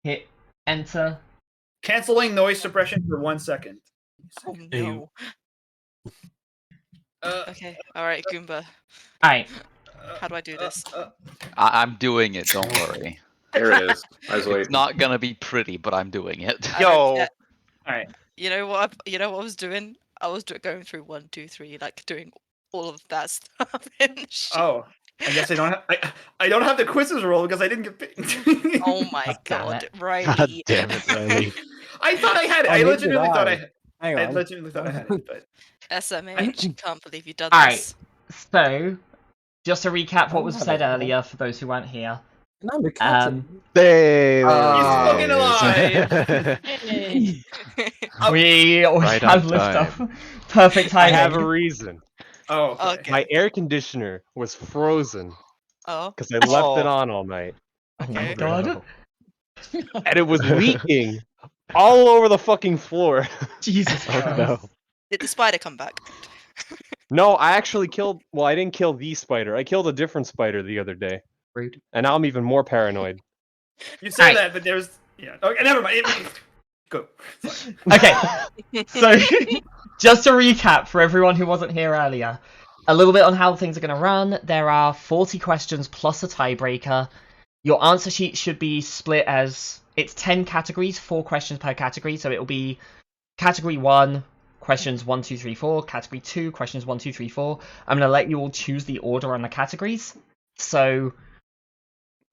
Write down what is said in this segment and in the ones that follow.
Hit enter. Canceling noise suppression for 1 second. Oh no. Okay, alright, Goomba. Alright. How do I do this? I'm doing it, don't worry. There it is. I was waiting. It's not gonna be pretty, but I'm doing it. Yo! Alright. You know what I was doing? I was going through 1, 2, 3, like doing all of that stuff in the sheet. Oh. I guess I don't have I don't have the quizzes roll because I didn't get picked. Oh my damn god, it. Riley. God damn it, Riley. I thought I had it. I neither legitimately did thought I. I had Hang I on. legitimately thought I had it, but SMH, can't believe you've done Alright. this. So, just to recap what was Oh, said hello. earlier for those who weren't here. And I'm the captain. Hey, fucking alive! We Right have on liftoff. Perfect I timing. have a reason. oh okay. Okay. My air conditioner was frozen Oh, because I left it on all night, Oh my Okay. god. and it was leaking all over the fucking floor. Jesus Oh Christ. no. did the spider come back? No, I actually killed. Well, I didn't kill the spider. I killed a different spider the other day, Rude. and now I'm even more paranoid. You say Alright. that, but there's okay, never mind. Go. Sorry. Okay, so just to recap for everyone who wasn't here earlier, a little bit on how things are going to run. There are 40 questions plus a tiebreaker. Your answer sheet should be split as it's 10 categories, 4 questions per category. So it will be category 1, questions 1, 2, 3, 4. Category 2, questions 1, 2, 3, 4. I'm going to let you all choose the order on the categories. So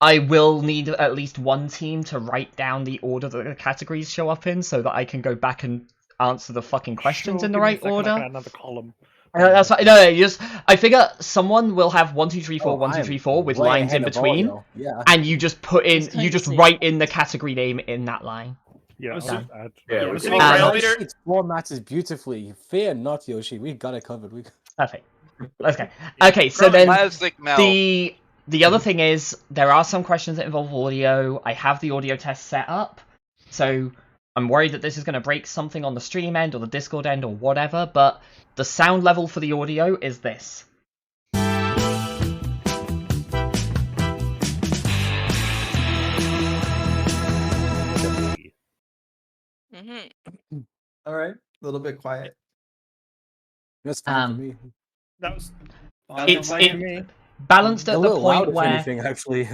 I will need at least one team to write down the order that the categories show up in so that I can go back and answer the fucking questions in the right order. Another column. That's fine. No, you just I figure someone will have 1, 2, 3, 4, Oh, 1, 2, I'm 3, 4 with way lines in ahead of all between, y'all. Yeah. and you just put in, It's kind you of just sick. write in the category name in that line. Yeah, Was I'll it- add. Yeah, I'm we assuming can- Um, Railmeter. It's formatted beautifully. Fear not, Yoshi. We got it covered. Perfect. Okay. Okay. So then Classic Mel. the other thing is there are some questions that involve audio. I have the audio test set up, so I'm worried that this is going to break something on the stream end or the Discord end or whatever. But the sound level for the audio is this. Mm-hmm. All right, a little bit quiet. That's fine Um, for me. That was It's fine for me. balanced A at the little loud, point if where anything, actually.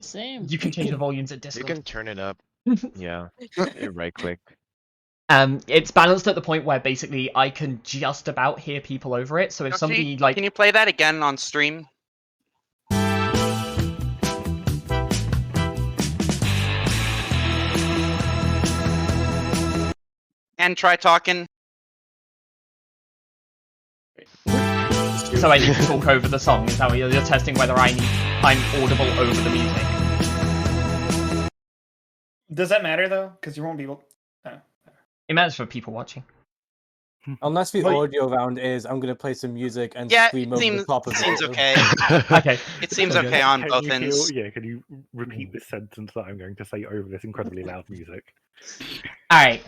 Same. you can change the volumes at You Discord. can turn it up. Yeah. Right click. It's balanced at the point where basically I can just about hear people over it. So if somebody like, Can you play that again on stream? And try talking. so I need to talk over the song. Is that what you're testing whether I'm audible over the music? Does that matter though? Because you won't be able. It matters for people watching. Unless the Well, audio round is, I'm gonna play some music and Yeah, scream it over seems, the top of it. seems okay. Okay. It seems Okay. okay on Can both you ends. can you repeat this sentence that I'm going to say over this incredibly loud music? All right.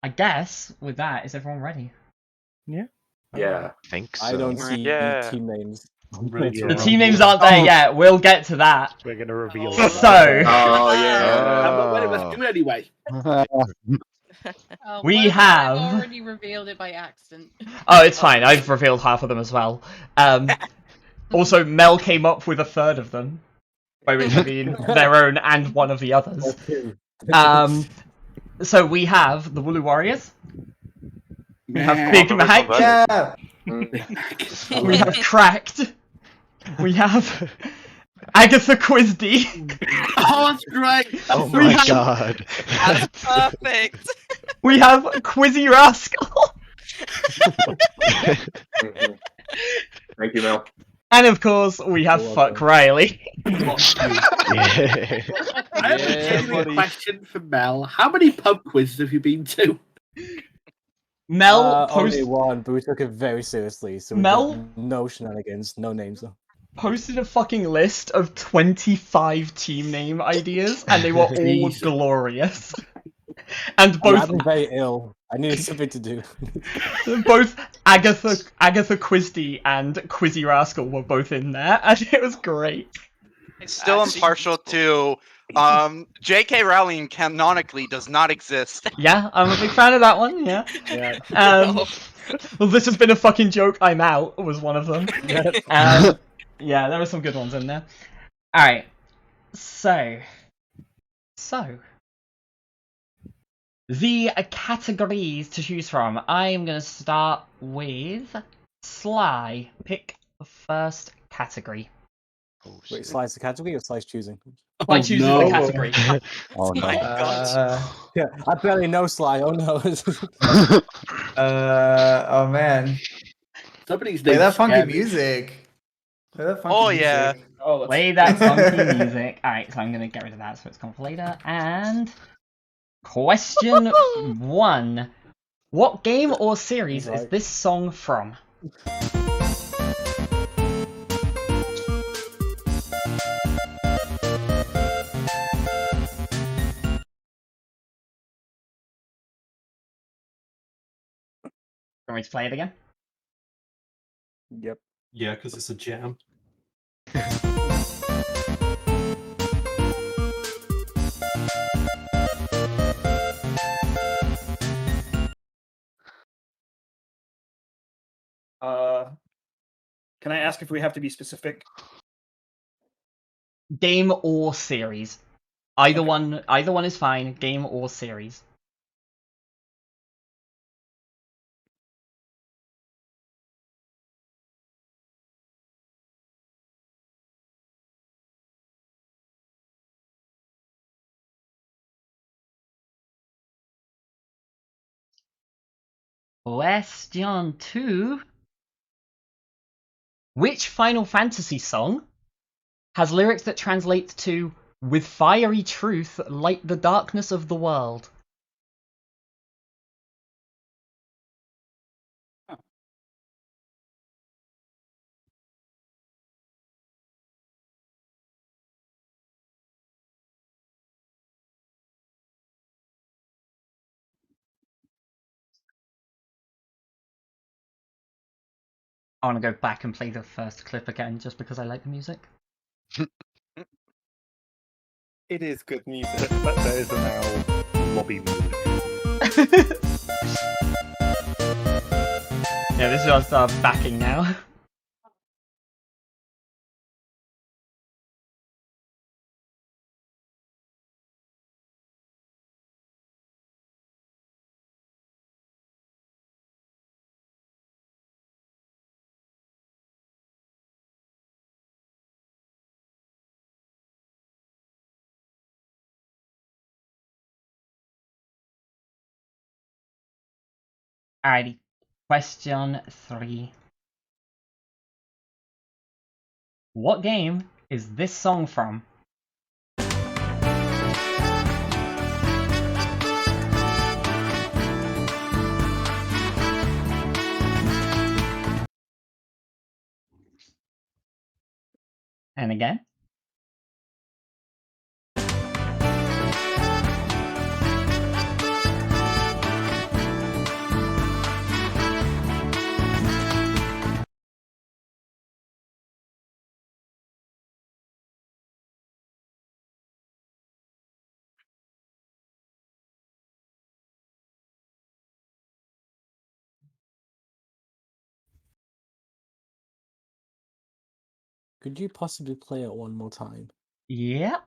I guess with that, is everyone ready? Yeah. I think so. I don't see Yeah. team names. The team names aren't there yet. We'll get to that. We're going to reveal. So- Oh yeah. Oh. anyway. We Well, have- I've already revealed it by accident. Oh, it's fine. I've revealed half of them as well. Also, Mel came up with a third of them, by which I mean their own and one of the others. So we have the Wooloo Warriors. We have Big Mac. Yeah. We have Cracked. We have Agatha Quizdy. Oh, that's great. Oh We my have- god. That's perfect. We have Quizzy Rascal. Thank you, Mel. And of course, we have You're Fuck welcome. Riley. Yeah. I have a genuine question for Mel. How many pub quizzes have you been to? Mel Only one, but we took it very seriously. So we Mel? got no shenanigans, no names though. posted a fucking list of 25 team name ideas, and they were all Jeez. glorious. And I'm both actually very ill. I needed something to do. both Agatha Christie and Quizzy Rascal were both in there, and it was great. Still Actually, impartial to J.K. Rowling canonically does not exist. Yeah, I'm a big fan of that one. Yeah. Yeah. Well, this has been a fucking joke. I'm out was one of them. Yeah, there were some good ones in there. All right. So the categories to choose from. I am gonna start with Sly. Pick the first category. Wait, slice the category or slice choosing? By choosing no. the category. Oh no. My God. Yeah, I barely know Sly. Oh no. Oh man. Somebody's Play named that funky Scabby. music. Play that funky Oh, music. yeah. Oh, let's... Play that funky music. Alright, so I'm gonna get rid of that so it's comes later. And question 1. What game or series is this song from? Want me to play it again? Yep. Yeah, because it's a jam. Can I ask if we have to be specific? Game or series. Either one is fine, game or series. Question 2. Which Final Fantasy song has lyrics that translate to "With fiery truth, light the darkness of the world"? I want to go back and play the first clip again just because I like the music. It is good music. That is now lobby music. Yeah, this is just backing now. Alrighty. Question 3. What game is this song from? And again. Could you possibly play it one more time? Yep.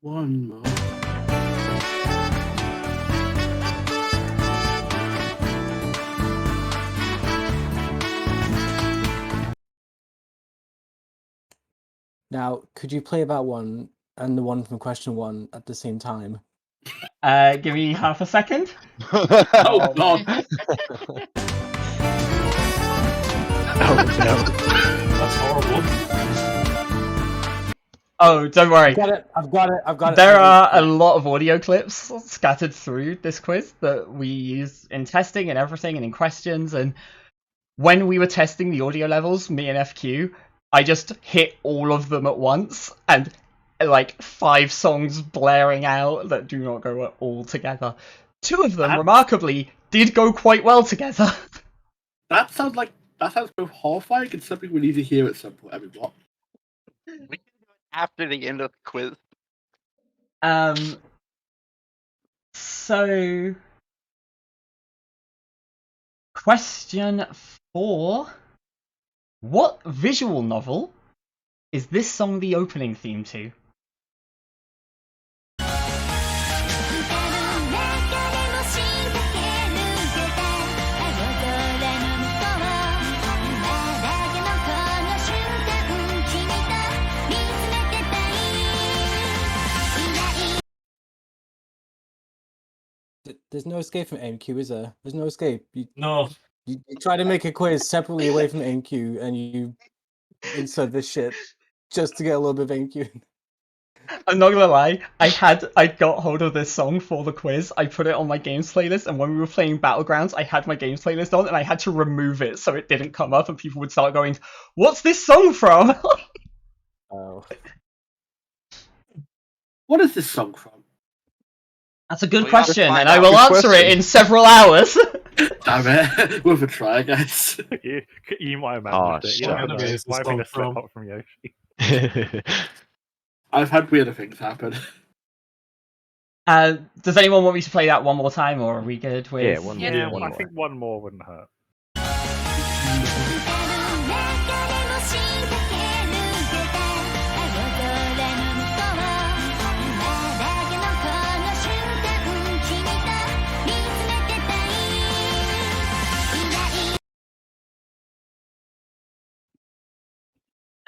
One more. Now, could you play that one and the one from question 1 at the same time? Give me half a second. Oh god. Oh no. That's horrible. Oh, don't worry. I've got it. There are a lot of audio clips scattered through this quiz that we use in testing and everything and in questions. And when we were testing the audio levels, me and FQ, I just hit all of them at once. And like 5 songs blaring out that do not go at all together. 2 of them, remarkably, did go quite well together. That sounds both horrifying and something we need to hear at some point. I mean, what? After the end of the quiz. So question 4. What visual novel is this song the opening theme to? There's no escape from AimQ, is there? There's no escape. No. You try to make a quiz separately away from AimQ, and you insert this shit just to get a little bit of AimQ. I'm not gonna lie, I got hold of this song for the quiz, I put it on my games playlist, and when we were playing Battlegrounds, I had my games playlist on, and I had to remove it so it didn't come up, and people would start going, "What's this song from?" Oh. What is this song from? That's a good Well, you have to question, find and I out. will Good answer question. it in several hours. Damn it. Worth a try, guys. You might have Oh, managed it. shit. You What never anime know. is this Might have been song a slip from? up from Yoshi. I've had weirder things happen. Does anyone want me to play that one more time, or are we good with... Yeah, one more. Yeah, One I more. think one more wouldn't hurt.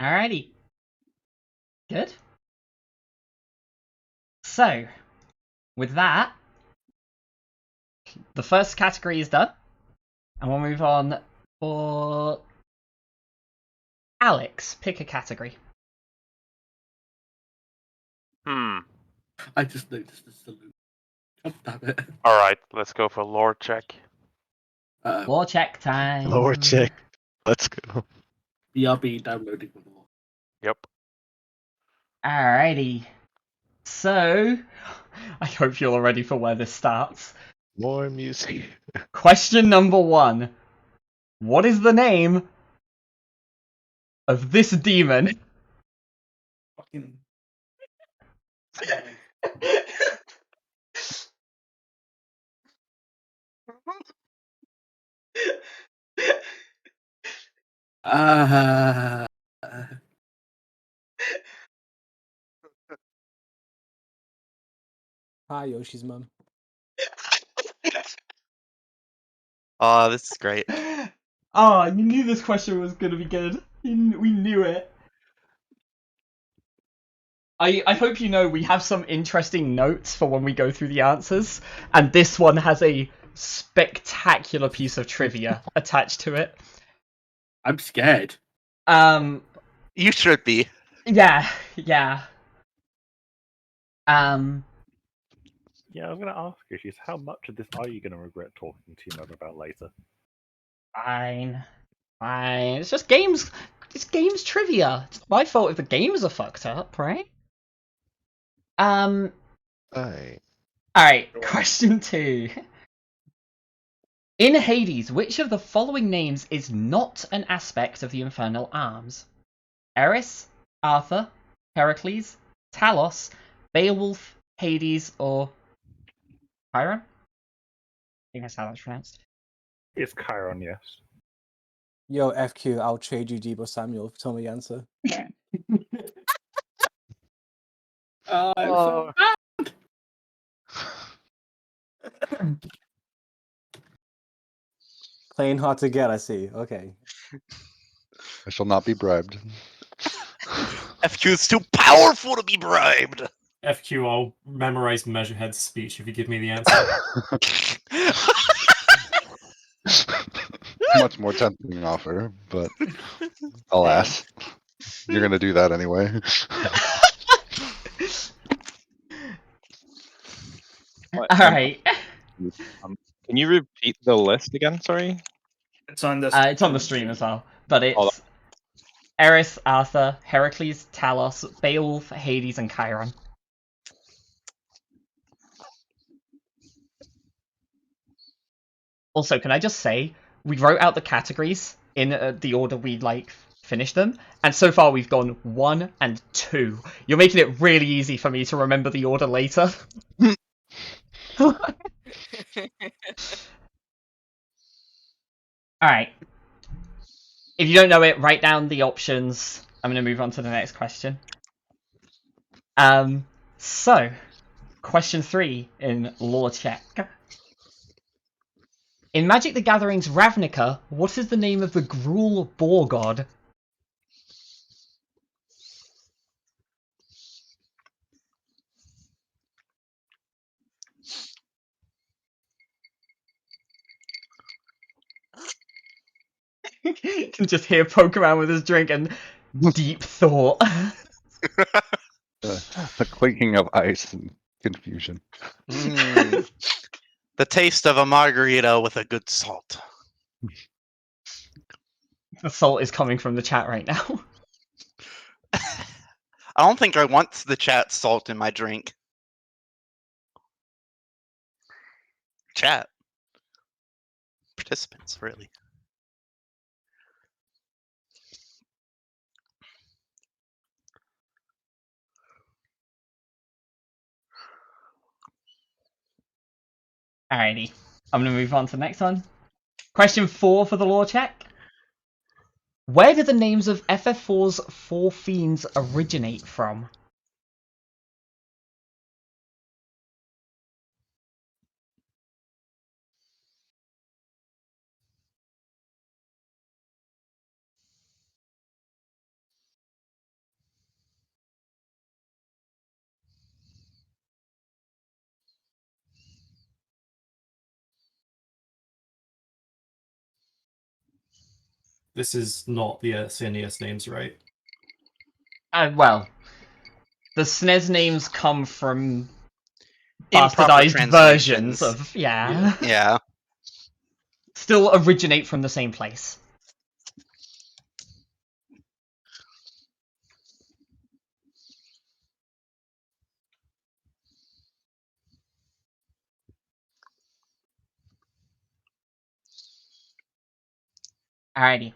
Alrighty. Good. So, with that, the first category is done, and we'll move on for Alex. Pick a category. I just noticed the salute. God damn it. Alright, let's go for lore check. Lore check time. Lower check. Let's go. BRB downloading with more. Yep. Alrighty. So, I hope you're all ready for where this starts. More music. Question number 1. What is the name of this demon? Fucking. Hi, Yoshi's mum. Oh, this is great. Oh, you knew this question was going to be good. We knew it. I hope you know we have some interesting notes for when we go through the answers, and this one has a spectacular piece of trivia attached to it. I'm scared. You should be. Yeah. Yeah, I was going to ask you, she's how much of this are you going to regret talking to your mother about later? Fine. It's just games. It's games trivia. It's my fault if the games are fucked up, right? Aye. Alright, question 2. In Hades, which of the following names is not an aspect of the Infernal Arms? Eris, Arthur, Heracles, Talos, Beowulf, Hades, or Chiron? I think that's how that's pronounced. It's Chiron, yes. Yo, FQ, I'll trade you Debo Samuel if you tell me the answer. So Playing hard to get, I see. Okay. I shall not be bribed. FQ is too powerful to be bribed. FQ, I'll memorize Measurehead's speech if you give me the answer. Much more tempting offer, but alas, you're gonna do that anyway. Alright. Can you repeat the list again? Sorry. It's on this. It's on the stream as well, but it's... Eris, Arthur, Heracles, Talos, Beowulf, Hades, and Chiron. Also, can I just say, we wrote out the categories in the order we finished them, and so far we've gone 1 and 2. You're making it really easy for me to remember the order later. Alright. If you don't know it, write down the options. I'm going to move on to the next question. So, question 3 in lore check. In Magic the Gathering's Ravnica, what is the name of the Gruul boar god? You can just hear poke around with his drink and deep thought. The clinking of ice and confusion. The taste of a margarita with a good salt. The salt is coming from the chat right now. I don't think I want the chat salt in my drink. Chat. Participants, really. Alrighty, I'm going to move on to the next one. Question 4 for the lore check. Where do the names of FF4's 4 fiends originate from? This is not the SNES names, right? Well, the SNES names come from Improper bastardized versions translations. of, yeah. Yeah. Still originate from the same place. Alrighty.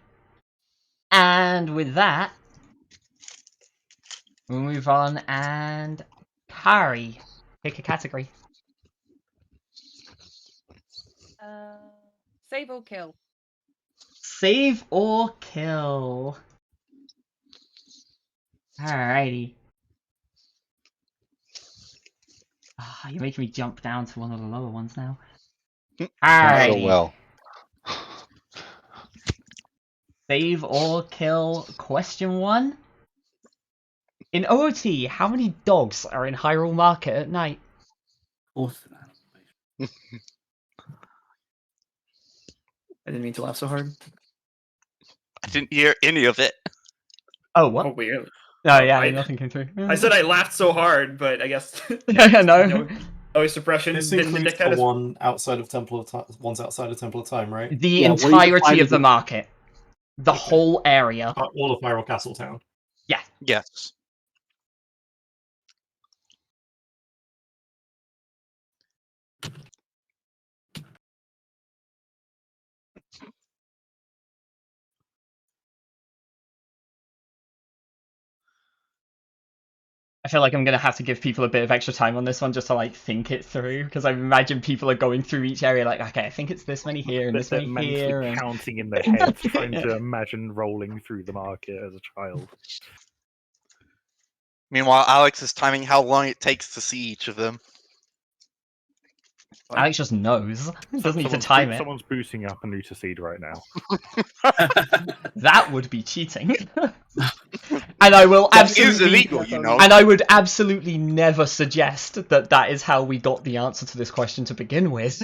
And with that, we'll move on and Kari, pick a category. Save or kill? Save or kill. Alrighty. Ah, you're making me jump down to one of the lower ones now. Not Alrighty. so well. Save or kill. Question 1. In OOT, how many dogs are in Hyrule Market at night? Awesome. I didn't mean to laugh so hard. I didn't hear any of it. Oh, what? Oh, weird. Oh, yeah, I- nothing came through. I said I laughed so hard, but I guess Yeah, no. noise suppression This didn't includes detect the that. ones outside of Temple of Time, right? The Yeah, what are you entirety defining of the as- market. The whole area. All of Hyrule Castle Town. Yes. I feel like I'm gonna have to give people a bit of extra time on this one just to think it through, because I imagine people are going through each area like, okay, I think it's this many here and this They're many here. mentally And... counting in their heads, trying to imagine rolling through the market as a child. Meanwhile, Alex is timing how long it takes to see each of them. Alex just knows. He doesn't need to Someone's time it. Someone's boosting up a Nuta seed right now. That would be cheating. And I will That is absolutely, illegal, you know. and I would absolutely never suggest that that is how we got the answer to this question to begin with.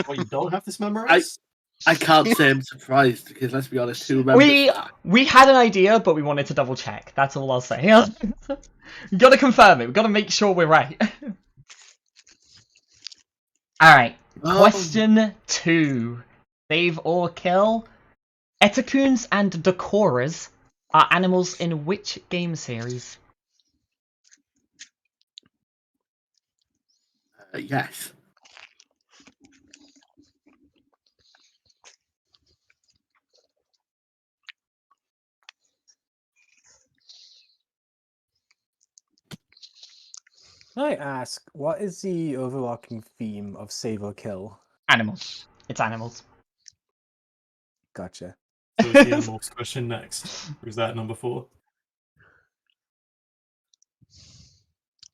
Well, you don't have this memorized? I can't say I'm surprised because let's be honest, who remembers that? We had an idea, but we wanted to double check. That's all I'll say. We gotta confirm it. We gotta make sure we're right. All right. Oh. Question 2: Save or kill? Etakuns and Decoras Are animals in which game series? Yes. Can I ask, what is the overarching theme of Save or Kill? Animals. It's animals. Gotcha. So is the animals question next? Or is that number 4?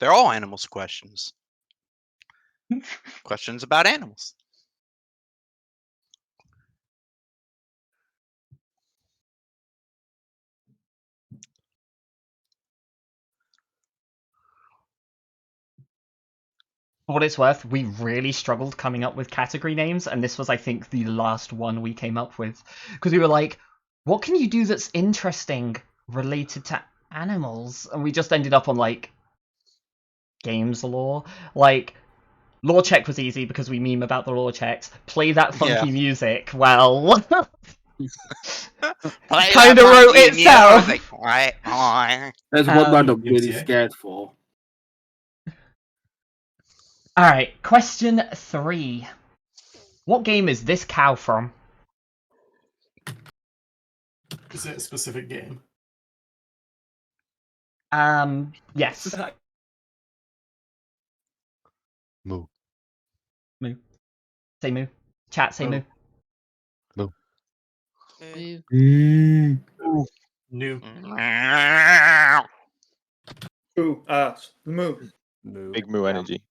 They're all animals questions. Questions about animals. For what it's worth, we really struggled coming up with category names, and this was, I think, the last one we came up with. Because we were like, what can you do that's interesting related to animals? And we just ended up on, like, games lore. Like, lore check was easy because we meme about the lore checks. Play that funky music. Well, kind of wrote itself. There's one run I'm really scared for. Alright, question 3. What game is this cow from? Is it a specific game? Yes. Moo. Moo. Say moo. Chat, say moo. Moo. New. Ooh, moo. Big moo energy.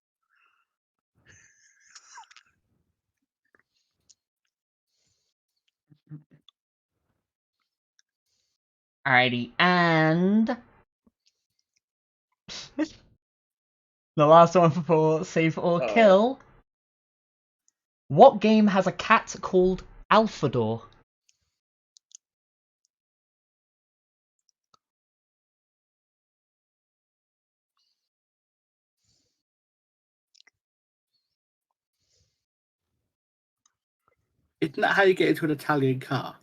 Alrighty, and the last one for Save or Kill. What game has a cat called Alphador? Isn't that how you get into an Italian car?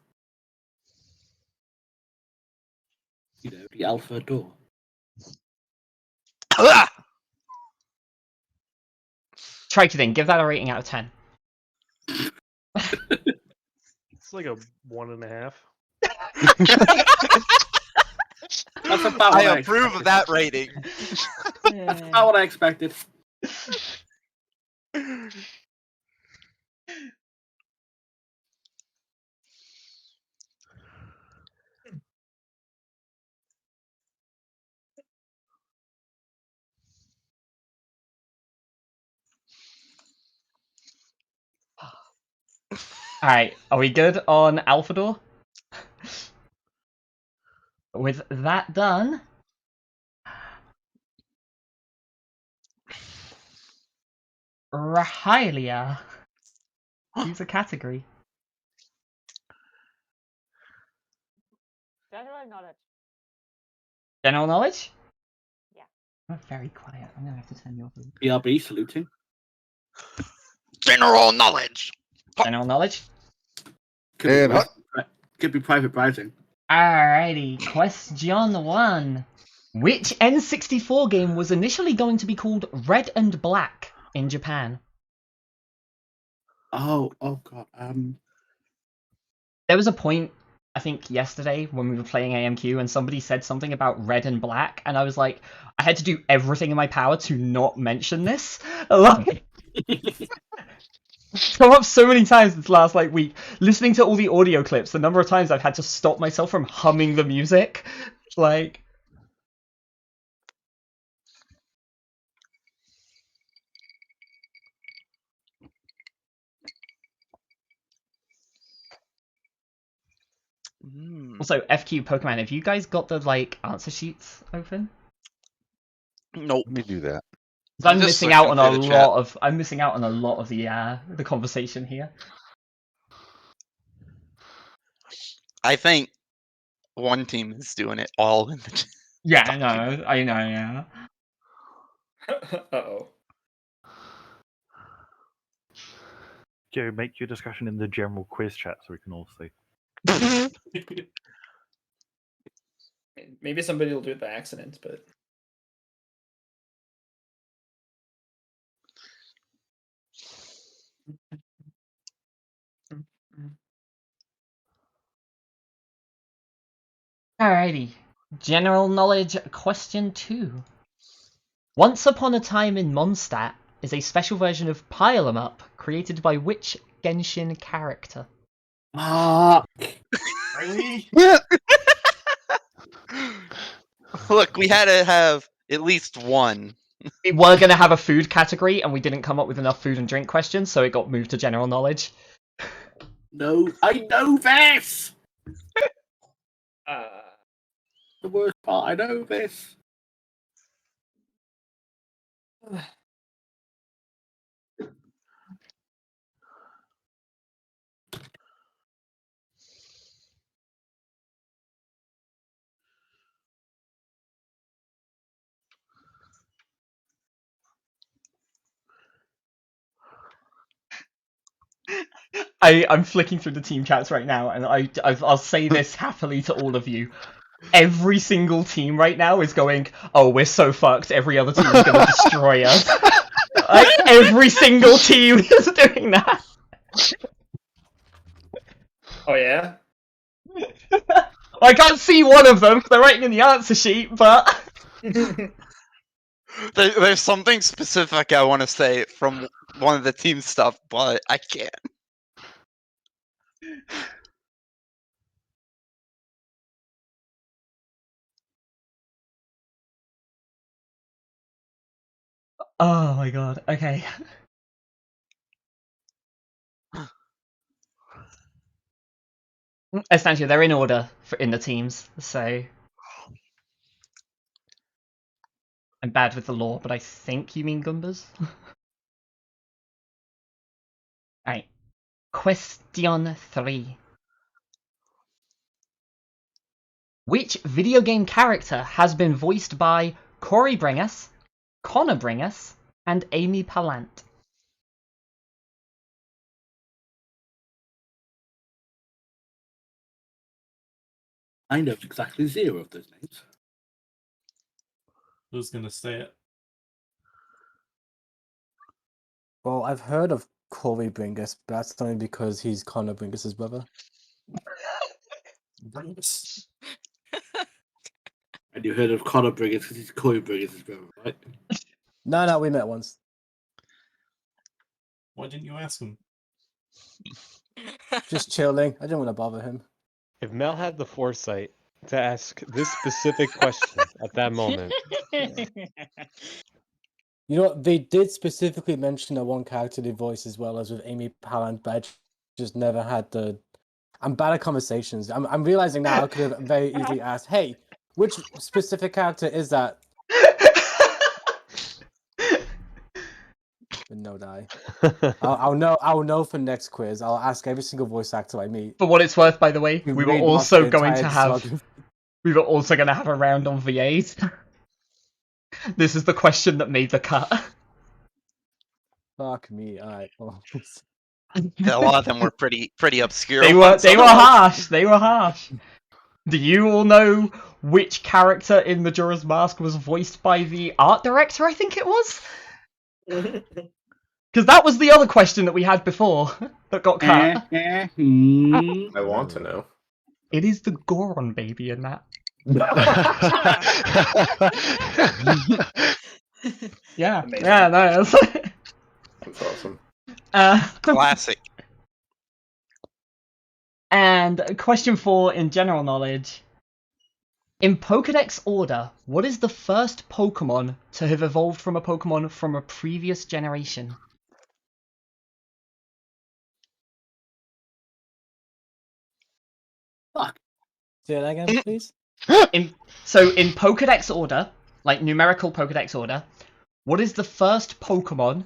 You know, the Alpha door. Triton, give that a rating out of 10. It's like a 1.5. That's about I what approve of that rating. That's about what I expected. Alright, are we good on Alphador? With that done, Rahalia. Use a category. General knowledge. General knowledge? Yeah. I'm very quiet. I'm gonna have to turn you off. BRB saluting. General knowledge. General knowledge? Could be private browsing. Alrighty, question 1. Which N64 game was initially going to be called Red and Black in Japan? Oh god. There was a point, I think yesterday, when we were playing AMQ, and somebody said something about Red and Black, and I was like, I had to do everything in my power to not mention this. Like, it's come up so many times this last week. Listening to all the audio clips, the number of times I've had to stop myself from humming the music. Like, also, FQ Pokemon, have you guys got the answer sheets open? Nope. Let me do that. I'm missing out on a lot of. I'm missing out on a lot of the conversation here. I think one team is doing it all in the. Yeah, I know, yeah. Uh-oh. Joe, make your discussion in the general quiz chat so we can all see. Maybe somebody will do it by accident, but Alrighty. General knowledge question 2. Once Upon a Time in Mondstadt is a special version of Pile 'em Up created by which Genshin character? Look, we had to have at least one. We were going to have a food category and we didn't come up with enough food and drink questions, so it got moved to general knowledge. No, I know this! The worst part, I know this. I'm flicking through the team chats right now, and I'll say this happily to all of you. Every single team right now is going, oh, we're so fucked, every other team is going to destroy us. Like, every single team is doing that. oh yeah. I can't see one of them, they're writing in the answer sheet, but... There's something specific I want to say from one of the team stuff, but I can't. Oh my god, okay. Essentially, they're in order in the teams, so... I'm bad with the law, but I think you mean Gumbas. Alright. Question 3. Which video game character has been voiced by Corey Bringas, Connor Bringas, and Amy Pallant? I know exactly 0 of those names. Who's gonna say it? Well, I've heard of Corey Bringas, but that's only because he's Connor Bringas' brother. And you heard of Conor Bringas because he's Corey Bringas' brother, right? No, we met once. Why didn't you ask him? Just chilling. I didn't want to bother him. If Mel had the foresight to ask this specific question at that moment, You know what? They did specifically mention a one character they voice as well as with Amy Pallant, but I just never had the. I'm bad at conversations. I'm realizing now I could have very easily asked, "Hey, which specific character is that?" But no die. I'll know for next quiz. I'll ask every single voice actor I meet. For what it's worth, by the way, we were read also off the going to entire have slug. we were also going to have a round on VAs. This is the question that made the cut. Fuck me. Alright. Well, A lot of them were pretty obscure. They ones were otherwise. harsh. They were harsh. Do you all know which character in Majora's Mask was voiced by the art director? I think it was. Because that was the other question that we had before that got cut. I want to know. It is the Goron baby in that. Yeah, Amazing. yeah, no, that's, That's awesome. Classic. And question 4 in general knowledge. In Pokedex order, what is the first Pokemon to have evolved from a Pokemon from a previous generation? say that again, please. In Pokedex order, like numerical Pokedex order, what is the first Pokemon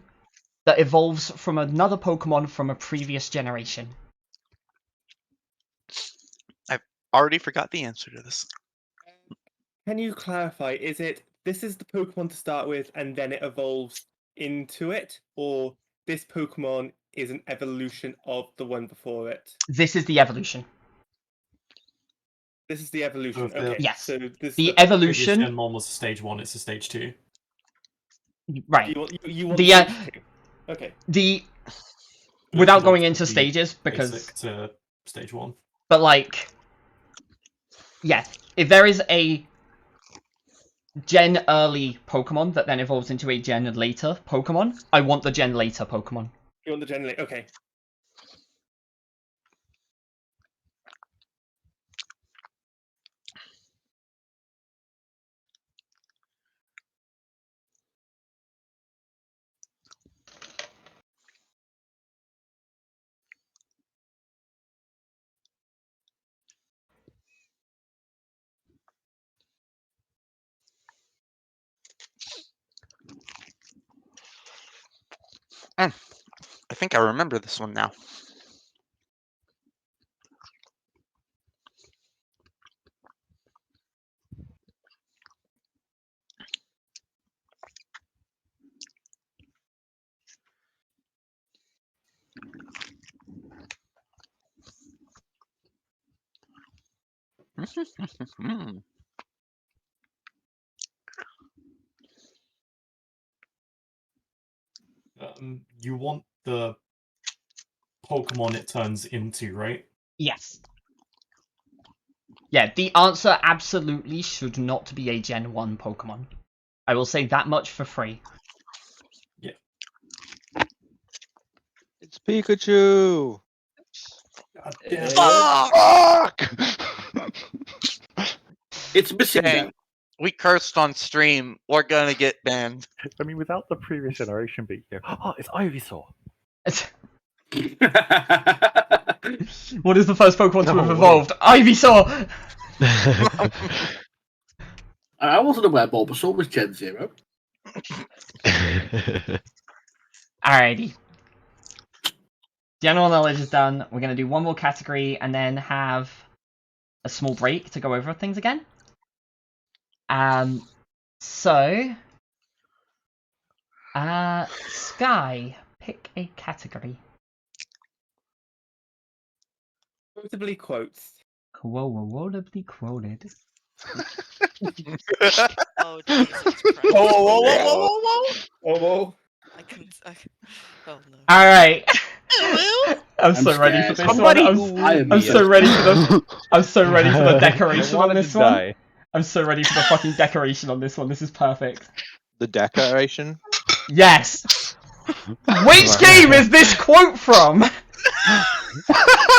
that evolves from another Pokemon from a previous generation? I already forgot the answer to this. Can you clarify, this is the Pokemon to start with and then it evolves into it, or this Pokemon is an evolution of the one before it? This is the evolution. This is the evolution. So if the- Okay. Yes. So this The the, Previous evolution, Gen 1 was a stage 1, it's a stage 2. right? you want The, stage two. Okay. The But without if you going want into to be stages, because basic to stage 1. but like, yeah, if there is a gen early Pokemon that then evolves into a gen later Pokemon, I want the gen later Pokemon. You want the generally? Okay. I think I remember this one now. You want the Pokemon it turns into, right? Yes. Yeah, the answer absolutely should not be a Gen 1 Pokemon. I will say that much for free. It's Pikachu! Fuck! It's missing Dang. now. We cursed on stream. We're gonna get banned. I mean, without the previous generation being here. Oh, it's Ivysaur. What is the first Pokemon to No have way. evolved? Ivysaur! I wasn't aware Bulbasaur was Gen 0. Alrighty. General knowledge is done. We're going to do one more category and then have a small break to go over things again. So, Sky, pick a category. Quotably quotes. Quotably quoted. Oh, Jesus Christ. Whoa, whoa, whoa, whoa, whoa, whoa! Oh, whoa. I couldn't. Oh no. Alright. I'm so I'm ready for scared. this Somebody one. who- I am I'm so ready for the I'm so ready for the I decoration on wanted this to one. die. I'm so ready for the fucking decoration on this one. This is perfect. The decoration? Yes. Which game is this quote from?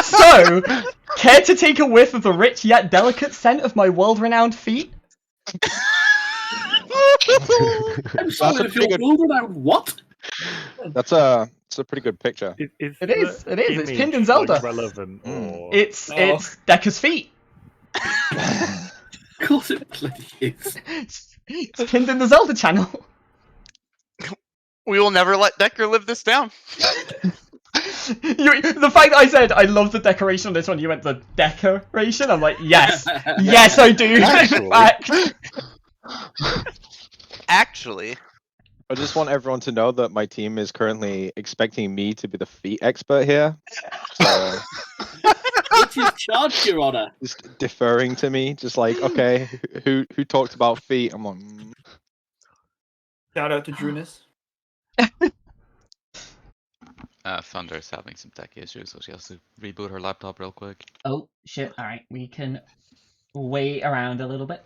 So, care to take a whiff of the rich yet delicate scent of my world-renowned feet? I'm sorry a if you're pretty good- building out what? It's a pretty good picture. Is It is, the it is, it's image, pinned in like, Zelda. relevant or... It's Dekka's feet. Of course it bloody is. It's pinned in the Zelda channel. We will never let Decker live this down. The fact that I said I love the decoration on this one, you went the decoration. I'm like, yes, yes, I do. In fact, Actually, I just want everyone to know that my team is currently expecting me to be the feet expert here. So Which is charged, Your Honor. just deferring to me, just like, okay, who talked about feet? I'm like, Shout out to Drunis. Thunder is having some tech issues, so she has to reboot her laptop real quick. oh shit! All right, we can wait around a little bit.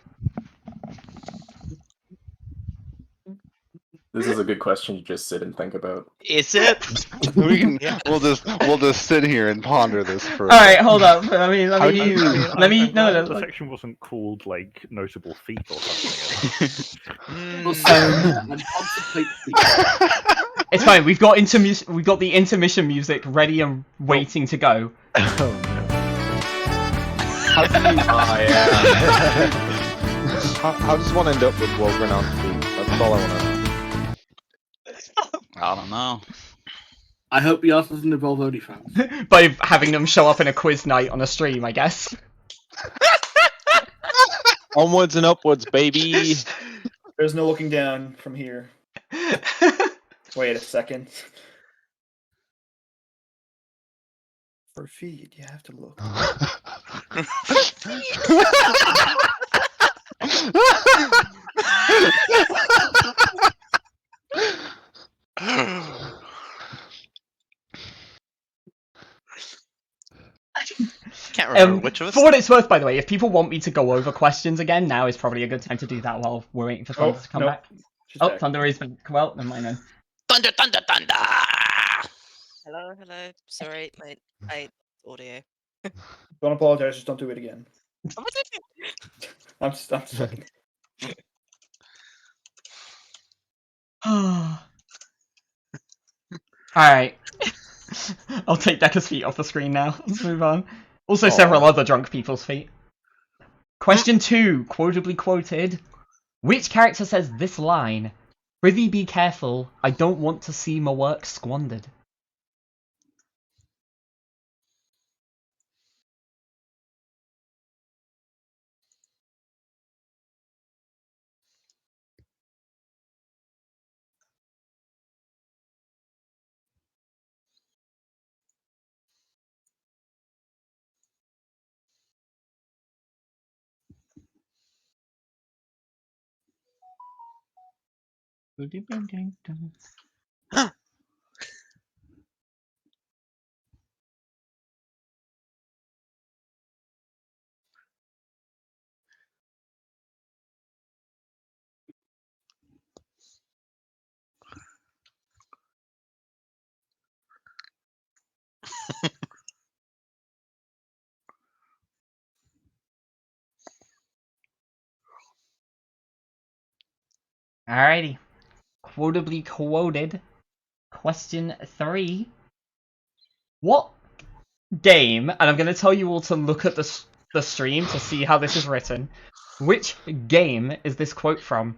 This is a good question to just sit and think about. Is it? we can, we'll just sit here and ponder this for. All right, hold up. Let me. I'm No, glad no. the section wasn't called like notable feat or something. And contemplate It's fine. We've got We've got the intermission music ready and waiting to go. How does one end up with world-renowned feet? That's all I want to know. I don't know. I hope the art doesn't involve OnlyFans. By having them show up in a quiz night on a stream, I guess. Onwards and upwards, baby. There's no looking down from here. Wait a second. For feed, you have to look. Can't remember which of us. For what it's worth, by the way, if people want me to go over questions again, now is probably a good time to do that while we're waiting for Thunder to come back. Oh, Thunder is back. Well, never mind then. Thunder, thunder, thunder! Hello, hello. Sorry, my audio. Don't apologize. Just don't do it again. I'm sorry. Alright. I'll take Decker's feet off the screen now. Let's move on. Also several other drunk people's feet. Question 2, quotably quoted. Which character says this line? Prithee be careful, I don't want to see my work squandered. Alrighty. Quotably quoted. Question 3. What game, and I'm going to tell you all to look at the stream to see how this is written. Which game is this quote from?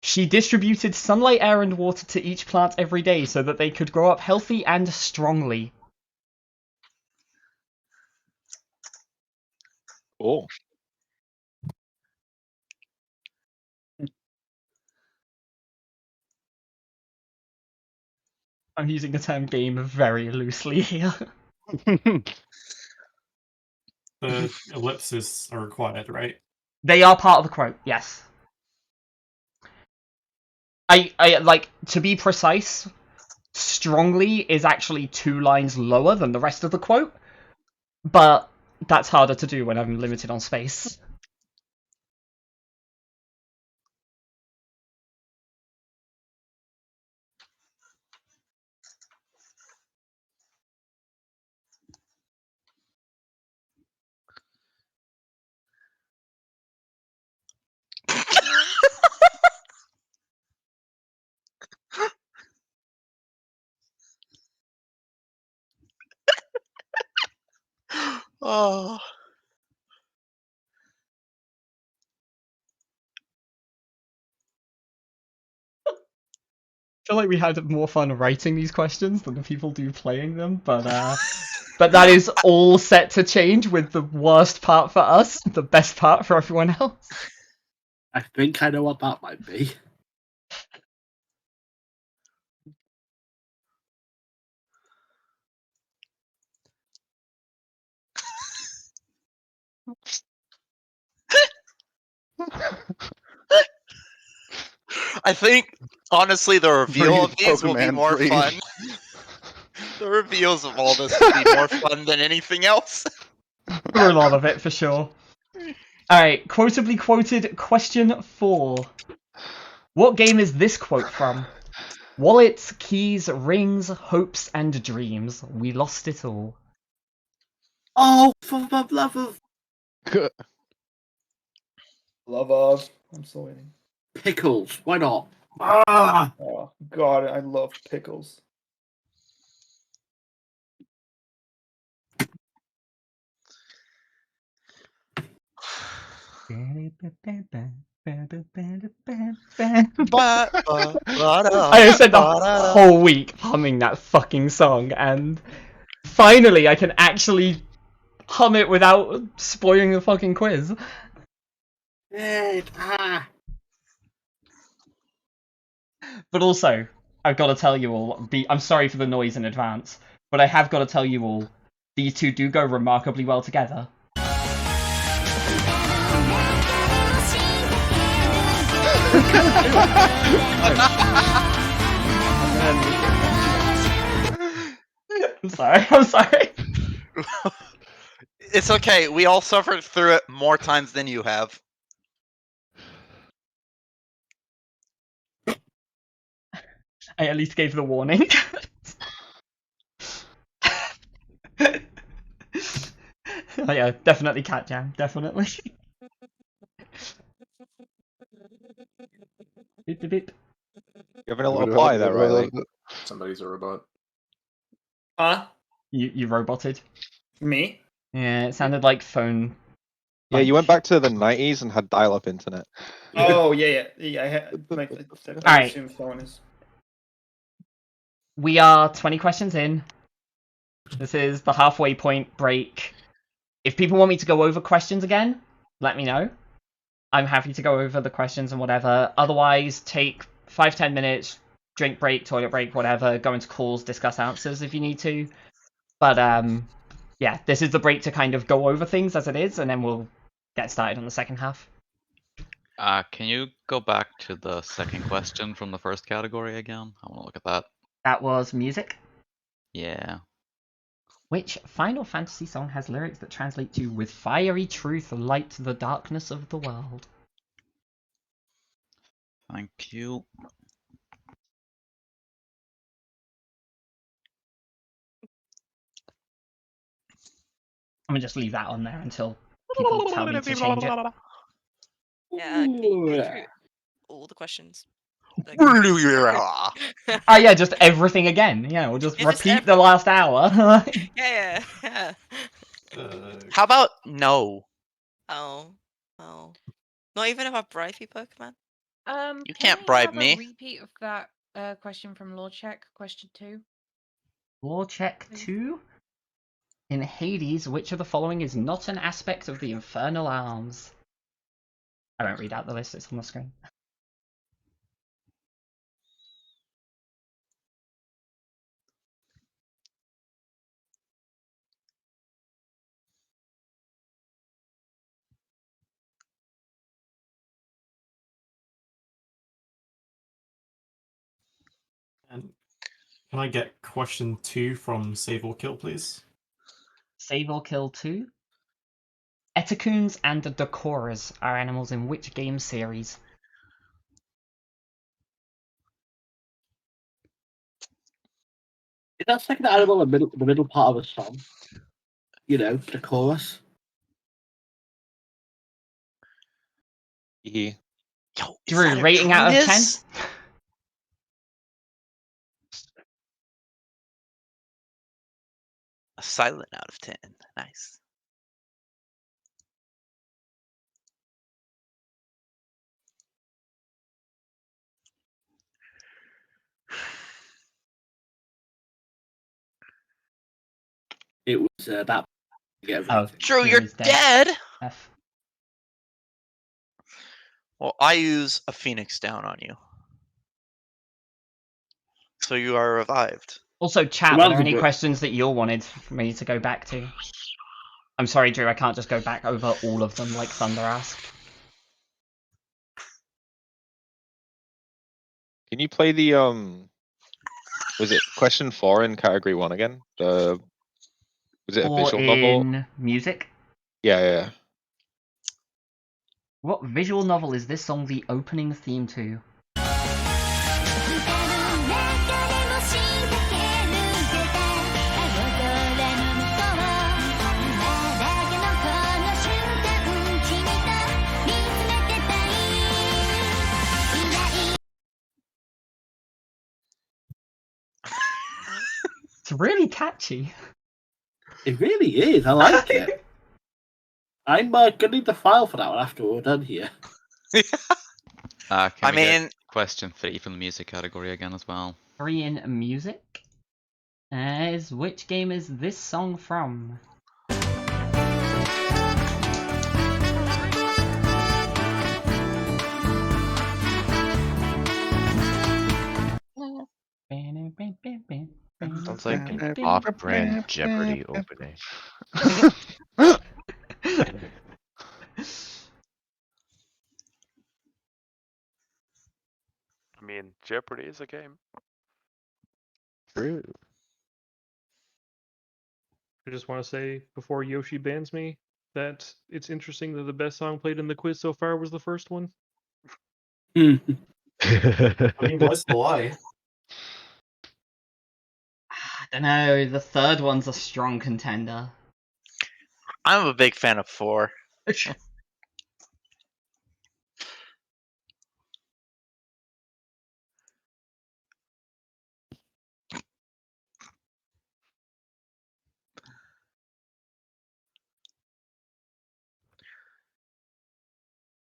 She distributed sunlight, air, and water to each plant every day so that they could grow up healthy and strongly. Oh. I'm using the term game very loosely here. The ellipses are required, right? They are part of the quote, yes. I like, to be precise, strongly is actually 2 lines lower than the rest of the quote, but that's harder to do when I'm limited on space. Oh. I feel like we had more fun writing these questions than the people do playing them, but that is all set to change with the worst part for us, the best part for everyone else. I think I know what that might be. I think, honestly, the reveal of these will be Pokemon, more please. fun. The reveals of all this will be more fun than anything else. For a lot of it, for sure. Alright, quotably quoted question 4. What game is this quote from? Wallets, keys, rings, hopes, and dreams. We lost it all. Oh, for the love of Love of. I'm still waiting. pickles, why not? Ah! Oh God, I love pickles. I have spent the whole week humming that fucking song, and finally I can actually hum it without spoiling the fucking quiz. But also, I've got to tell you all, I'm sorry for the noise in advance, but I have got to tell you all, these two do go remarkably well together. I'm sorry. I'm sorry. It's okay. We all suffered through it more times than you have. I at least gave the warning. Oh yeah, definitely Cat Jam, definitely. Beep, beep, beep. You're having a little pie there, Riley. Somebody's a robot. Huh? You roboted. Me? Yeah, it sounded like phone. Yeah, you went back to the 90s and had dial-up internet. Oh yeah. I Alright. assume phone is. We are 20 questions in. This is the halfway point break. If people want me to go over questions again, let me know. I'm happy to go over the questions and whatever. Otherwise, take 5-10 minutes, drink break, toilet break, whatever, go into calls, discuss answers if you need to. But yeah, this is the break to kind of go over things as it is, and then we'll get started on the second half. Can you go back to the second question from the first category again? I want to look at that. That was music. Yeah. Which Final Fantasy song has lyrics that translate to "With fiery truth light the darkness of the world"? Thank you. I'm gonna just leave that on there until people tell me to change it. Yeah, can you go through all the questions? Like- Oh yeah, just everything again. Yeah, we'll just Yeah, just repeat the last hour. yeah. How about no? Oh. Not even if I bribe you, Pokemon? You Can can't I bribe have a me. repeat of that question from Lord Check, question 2. Law check 2. In Hades, which of the following is not an aspect of the Infernal Arms? I won't read out the list, it's on the screen. And can I get question 2 from Save or Kill, please? Save or Kill 2. Etacoons and Dakoras are animals in which game series? Is that second animal the middle part of a song? You know, the chorus. Yo, Drew, rating out of 10? A silent out of 10. Nice. It was that. Oh, Drew, you're is dead. F. Well, I use a Phoenix down on you. So you are revived. Also, chat, were there any questions that you all wanted for me to go back to? I'm sorry, Drew, I can't just go back over all of them like Thunder asked. Can you play the was it question 4 in category 1 again? Was it a Or visual novel? in music? Yeah. What visual novel is this song the opening theme to? It's really catchy. It really is. I like it. I'm gonna need the file for that one after we're done here. Can I we get mean- question 3 from the music category again as well? 3 in music. Which game is this song from? Sounds like an off-brand Jeopardy opening. I mean, Jeopardy is a game. True. I just want to say before Yoshi bans me that it's interesting that the best song played in the quiz so far was the first one. I mean, what's the lie? I don't know. The third one's a strong contender. I'm a big fan of 4.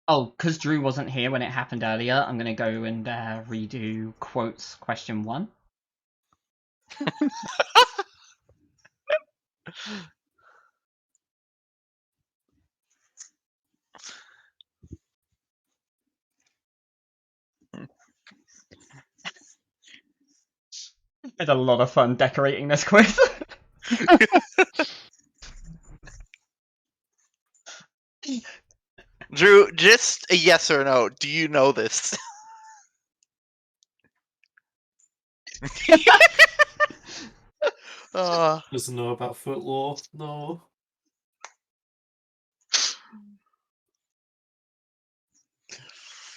Oh, because Drew wasn't here when it happened earlier, I'm going to go and redo quotes question 1. I had a lot of fun decorating this quiz. Drew, just a yes or no. Do you know this? Doesn't know about foot law. No.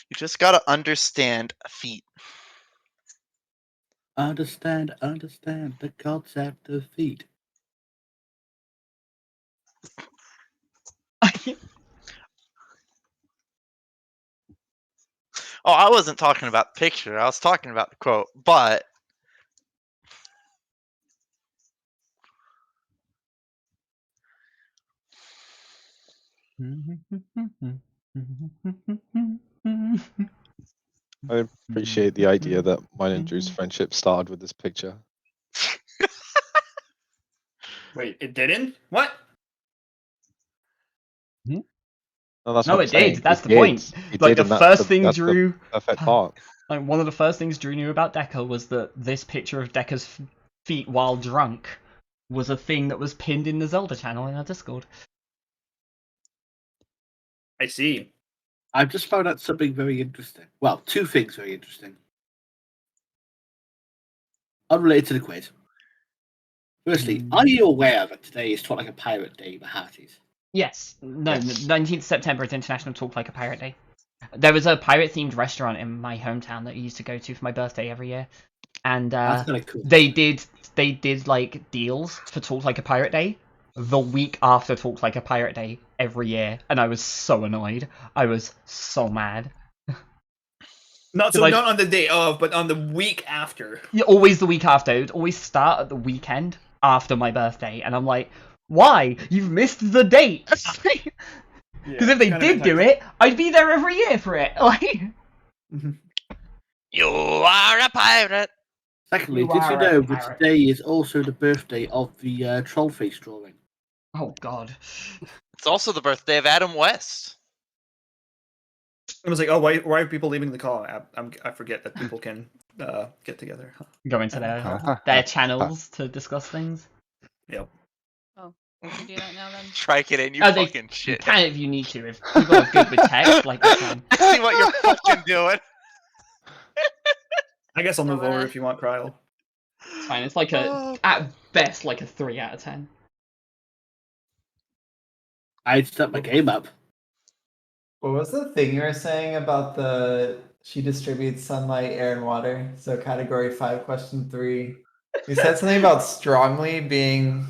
You just gotta understand feet. Understand the concept of feet. Oh, I wasn't talking about the picture. I was talking about the quote. But I appreciate the idea that mine and Drew's friendship started with this picture. Wait, it didn't? What? No, that's No, what I'm it saying. did. That's It the point. did. It Like did, the and that's first the- thing that's the Drew, perfect part. like one of the first things Drew knew about Decker was that this picture of Decker's feet while drunk was a thing that was pinned in the Zelda channel in our Discord. I see. I've just found out something very interesting. Well, 2 things very interesting. Unrelated to the quiz. Firstly, are you aware that today is Talk Like a Pirate Day, Mahatis? Yes. No, Yes. 19th September is International Talk Like a Pirate Day. There was a pirate-themed restaurant in my hometown that I used to go to for my birthday every year. And That's kinda cool. they did like deals for Talk Like a Pirate Day the week after Talk Like a Pirate Day every year, and I was so annoyed. I was so mad. Not so Like- not on the day of, but on the week after. Yeah, always the week after. It would always start at the weekend after my birthday, and I'm like, why? You've missed the date. Because if they did do it, I'd be there every year for it. Like, you are a pirate. Secondly, You did you are a know that pirate. today is also the birthday of the troll face drawing? oh god. It's also the birthday of Adam West. I was like, oh, why are people leaving the call? I forget that people can get together. Go into their channels to discuss things. Yep. Oh, we can do that now then. Strike it in, you Oh, they fucking shit. can if you need to. If people are good with text, like this one. I see what you're fucking doing. I guess I'll move over if you want, Cryle. It's fine. It's like at best, like a 3 out of 10. I'd step my game up. What was the thing you were saying about she distributes sunlight, air, and water? So category 5, question 3. You said something about strongly being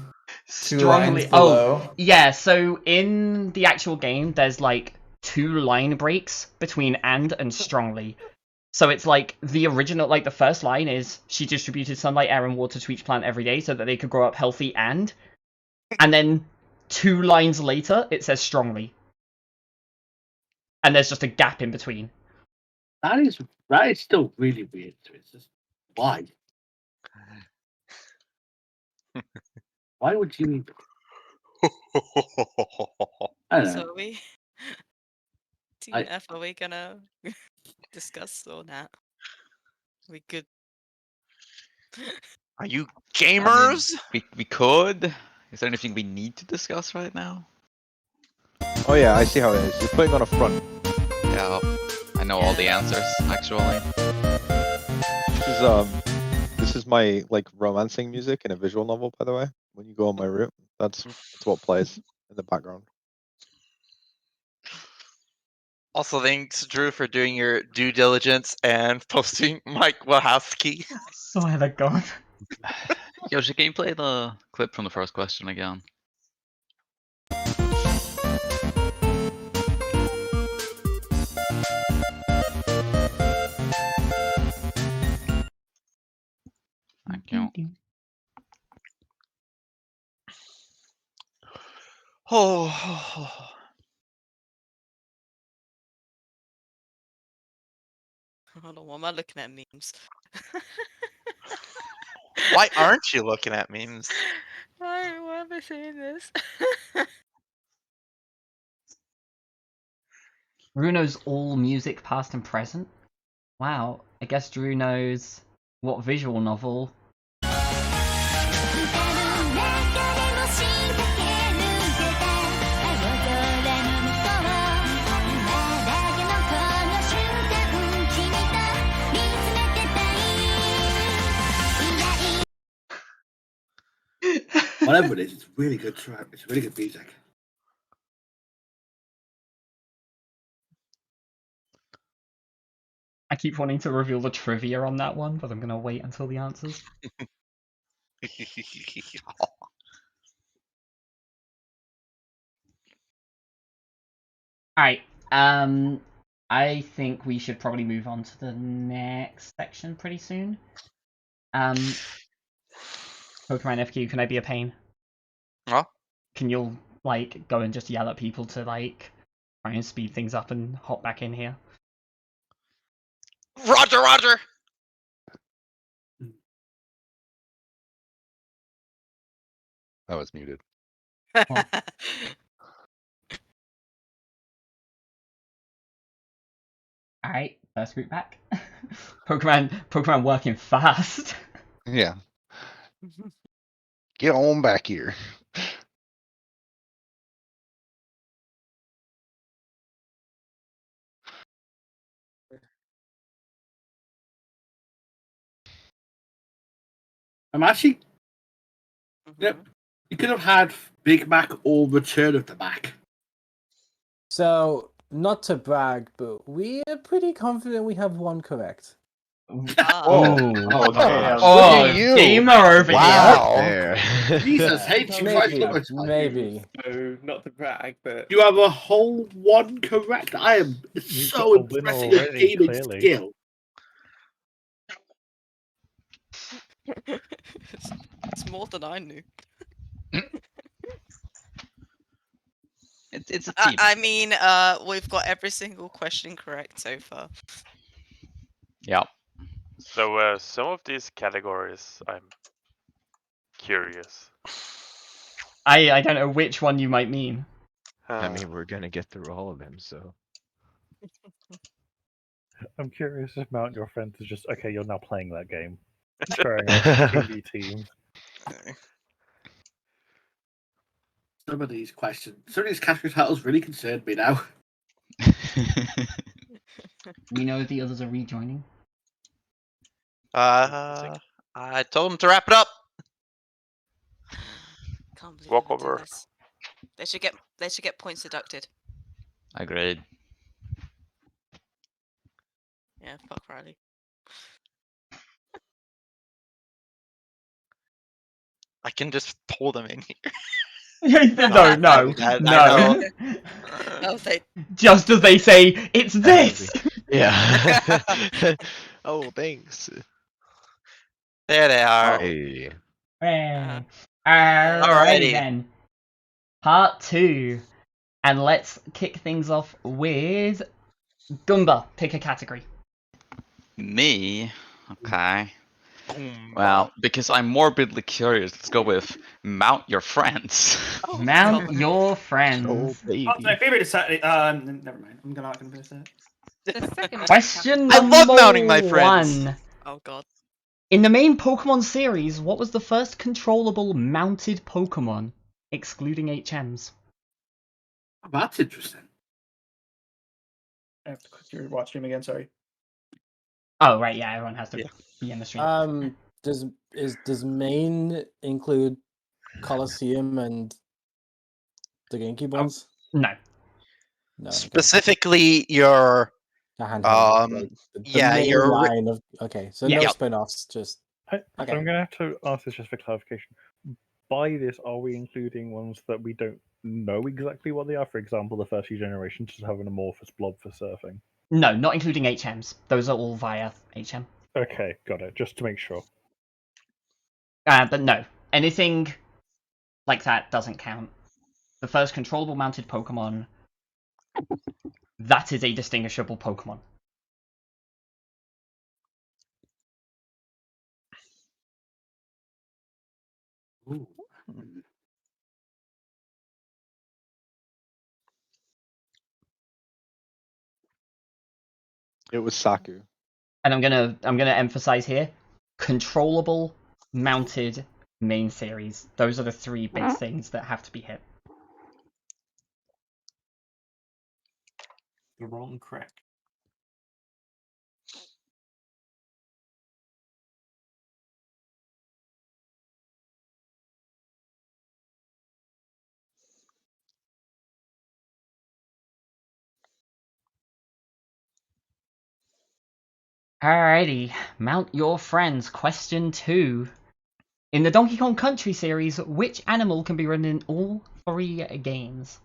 2 lines below. Oh, yeah. So in the actual game, there's like 2 line breaks between and strongly. So it's like the original, like the first line is she distributed sunlight, air, and water to each plant every day so that they could grow up healthy and then 2 lines later it says strongly. And there's just a gap in between. That is still really weird. It's just why? Why would you? I don't know. So are we TNF, are we gonna discuss or not? We good? Are you gamers? We could. Is there anything we need to discuss right now? Oh yeah, I see how it is. You're putting on a front. Yeah, I know all the answers, actually. This is my like romancing music in a visual novel, by the way. When you go on my route, that's what plays in the background. Also, thanks, Drew, for doing your due diligence and posting Mike Wachowski. So I had gone. Yoshi, can you play the clip from the first question again? Thank you. Oh. Hold on, why am I looking at memes? Why aren't you looking at memes? Why am I saying this? Drew knows all music past and present. Wow, I guess Drew knows what visual novel. Whatever it is, it's really good track. It's really good music. I keep wanting to reveal the trivia on that one, but I'm gonna wait until the answers. Alright, I think we should probably move on to the next section pretty soon. Pokemon FQ, can I be a pain? Huh? Can you, like, go and just yell at people to, like, try and speed things up and hop back in here? Roger, Roger! I was muted. Alright, first group back. Pokemon working fast. Yeah. Get on back here. I'm actually. Yep. You could have had Big Mac or Return of the Mac. So, not to brag, but we are pretty confident we have one correct. Gamer over here. Jesus, hey, maybe. So, not to brag, but You have a whole one correct. I am so got a win impressed with already, gaming clearly. skill. It's more than I knew. It's a team. I mean, we've got every single question correct so far. Yeah. So some of these categories, I'm curious. I don't know which one you might mean. I mean, we're gonna get through all of them, so. I'm curious if Mount Your Friends is just okay. You're now playing that game. Fair enough. TV team. Some of these questions, some of these category titles really concerned me now. We know the others are rejoining. I told him to wrap it up. Can't believe Walk they do over. this. They should get points deducted. Agreed. Yeah, fuck Riley. I can just pull them in here. No. Oh, they... Just as they say, it's this! Yeah. Oh, thanks. There they are. Hey. Alrighty then. Part 2. And let's kick things off with Dumba. Pick a category. Me? Okay. Well, because I'm morbidly curious, let's go with Mount Your Friends. Mount Your Friends. Oh, my favorite is Saturday. Never mind. I'm not gonna finish that. Question I number love mounting my friends. 1. Oh god. In the main Pokemon series, what was the first controllable mounted Pokemon, excluding HMs? That's interesting. I have to click your watch stream again. Sorry. Oh right, yeah, everyone has to be in the stream. Does main include Colosseum and the GameCube ones? No. No. Okay. Specifically, your The yeah, main your line of so no spin-offs, just So okay. I'm going to have to ask this just for clarification. By this, are we including ones that we don't know exactly what they are? For example, the first few generations just have an amorphous blob for surfing. No, not including HMs. Those are all via HM. Okay, got it. Just to make sure. But no, anything like that doesn't count. The first controllable mounted Pokemon, that is a distinguishable Pokemon. Ooh. It was Saku. And I'm gonna emphasize here, controllable mounted main series. Those are the three big things that have to be hit. The wrong crack. Alrighty, mount your friends. Question 2. In the Donkey Kong Country series, which animal can be run in all 3 games?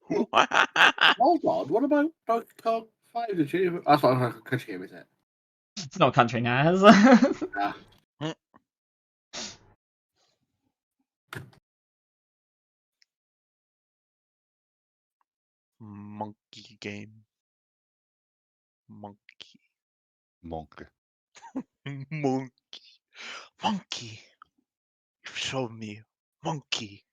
Hold on, what about Donkey Kong 5? That's not a country game, is it? It's not Country Naz. Yeah. Monkey game. Monkey. Monkey. Monkey. Monkey. You showed me. Monkey.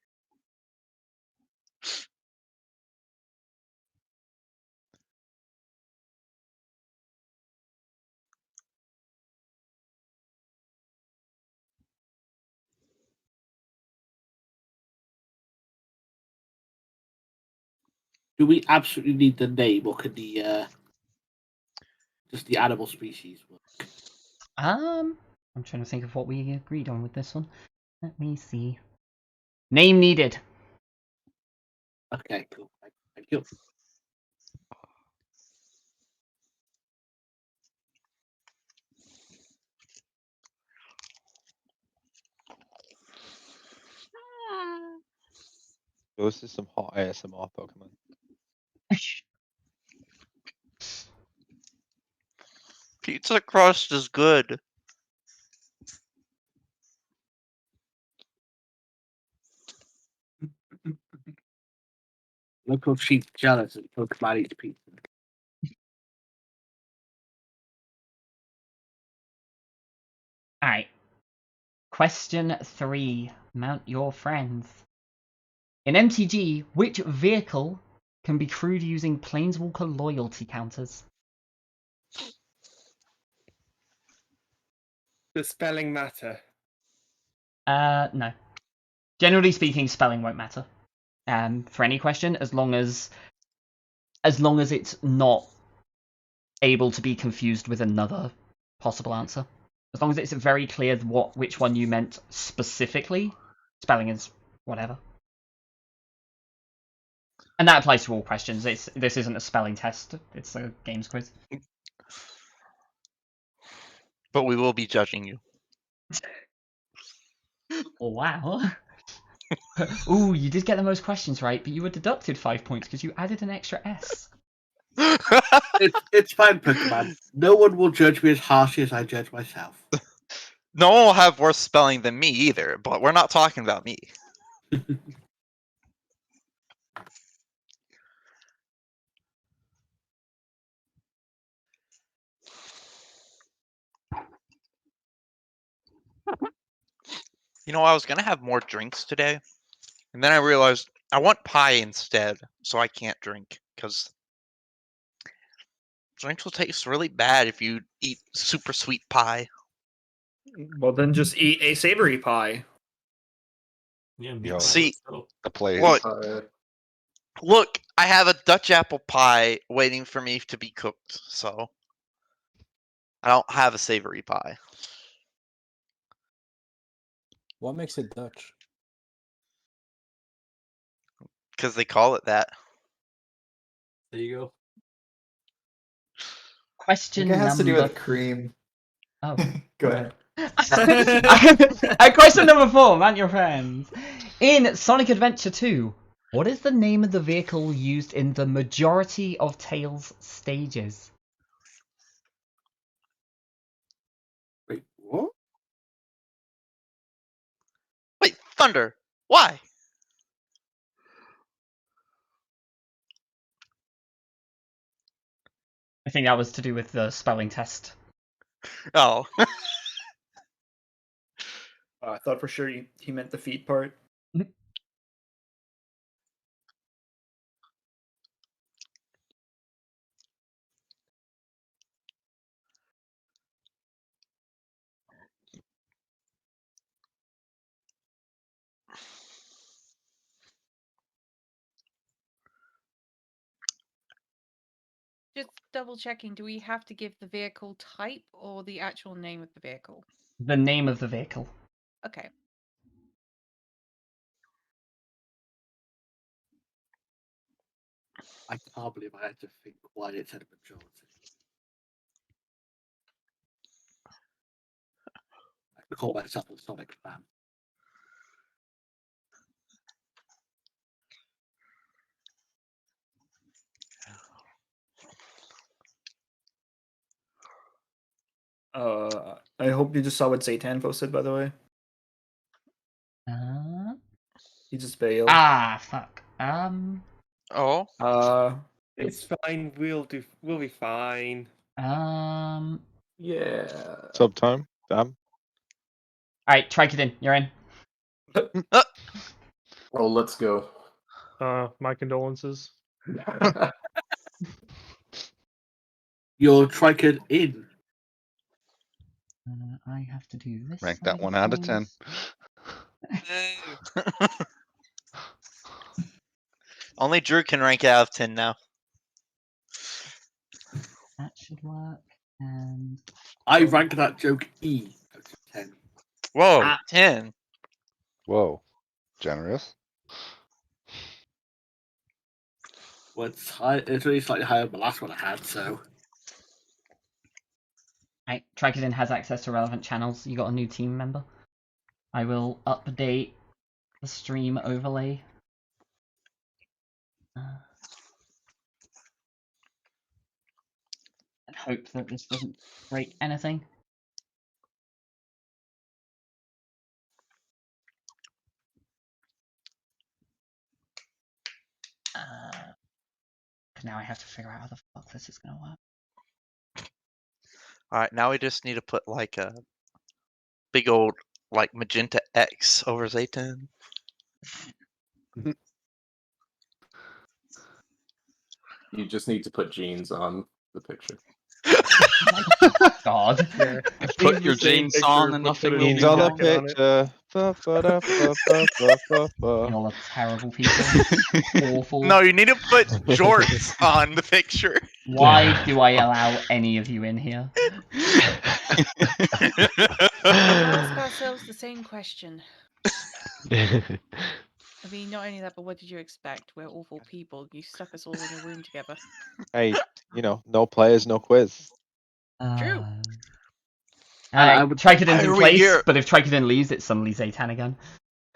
Do we absolutely need the name, or could the just the animal species work? I'm trying to think of what we agreed on with this one. Let me see. Name needed. Okay, cool. Thank you. Those are some hot ASMR Pokemon. Pizza crust is good. Local sheep jealous of Pokemon eats pizza. Alright. Question 3. Mount your friends. In MTG, which vehicle can be crewed using Planeswalker loyalty counters? Does spelling matter? No. Generally speaking, spelling won't matter. For any question, as long as it's not able to be confused with another possible answer. As long as it's very clear which one you meant specifically, spelling is whatever. And that applies to all questions. This isn't a spelling test, it's a games quiz. But we will be judging you. Oh, wow. Ooh, you did get the most questions right, but you were deducted 5 points because you added an extra S. It's fine, Pokemon. No one will judge me as harshly as I judge myself. No one will have worse spelling than me either, but we're not talking about me. You know, I was gonna have more drinks today, and then I realized I want pie instead, so I can't drink, because drinks will taste really bad if you eat super sweet pie. Well, then just eat a savory pie. Yeah, Yo, See, the place. look, I have a Dutch apple pie waiting for me to be cooked, so I don't have a savory pie. What makes it Dutch? Because they call it that. There you go. I Question think it has to do number. with cream. Oh. Go ahead. Question number 4, man, your friends. In Sonic Adventure 2, what is the name of the vehicle used in the majority of Tails' stages? Wait, what? Wait, Thunder. Why? I think that was to do with the spelling test. Oh. I thought for sure he meant the feet part. Just double checking, do we have to give the vehicle type or the actual name of the vehicle? The name of the vehicle. Okay. I can't believe I had to think why it said majority. I call myself a Sonic fan. I hope you just saw what Zaytan posted, by the way. He just bailed. Ah, fuck. Oh. It's fine. We'll be fine. Yeah. Sub time. Damn. Alright, Tricodin, you're in. Oh, let's go. My condolences. You're Tricod in. I have to do this. Rank that 1 out of 10. Only Drew can rank it out of 10 now. That should work. And I rank that joke E out of 10. Whoa, 10. Whoa. Generous. Well, it's high. It's really slightly higher than the last one I had. So Right, Tricodin has access to relevant channels. You got a new team member. I will update the stream overlay. And hope that this doesn't break anything. Now I have to figure out how the fuck this is gonna work. Alright, now we just need to put like a big old like magenta X over Zayton. You just need to put jeans on the picture. God. Yeah. Put your jeans on and nothing will be Jeans on the wrong. picture. Y'all are terrible people. Awful. No, you need to put jorts on the picture. Why do I allow any of you in here? Ask ourselves the same question. I mean, not only that, but what did you expect? We're awful people. You stuck us all in a room together. Hey, no players, no quiz. True. Alright, Tricodin's in Are we place, here? but if Tricodin leaves, it's suddenly Zaytan again.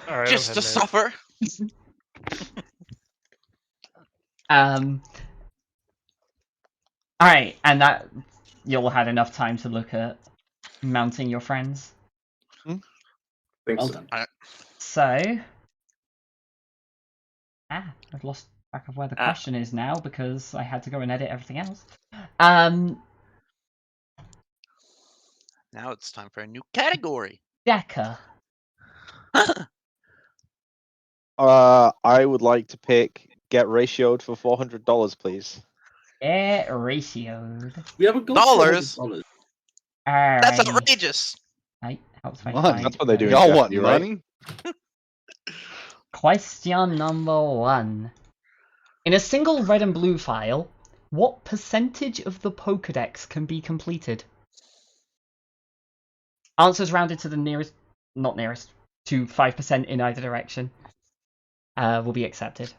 Alright, Just to suffer. Alright, and that you'll had enough time to look at mounting your friends. Think well so. done. So I've lost track of where the question is now because I had to go and edit everything else. Now it's time for a new category. Decker. I would like to pick get ratioed for $400, please. Get ratioed. We haven't got Dollars? $400. That's Alrighty. outrageous. Right, helps me Money. find That's what they do in Y'all want Jeopardy, right? money? Question number 1. In a single red and blue file, what percentage of the Pokédex can be completed? Answers rounded to the nearest, not nearest, to 5% in either direction will be accepted.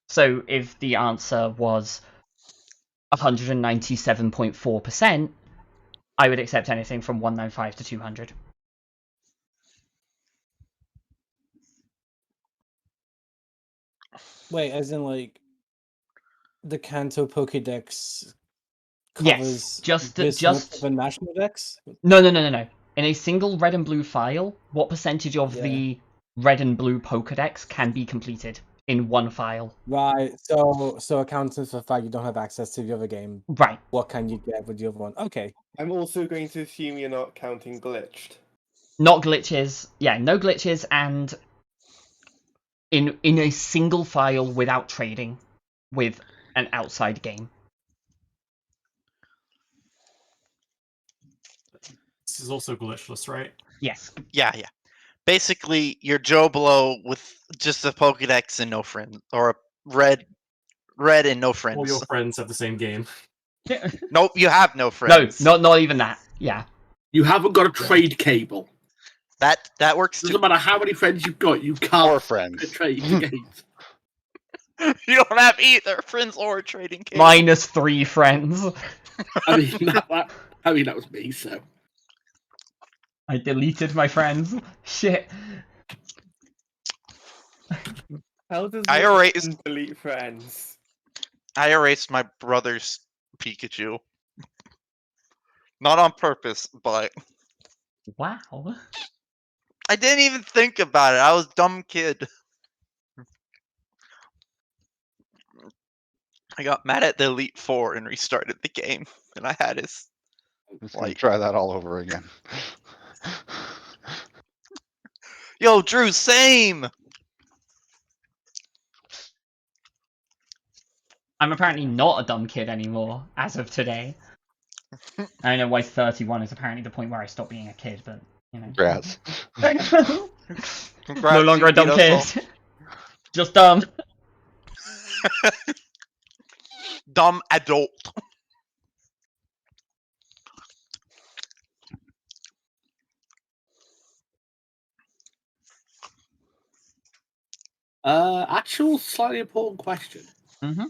So if the answer was 197.4%, I would accept anything from 195 to 200. Wait, as in like the Kanto Pokédex Yes, covers just this much of a national dex? No. In a single red and blue file, what percentage of Yeah. the red and blue Pokédex can be completed in one file? Right. So accounting for the fact you don't have access to the other game. Right. What can you get with the other one? Okay. I'm also going to assume you're not counting glitched. Not glitches. Yeah, no glitches, and in a single file without trading with an outside game. This is also glitchless, right? Yes. Yeah. Basically, you're Joe Blow with just a Pokédex and no friends, or a red and no friends. All your friends have the same game. Nope, you have no No, friends. not even that. Yeah. You haven't got a trade cable. That works Doesn't matter how many friends you've got, you can't Or friends. trade the games. You don't have either friends or a trading cable. Minus 3 friends. I mean, that was me. So I deleted my friends. Shit. How does I one erased- delete friends? I erased my brother's Pikachu. Not on purpose, but Wow. I didn't even think about it. I was a dumb kid. I got mad at the Elite Four and restarted the game, and I had his. Just gonna try that all over again. Yo, Drew, same. I'm apparently not a dumb kid anymore as of today. I don't know why 31 is apparently the point where I stopped being a kid, but you know. Congrats. No longer a dumb kid. Just dumb. Dumb adult. Actual slightly important question. Mm-hmm.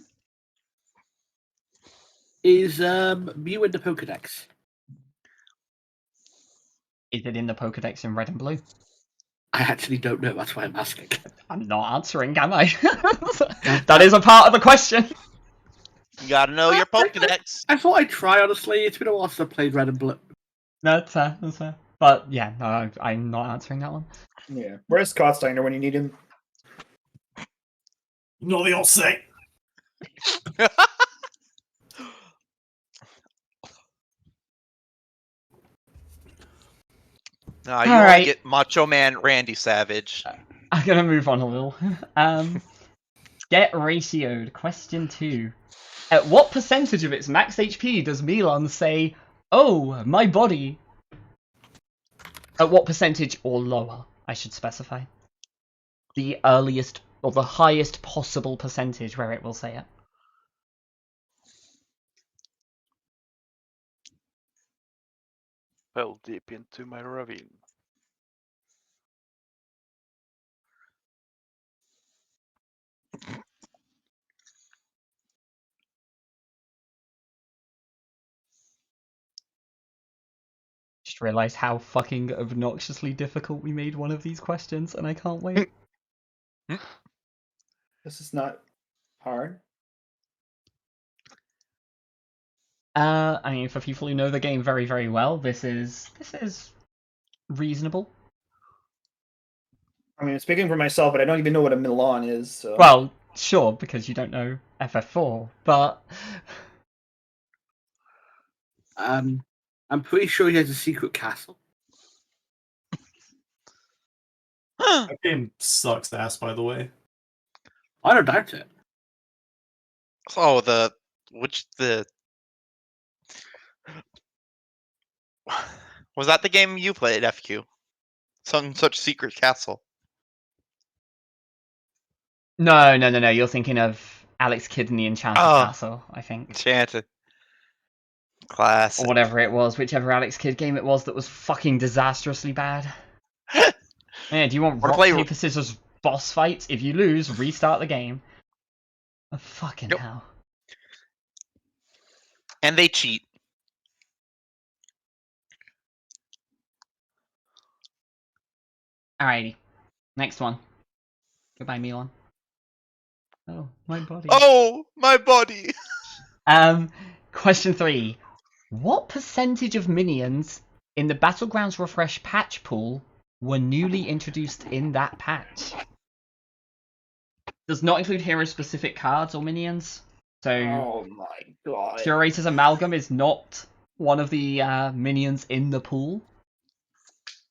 Is Mew in the Pokédex? Is it in the Pokédex in red and blue? I actually don't know. That's why I'm asking. I'm not answering, am I? That is a part of the question. You gotta know your Pokédex. I thought I'd try, honestly. It's been a while since I played Red and Blue. That's fair. That's fair. But yeah, no, I'm not answering that one. Yeah. Where's Scottsteiner when you need him? You know they all say. Nah, you All only right. get Macho Man Randy Savage. I'm gonna move on a little. Get ratioed. Question 2. At what percentage of its max HP does Milan say, "Oh, my body"? At what percentage or lower, I should specify. The earliest or the highest possible percentage where it will say it. Fell deep into my ravine. Just realised how fucking obnoxiously difficult we made one of these questions, and I can't wait. This is not hard. I mean, for people who know the game very, very well, this is reasonable. I mean, speaking for myself, but I don't even know what a Milan is. So. Well, sure, because you don't know FF4, but I'm pretty sure he has a secret castle. That game sucks ass, by the way. I don't doubt it. Oh, was that the game you played, FQ? Some such secret castle. No. You're thinking of Alex Kidd in the Enchanted Oh. Castle, I think. Enchanted. Classic. Or whatever it was, whichever Alex Kidd game it was that was fucking disastrously bad. Yeah, do you want Wanna rock, play- paper, scissors boss fights? If you lose, restart the game. Oh, fucking Yep. hell. And they cheat. Alrighty. Next one. Goodbye, Milan. Oh, my body. Oh, my body. Question 3. What percentage of minions in the Battlegrounds Refresh patch pool were newly introduced in that patch? Does not include hero-specific cards or minions. So, Oh my god. Curator's Amalgam is not one of the minions in the pool.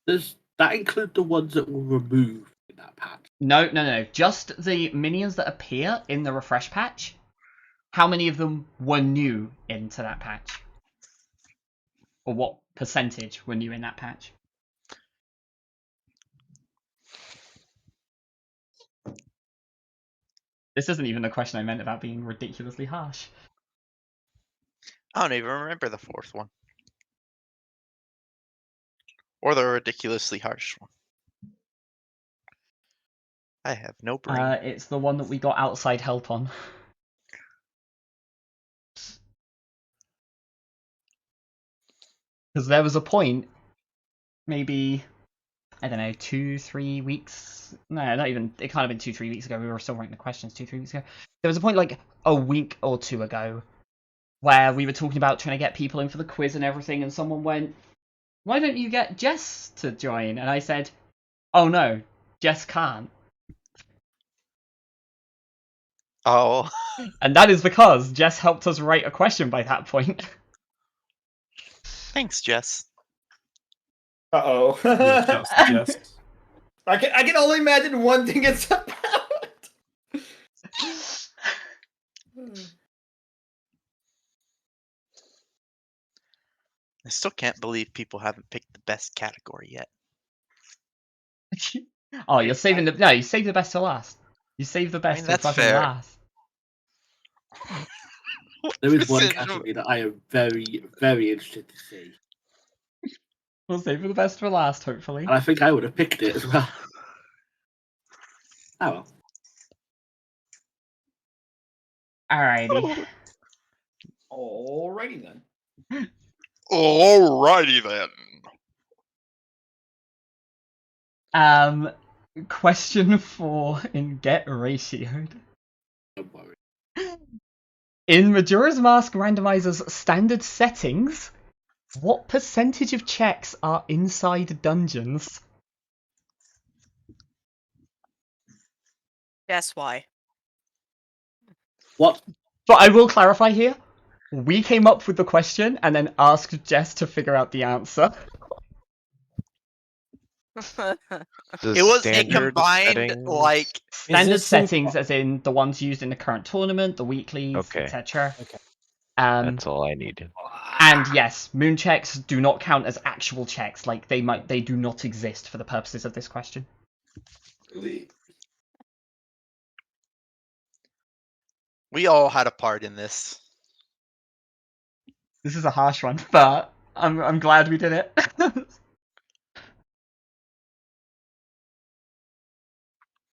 Does that include the ones that were removed in that patch? No. Just the minions that appear in the refresh patch. How many of them were new into that patch? Or what percentage were new in that patch? This isn't even the question I meant about being ridiculously harsh. I don't even remember the fourth one. Or the ridiculously harsh one. I have no brain. It's the one that we got outside help on. Because there was a point, maybe, I don't know, 2-3 weeks. No, not even. It can't have been 2-3 weeks ago. We were still writing the questions 2-3 weeks ago. There was a point like a week or two ago where we were talking about trying to get people in for the quiz and everything, and someone went, "Why don't you get Jess to join?" And I said, "Oh no, Jess can't." Oh. And that is because Jess helped us write a question by that point. Thanks, Jess. Uh-oh. Yes. I can only imagine one thing it's about. I still can't believe people haven't picked the best category yet. Oh, you're saving the... No, you save the best to last. You save the best mean, to that's fucking fair. last. There is one Precision. category that I am very, very interested to see. We'll save the best for last, hopefully. And I think I would have picked it as well. Oh well. Alrighty. Alrighty then. Alrighty then. Question 4 in Get Ratioed. Don't worry. In Majora's Mask Randomizer's standard settings, what percentage of checks are inside dungeons? Guess why. What? But I will clarify here. We came up with the question and then asked Jess to figure out the answer. The It was a standard combined, settings- like... Standard this some- settings, as in the ones used in the current tournament, the weeklies, Okay. etc. Okay. That's all I needed. And yes, moon checks do not count as actual checks. Like they do not exist for the purposes of this question. We all had a part in this. This is a harsh one, but I'm glad we did it.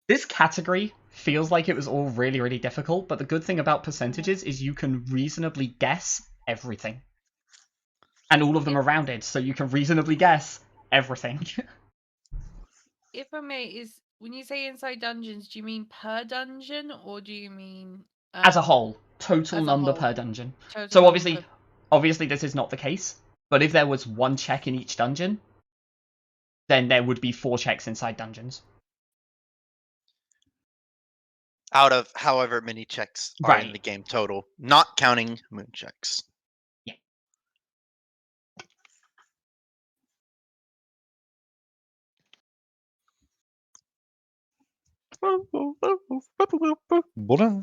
This category feels like it was all really, really difficult, but the good thing about percentages is you can reasonably guess everything. And all of them are rounded, so you can reasonably guess everything. If I may, is when you say inside dungeons, do you mean per dungeon or do you mean As a whole, total as a number whole? per dungeon. Total So number obviously this is not the case, but if there was one check in each dungeon, then there would be 4 checks inside dungeons. Out of however many checks are in Right. the game total, not counting moon checks. Yeah. What?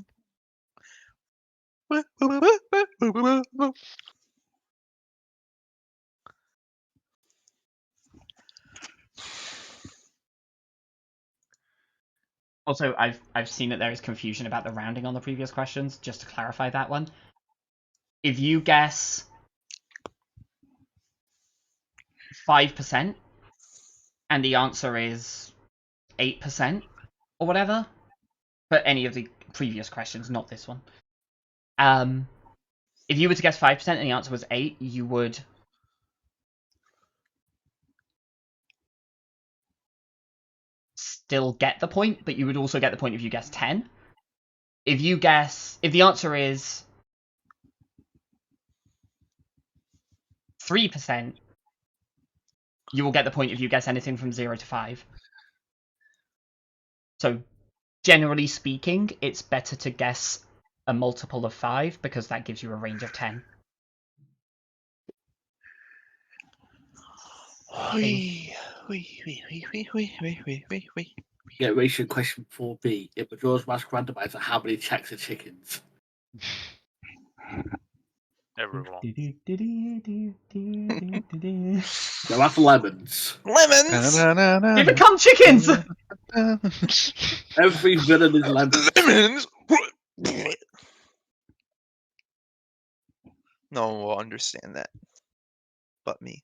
Also, I've seen that there is confusion about the rounding on the previous questions. Just to clarify that one, if you guess 5% and the answer is 8% or whatever, for any of the previous questions, not this one. If you were to guess 5% and the answer was 8, you would still get the point, but you would also get the point if you guess 10. If the answer is 3%, you will get the point if you guess anything from 0 to 5. So, generally speaking, it's better to guess a multiple of 5 because that gives you a range of 10. Yeah, ratio question 4B. If the Majora's Mask randomizer, how many checks are chickens? Everyone. No, that's lemons. Lemons! They become chickens! Every villain is lemons. Lemons! No one will understand that. But me.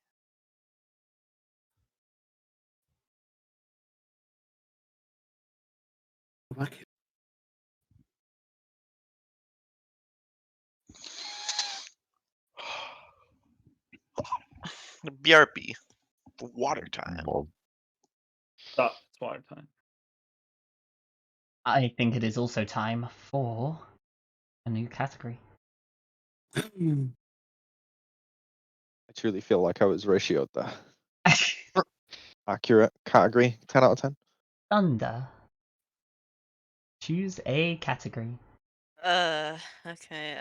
BRB. Water time. Stop. It's water time. I think it is also time for a new category. I truly feel like I was ratioed there. Accurate category, 10 out of 10. Thunder. Choose a category. Okay.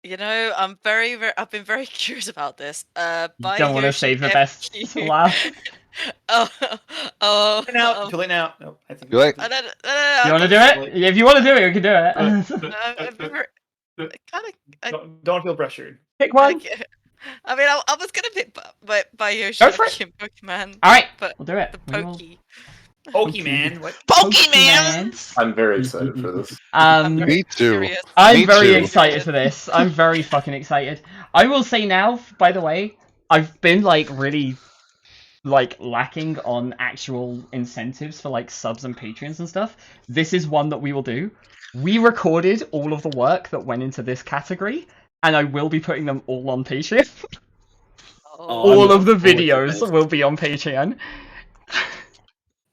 You know, I've been very curious about this. By Don't want to Yoshi save the best FQ. to last. Too late now. No, I think. Too late. No, You want to do it? If you want to do it, you can do it. Don't feel pressured. Pick one. I mean, I was gonna pick by Yoshi Go for it. FQ and Pokemon. All right, but we'll do it. The We will- Pokey. Pokemon. What? Pokemon! I'm very excited for this. Me too. Curious. I'm Me very too. excited for this. I'm very fucking excited. I will say now, by the way, I've been like really like lacking on actual incentives for like subs and Patreons and stuff. This is one that we will do. We recorded all of the work that went into this category, and I will be putting them all on Patreon. All of the videos will be on Patreon.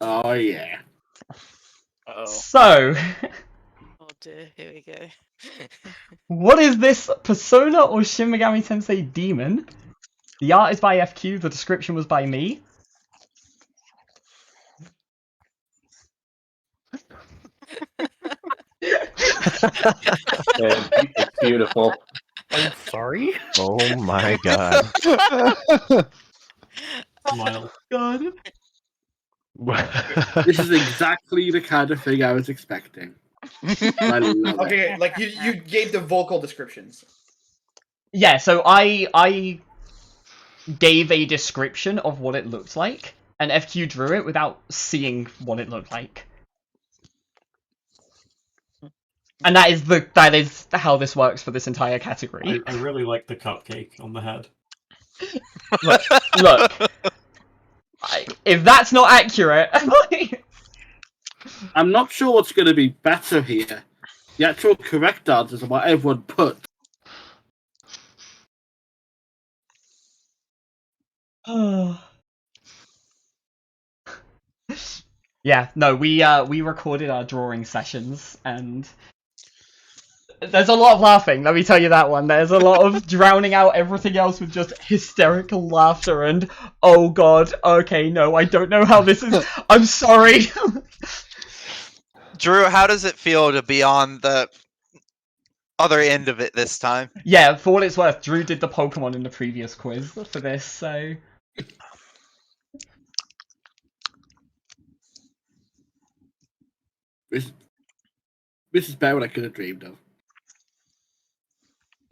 Oh yeah. So, Oh dear, here we go. what is this Persona or Shin Megami Tensei Demon? The art is by FQ, the description was by me. It's beautiful. I'm sorry. Oh my god. Smile. God. This is exactly the kind of thing I was expecting. I love it. Okay, like you gave the vocal descriptions. Yeah, so I gave a description of what it looked like, and FQ drew it without seeing what it looked like. And that is how this works for this entire category. I really like the cupcake on the head. Look. If that's not accurate, I'm not sure what's going to be better here. The actual correct answers are what everyone put. Yeah, no, we recorded our drawing sessions, and there's a lot of laughing, let me tell you that one. There's a lot of drowning out everything else with just hysterical laughter and, oh god, okay, no, I don't know how this is, I'm sorry. Drew, how does it feel to be on the other end of it this time? Yeah, for what it's worth, Drew did the Pokemon in the previous quiz for this, so... This is better than I could have dreamed of.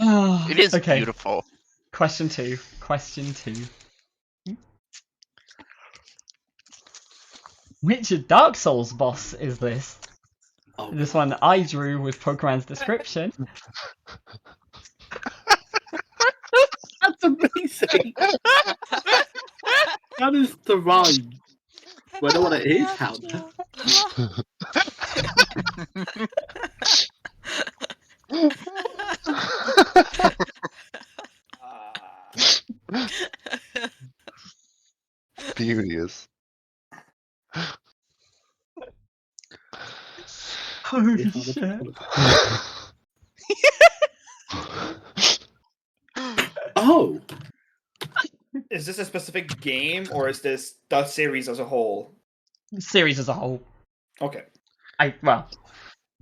It is Okay. beautiful. Question 2. Which Dark Souls boss is this? Oh, This one I drew with Pokemon's description. That's amazing. That is the rhyme. Well, I know what it is, Hannah. Beauteous. Holy shit. Oh. Is this a specific game or is this the series as a whole? Series as a whole. Okay. Well,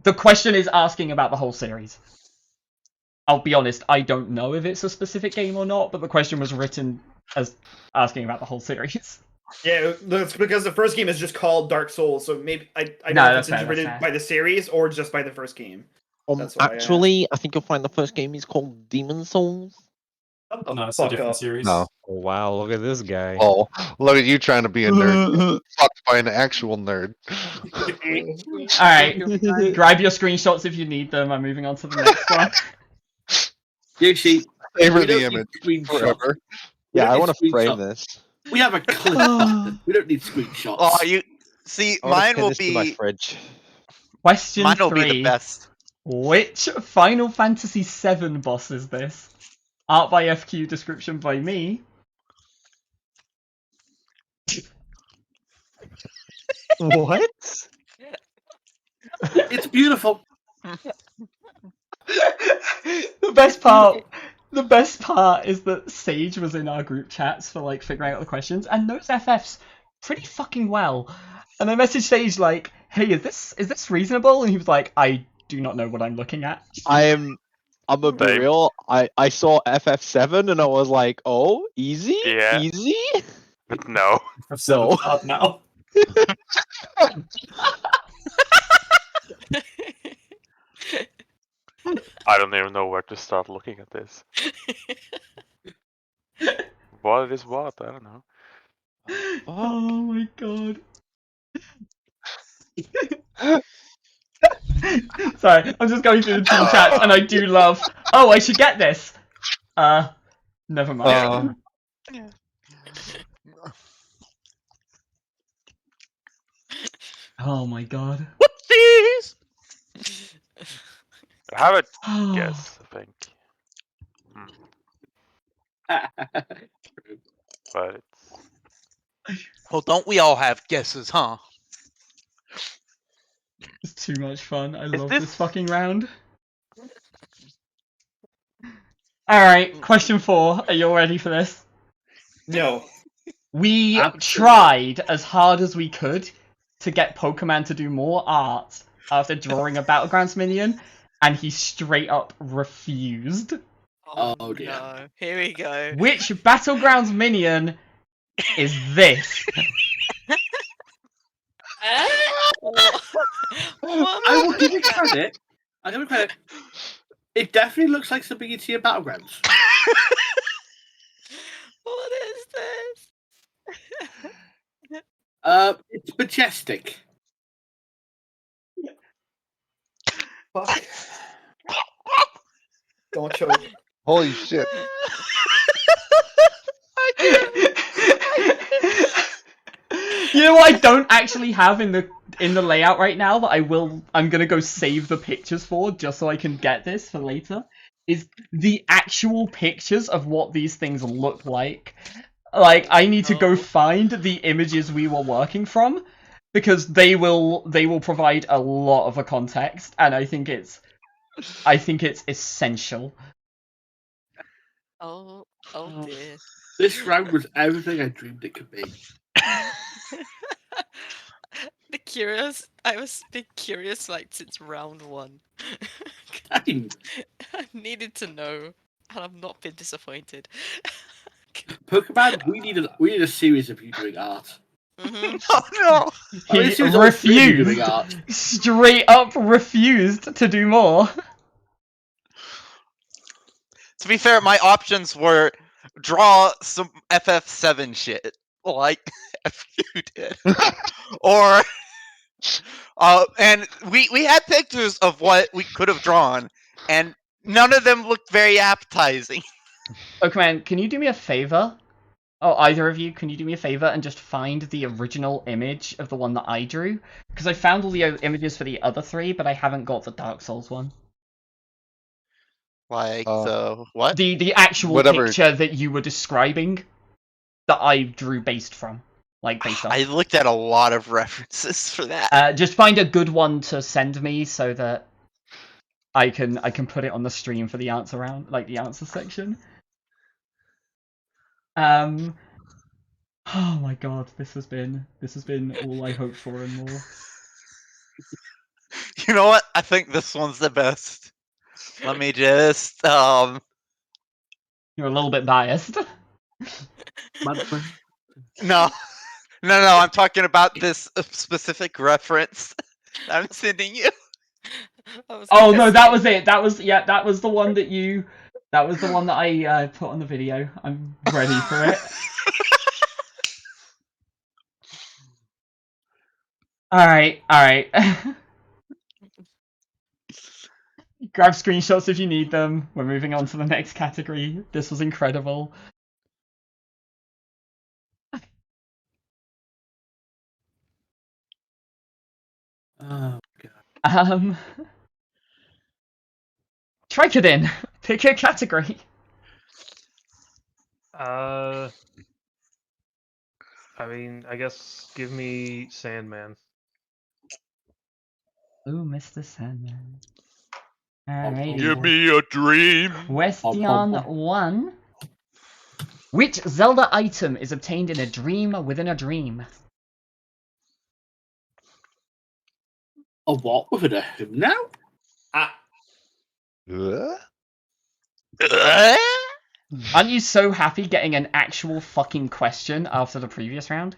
the question is asking about the whole series. I'll be honest, I don't know if it's a specific game or not, but the question was written as asking about the whole series. Yeah, that's because the first game is just called Dark Souls, so maybe I don't No, know if that's it's fair, interpreted that's by the series or just by the first game. That's why Actually, I think you'll find the first game is called Demon Souls. No, it's a different series. No. Oh, wow, look at this guy. Oh, look at you trying to be a nerd. Fucked by an actual nerd. Alright, grab your screenshots if you need them. I'm moving on to the next one. Yoshi, Favor we the don't need image screenshots. forever. We Yeah, don't I need want to frame screenshots. this. We have a clip. We don't need screenshots. Oh, you see, I wanna mine pin will this to my be fridge. Question mine will 3. be the best. Which Final Fantasy VII boss is this? Art by FQ, description by me. What? It's beautiful. The best part is that Sage was in our group chats for like figuring out the questions and knows FFs pretty fucking well. And I messaged Sage like, "Hey, is this reasonable?" And he was like, "I do not know what I'm looking at." I'm gonna be real. I saw FF7 and I was like, oh, easy, Yeah. easy. But no. No. Up now. I don't even know where to start looking at this. What is what? I don't know. Oh my god. Sorry, I'm just going through the team chats and I do love. Oh, I should get this. Never mind. Oh my god. Whoopsies! I have a guess, I think. But it's... Well, don't we all have guesses, huh? It's too much fun. I love this fucking round. Alright, question 4. Are you all ready for this? No. We tried as hard as we could to get Pokemon to do more art after drawing a Battlegrounds minion, and he straight up refused. Oh dear. No. Here we go. Which Battlegrounds minion is this? I will give you credit. I'll give you credit. It definitely looks like something you'd see in Battlegrounds. What is this? It's majestic. Fuck. Don't choke. Holy shit. You know what I don't actually have in the layout right now that I'm gonna go save the pictures for just so I can get this for later, is the actual pictures of what these things look like. Like, I need to go find the images we were working from, because they will provide a lot of a context, and I think it's essential. Oh dear. This round was everything I dreamed it could be. I was been curious like since round 1. Dang. I needed to know, and I've not been disappointed. Pokemon, we need a series of you doing art. Oh no! He refused. Straight up refused to do more. To be fair, my options were draw some FF7 shit. like if you did. Or and we had pictures of what we could have drawn, and none of them looked very appetizing. Pokemon, can you do me a favor? Oh, either of you, can you do me a favor and just find the original image of the one that I drew? Because I found all the images for the other three, but I haven't got the Dark Souls one. Like the what? The actual Whatever. picture that you were describing that I drew based from. Like, based on. I looked at a lot of references for that. Just find a good one to send me so that I can put it on the stream for the answer round, like the answer section. Oh my god, this has been all I hoped for and more. You know what? I think this one's the best. Let me just You're a little bit biased. No, I'm talking about this specific reference I'm sending you. Oh no, that was it. That was the one that you. That was the one that I put on the video. I'm ready for it. All right. Grab screenshots if you need them. We're moving on to the next category. This was incredible. Oh god. Tricodin, pick a category. I mean, I guess give me Sandman. Ooh, Mr. Sandman. Alrighty. Give me a dream. Question 1. Which Zelda item is obtained in a dream within a dream? A what within a hymn now? Aren't you so happy getting an actual fucking question after the previous round?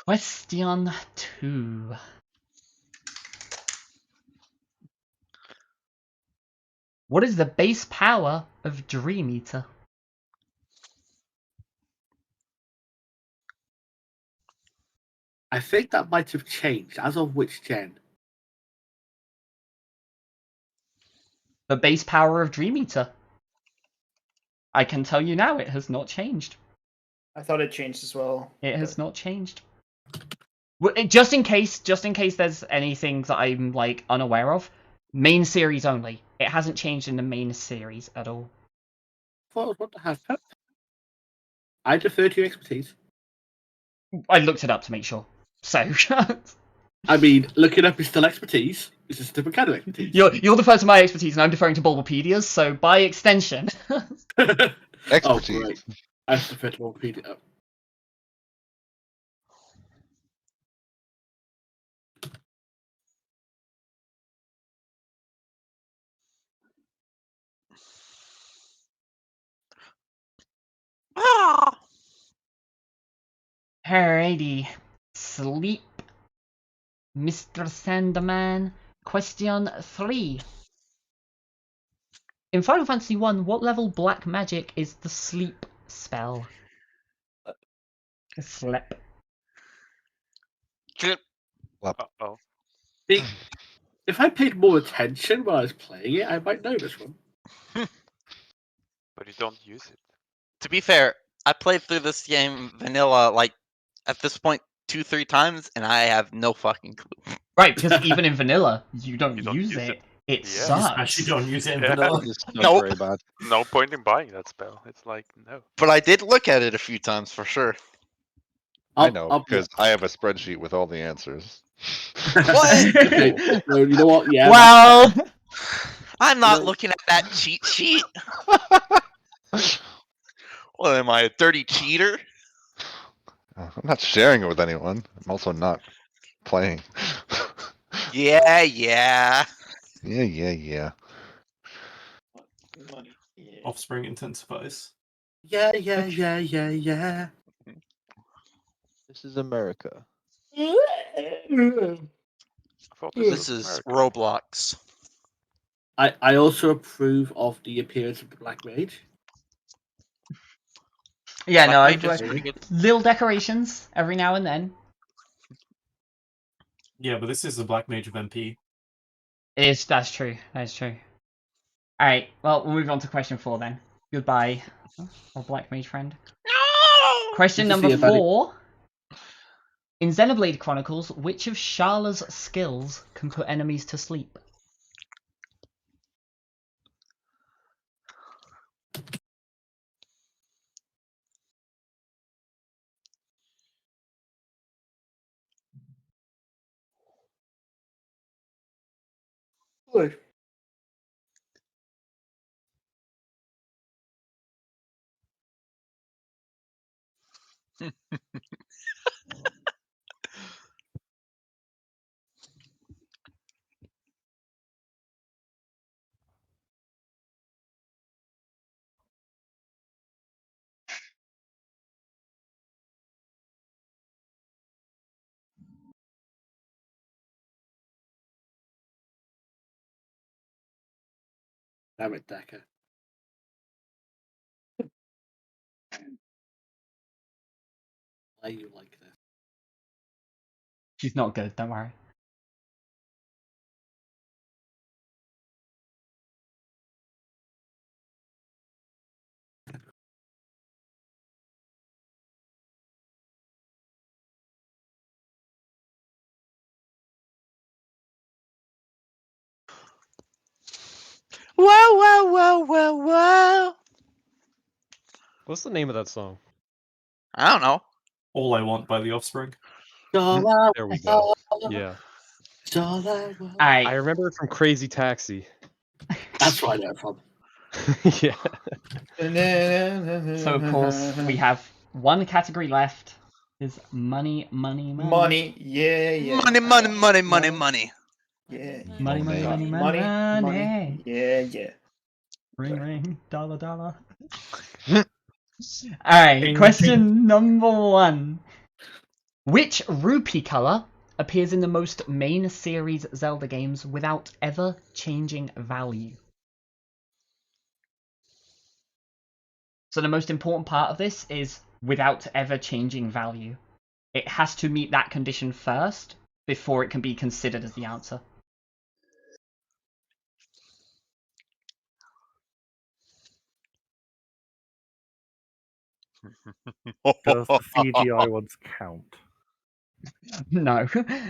Question 2. What is the base power of Dream Eater? I think that might have changed. As of which gen? The base power of Dream Eater. I can tell you now, it has not changed. I thought it changed as well. It has not changed. Just in case there's anything that I'm like unaware of, main series only. It hasn't changed in the main series at all. What the heck? I defer to your expertise. I looked it up to make sure. So I mean, looking up is still expertise. It's just a different kind of expertise. you're deferring to my expertise, and I'm deferring to Bulbapedia's. So by extension, Expertise. Oh, great. I defer to Bulbapedia. Alrighty, sleep, Mr. Sandman. Question 3. In Final Fantasy 1, what level black magic is the sleep spell? Sleep. Uh-oh. If I paid more attention while I was playing it, I might know this one. But you don't use it. To be fair, I played through this game vanilla like at this point 2-3 times, and I have no fucking clue. Right, because even in vanilla, you don't use it. It Yeah. sucks. Actually, don't use it in Yeah. vanilla. Nope. Very bad. No point in buying that spell. It's like, no. But I did look at it a few times for sure. I know, because I have a spreadsheet with all the answers. What? Okay, so you know what? Yeah. Well, I'm not looking at that cheat sheet. What am I, a dirty cheater? I'm not sharing it with anyone. I'm also not playing. Yeah. Yeah. Offspring intensifies. Yeah. Yeah. This is America. This is Roblox. I also approve of the appearance of the Black Mage. Yeah, no, Black I've Mage is pretty good. little decorations every now and then. Yeah, but this is the Black Mage of MP. That's true. That's true. Alright, well, we'll move on to question 4 then. Goodbye, our Black Mage friend. No! Question Good to number see you, buddy. 4. In Xenoblade Chronicles, which of Sharla's skills can put enemies to sleep? Damn it, Decker. Why you like this? She's not good, don't worry. Wow. What's the name of that song? I don't know. All I Want by The Offspring. There we go. Yeah. I remember it from Crazy Taxi. That's where I know it from. Yeah. So of course we have one category left. Is money. Money, yeah. Money. Yeah. Money. Yeah. Ring, dollar. Alright, Ding, question number 1. Which rupee color appears in the most main series Zelda games without ever changing value? So the most important part of this is without ever changing value. It has to meet that condition first before it can be considered as the answer. Does the CGI ones count? No.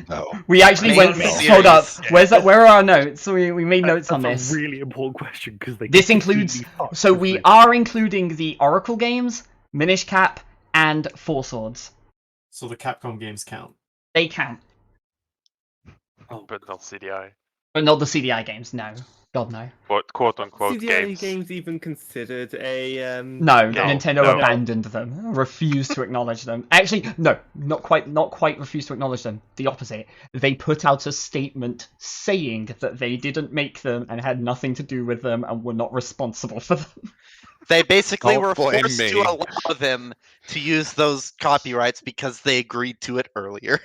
No. We actually Main went. series. Hold up. Where are our notes? We made notes on That's this. a really important question because they. This includes. So we are including the Oracle games, Minish Cap, and Four Swords. So the Capcom games count. They count, But not CDI. but not the CDI games. No, God no. What quote unquote CDI games? even considered a No, No, Nintendo no. abandoned them, refused to acknowledge them. Actually, no, not quite refused to acknowledge them. The opposite. They put out a statement saying that they didn't make them and had nothing to do with them and were not responsible for them. They basically Don't were blame forced me. to allow them to use those copyrights because they agreed to it earlier.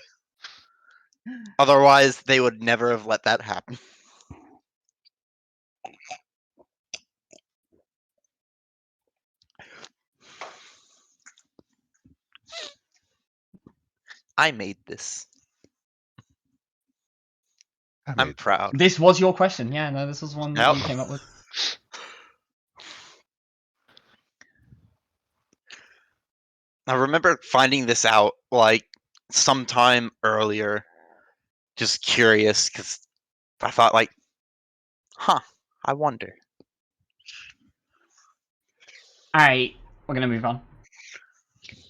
Otherwise, they would never have let that happen. I made this. I'm proud. This was your question, yeah. No, this was one that Yep. you came up with. I remember finding this out like sometime earlier, just curious because I thought like, I wonder. Alright, we're gonna move on.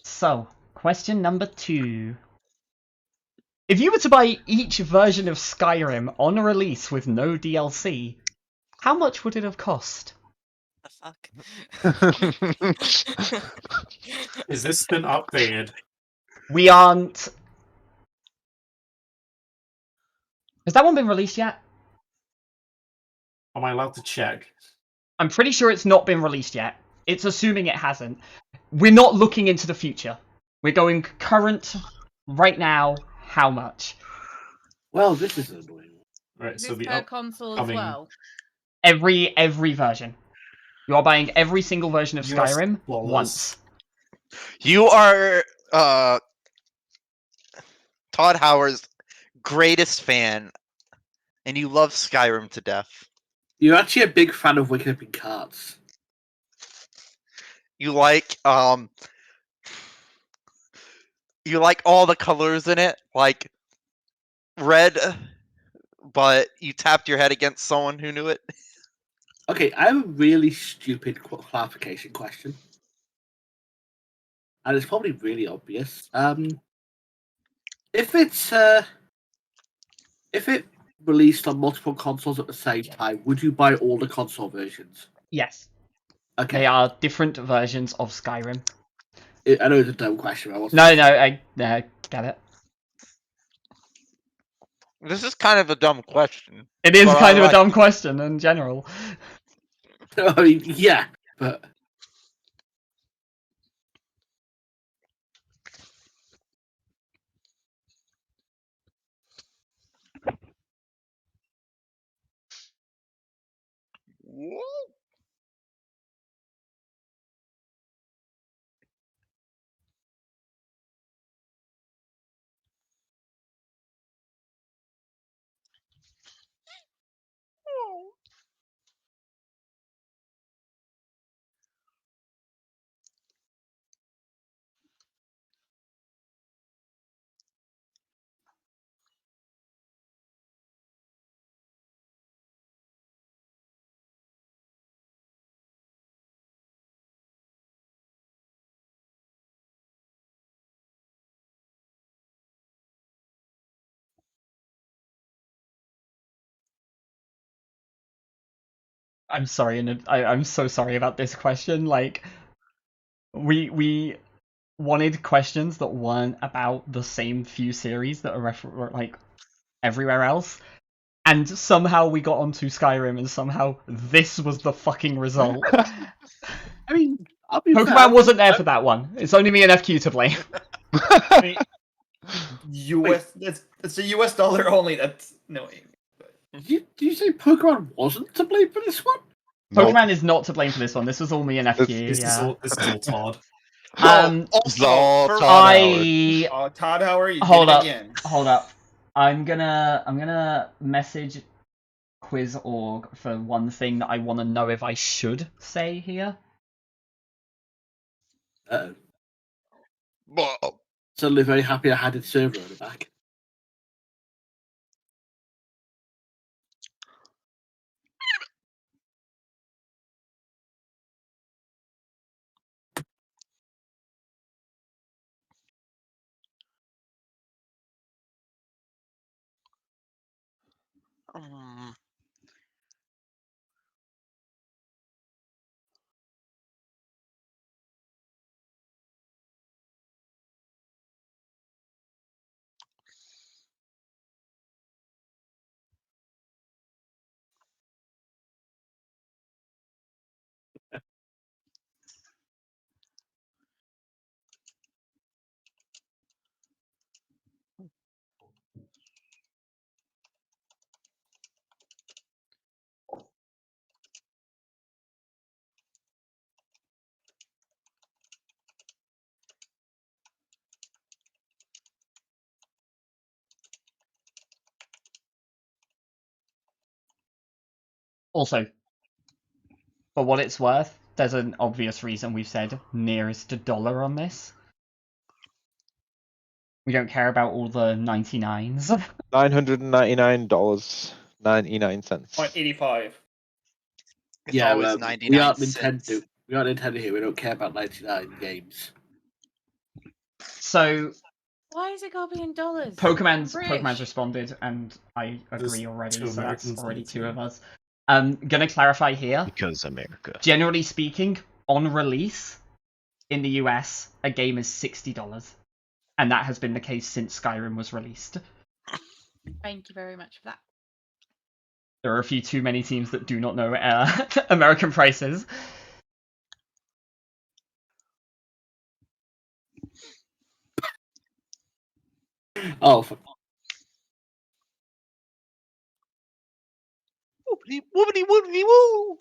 So, question number 2. If you were to buy each version of Skyrim on release with no DLC, how much would it have cost? Is this been updated? We aren't... Has that one been released yet? Am I allowed to check? I'm pretty sure it's not been released yet. It's assuming it hasn't. We're not looking into the future. We're going current, right now, how much? Well, this is annoying. Right, Is so this the per console as upcoming well? Every version. You are buying every single version of US Skyrim dollars. once. You are Todd Howard's greatest fan, and you love Skyrim to death. You're actually a big fan of Wicked Up in Cards. You like all the colors in it, like red, but you tapped your head against someone who knew it. Okay, I have a really stupid clarification question. And it's probably really obvious. If it released on multiple consoles at the same time, would you buy all the console versions? Yes. Okay. They are different versions of Skyrim. I know it's a dumb question. I get it. This is kind of a dumb question. It is but kind I of a like dumb question in general. I mean, yeah, but I'm sorry, and I'm so sorry about this question. Like, we wanted questions that weren't about the same few series that are like everywhere else, and somehow we got onto Skyrim, and somehow this was the fucking result. I mean, I'll be Pokemon fair, wasn't there for that one. It's only me and FQ to blame. US. It's a US dollar only. That's no. Did you say Pokemon wasn't to blame for this one? Pokemon is not to blame for this one. This was all me and FQ. This yeah. is all Todd. Todd Howard. You Hold did it up. again. Hold up. I'm gonna message Quiz.org for one thing that I want to know if I should say here. Suddenly very happy I had it server on the back. Also, for what it's worth, there's an obvious reason we've said nearest to dollar on this. We don't care about all the 99s. $999.99. 0.85. It's Yeah, always we 99 aren't cents. Nintendo. We aren't Nintendo here. We don't care about 99 games. So Why is it gotta be in dollars? Pokemon's British. responded, and I agree There's already. two So that's Americans already in the two team. of us. Gonna clarify here. Because America. Generally speaking, on release in the US, a game is $60, and that has been the case since Skyrim was released. Thank you very much for that. There are a few too many teams that do not know American prices. Oh, Woobity woobity woobity woo.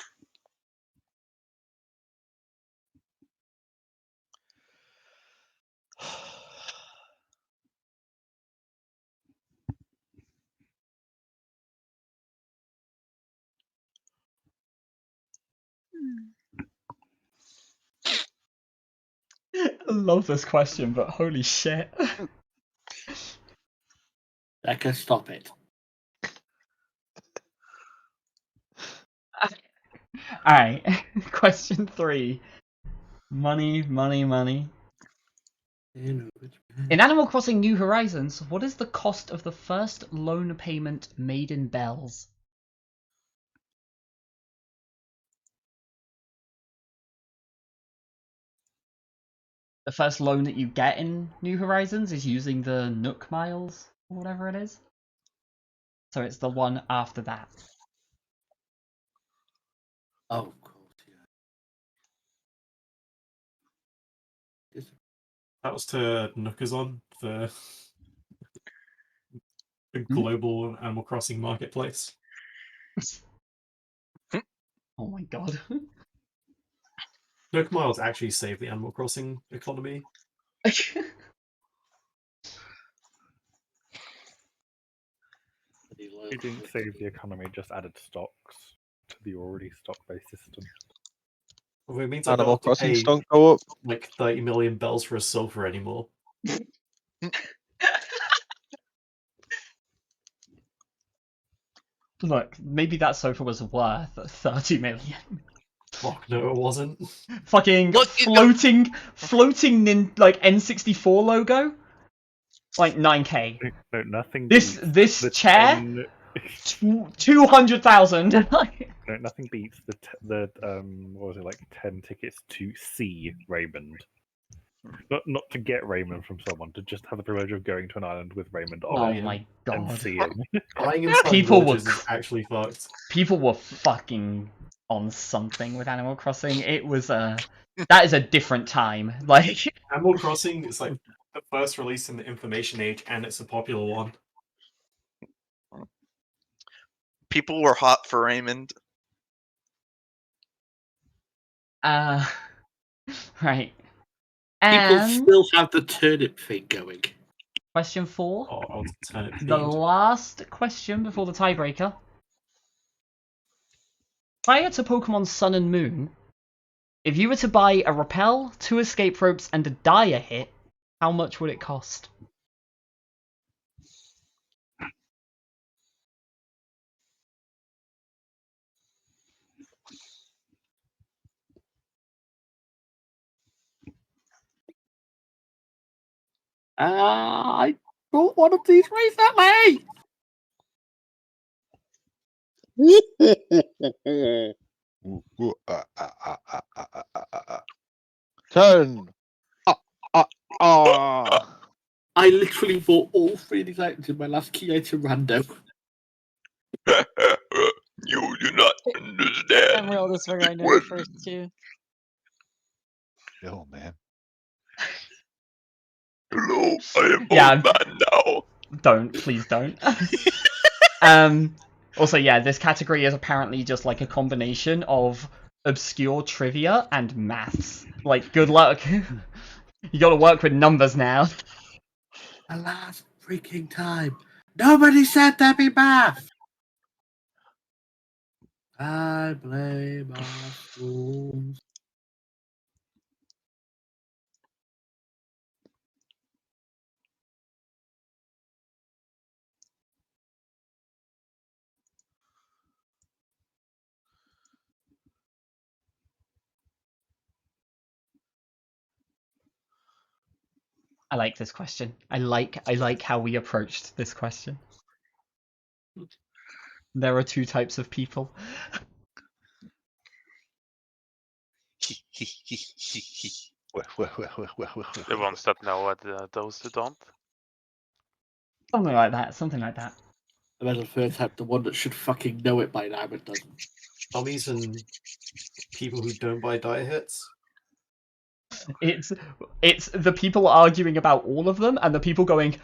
I love this question, but holy shit. I can stop it. Alright, question 3. Money, money, money. In Animal Crossing New Horizons, what is the cost of the first loan payment made in bells? The first loan that you get in New Horizons is using the Nook Miles, or whatever it is. So it's the one after that. Oh, That was to Nookazon, the global Animal Crossing marketplace. Oh my god. Nook Miles actually saved the Animal Crossing economy. It didn't save the economy, just added stocks to the already stock-based system. Well, it means I don't Animal have to Crossing pay don't go up. like 30 million bells for a silver anymore. Look, maybe that sofa was worth 30 million. Fuck no, it wasn't. Fucking floating like N64 logo? Like 9k. No, nothing. This beats the chair? 200,000. No, nothing beats the what was it, like 10 tickets to see Raymond. Not to get Raymond from someone, to just have the privilege of going to an island with Raymond on Oh it my and god. see him. Buying inside People were villages is actually fucked. People were fucking on something with Animal Crossing. It was that is a different time. Like Animal Crossing is like the first release in the information age, and it's a popular one. People were hot for Raymond. right. People And still have the turnip thing going. question 4. Oh, turnip The themed. last question before the tiebreaker. Prior to Pokemon Sun and Moon, if you were to buy a Repel, 2 Escape Ropes, and a Dire Hit, how much would it cost? I bought one of these recently. 10. I literally bought all 3 of these items in my last key item rando. You do not understand. Emerald is where I know it first too. Yo, man. Hello, I am Yeah. old man now. Don't, please don't. Also, yeah, this category is apparently just like a combination of obscure trivia and maths. Like, good luck. You gotta work with numbers now. The last freaking time. Nobody said there'd be math. I blame my fools. I like this question. I like how we approached this question. There are 2 types of people. The ones that know and those who don't. Something like that. Something like that. And then the third type, the one that should fucking know it by now, but doesn't. Dummies and people who don't buy die hits. It's the people arguing about all of them, and the people going,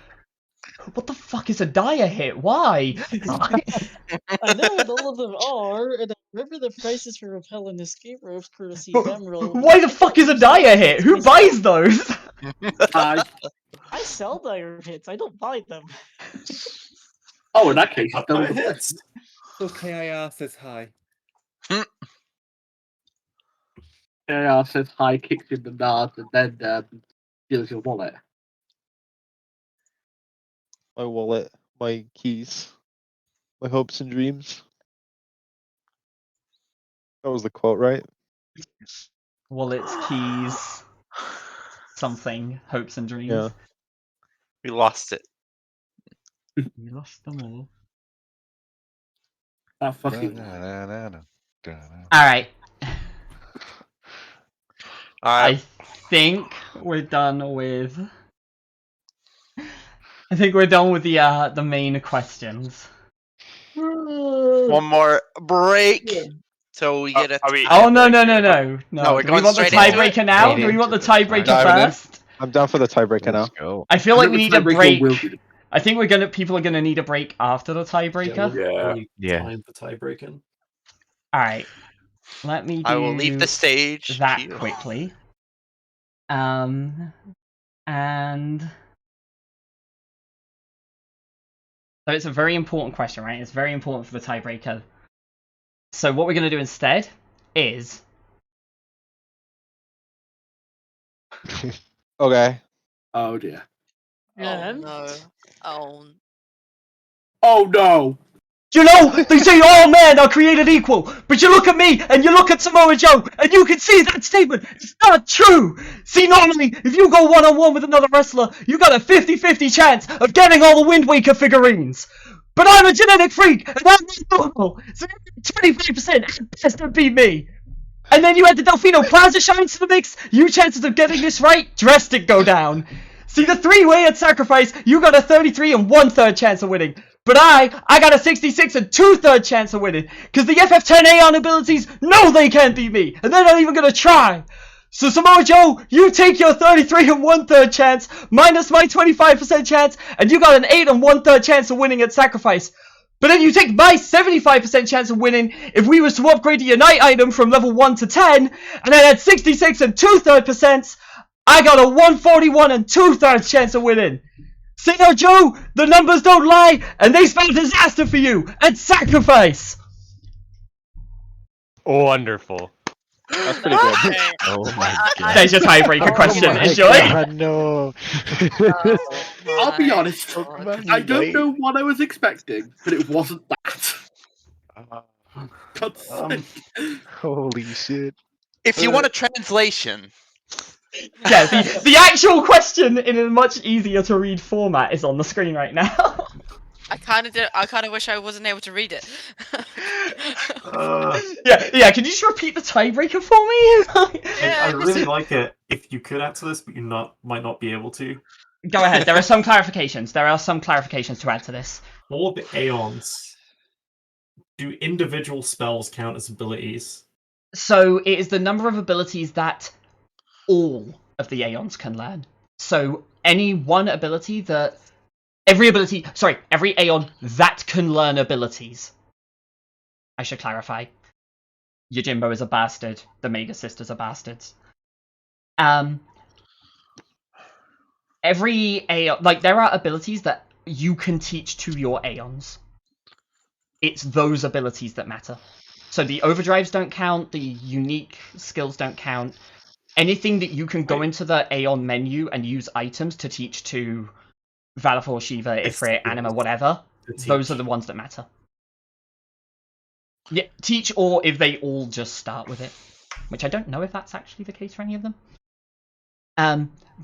"What the fuck is a dire hit? Why?" I know what all of them are, and I remember the prices for repel and escape ropes courtesy Emerald. Why the fuck is a dire hit? Who buys those? I sell dire hits, I don't buy them. Oh, in that case, I double buy the hits. KIR says hi. AR says hi, kicks in the nards, and then steals your wallet. My wallet, my keys, my hopes and dreams. That was the quote, right? Wallets, keys, something, hopes and dreams. Yeah. We lost it. We lost them all. That fucking. Alright. Alright. I think we're done with. I think we're done with the main questions. One more break. So we get a. Oh no. No, Do we're we going want the straight into tiebreaker it? now? Do we want the tiebreaker Diving in. first? I'm down for the tiebreaker now. I feel like we need a break. Will be. I think people are gonna need a break after the tiebreaker. Time for tiebreaking. Alright. Let me do I will leave the stage. that to you. quickly. And so it's a very important question, right? It's very important for the tiebreaker. So what we're gonna do instead is Okay. Oh dear. Oh no. Oh no. you know, they say all men are created equal, but you look at me and you look at Samoa Joe and you can see that statement. It's not true. See, normally, if you go one-on-one with another wrestler, you got a 50-50 chance of getting all the Wind Waker figurines. But I'm a genetic freak, and I'm not normal, so 25% at best to beat me. And then you add the Delfino Plaza shines to the mix, your chances of getting this right drastic go down. See, the three-way at Sacrifice, you got a 33 and 1/3 chance of winning. But I got a 66 and 2/3 chance of winning. Because the FF10 Aeon abilities know they can't beat me. And they're not even going to try. So Samoa Joe, you take your 33 and 1/3 chance, minus my 25% chance, and you got an 8 and 1/3 chance of winning at Sacrifice. But then you take my 75% chance of winning if we was to upgrade the Unite item from level 1 to 10, and then at 66 and 2/3%, I got a 141 and 2/3 chance of winning. See now, Joe, the numbers don't lie, and they spell disaster for you at Sacrifice. Wonderful. That's pretty good. Oh my god. There's your tiebreaker question. my Enjoy. God, no. I'll be honest. I don't know what I was expecting, but it wasn't that. God's sake. Holy shit. If you want a translation. Yeah, the actual question in a much easier to read format is on the screen right now. I kind of wish I wasn't able to read it. Yeah. Can you just repeat the tiebreaker for me? I really like it if you could answer this, but you might not be able to. Go ahead. There are some clarifications. To add to this. For the Aeons, do individual spells count as abilities? So it is the number of abilities that all of the Aeons can learn. So any one ability that every Aeon that can learn abilities. I should clarify. Yojimbo is a bastard. The Mega Sisters are bastards. Every Aeon, there are abilities that you can teach to your Aeons. It's those abilities that matter. So the overdrives don't count, the unique skills don't count. Anything that you can go into the Aeon menu and use items to teach to Valifor, Shiva, Ifrit, Anima, whatever, those are the ones that matter. Yeah, teach, or if they all just start with it. Which I don't know if that's actually the case for any of them.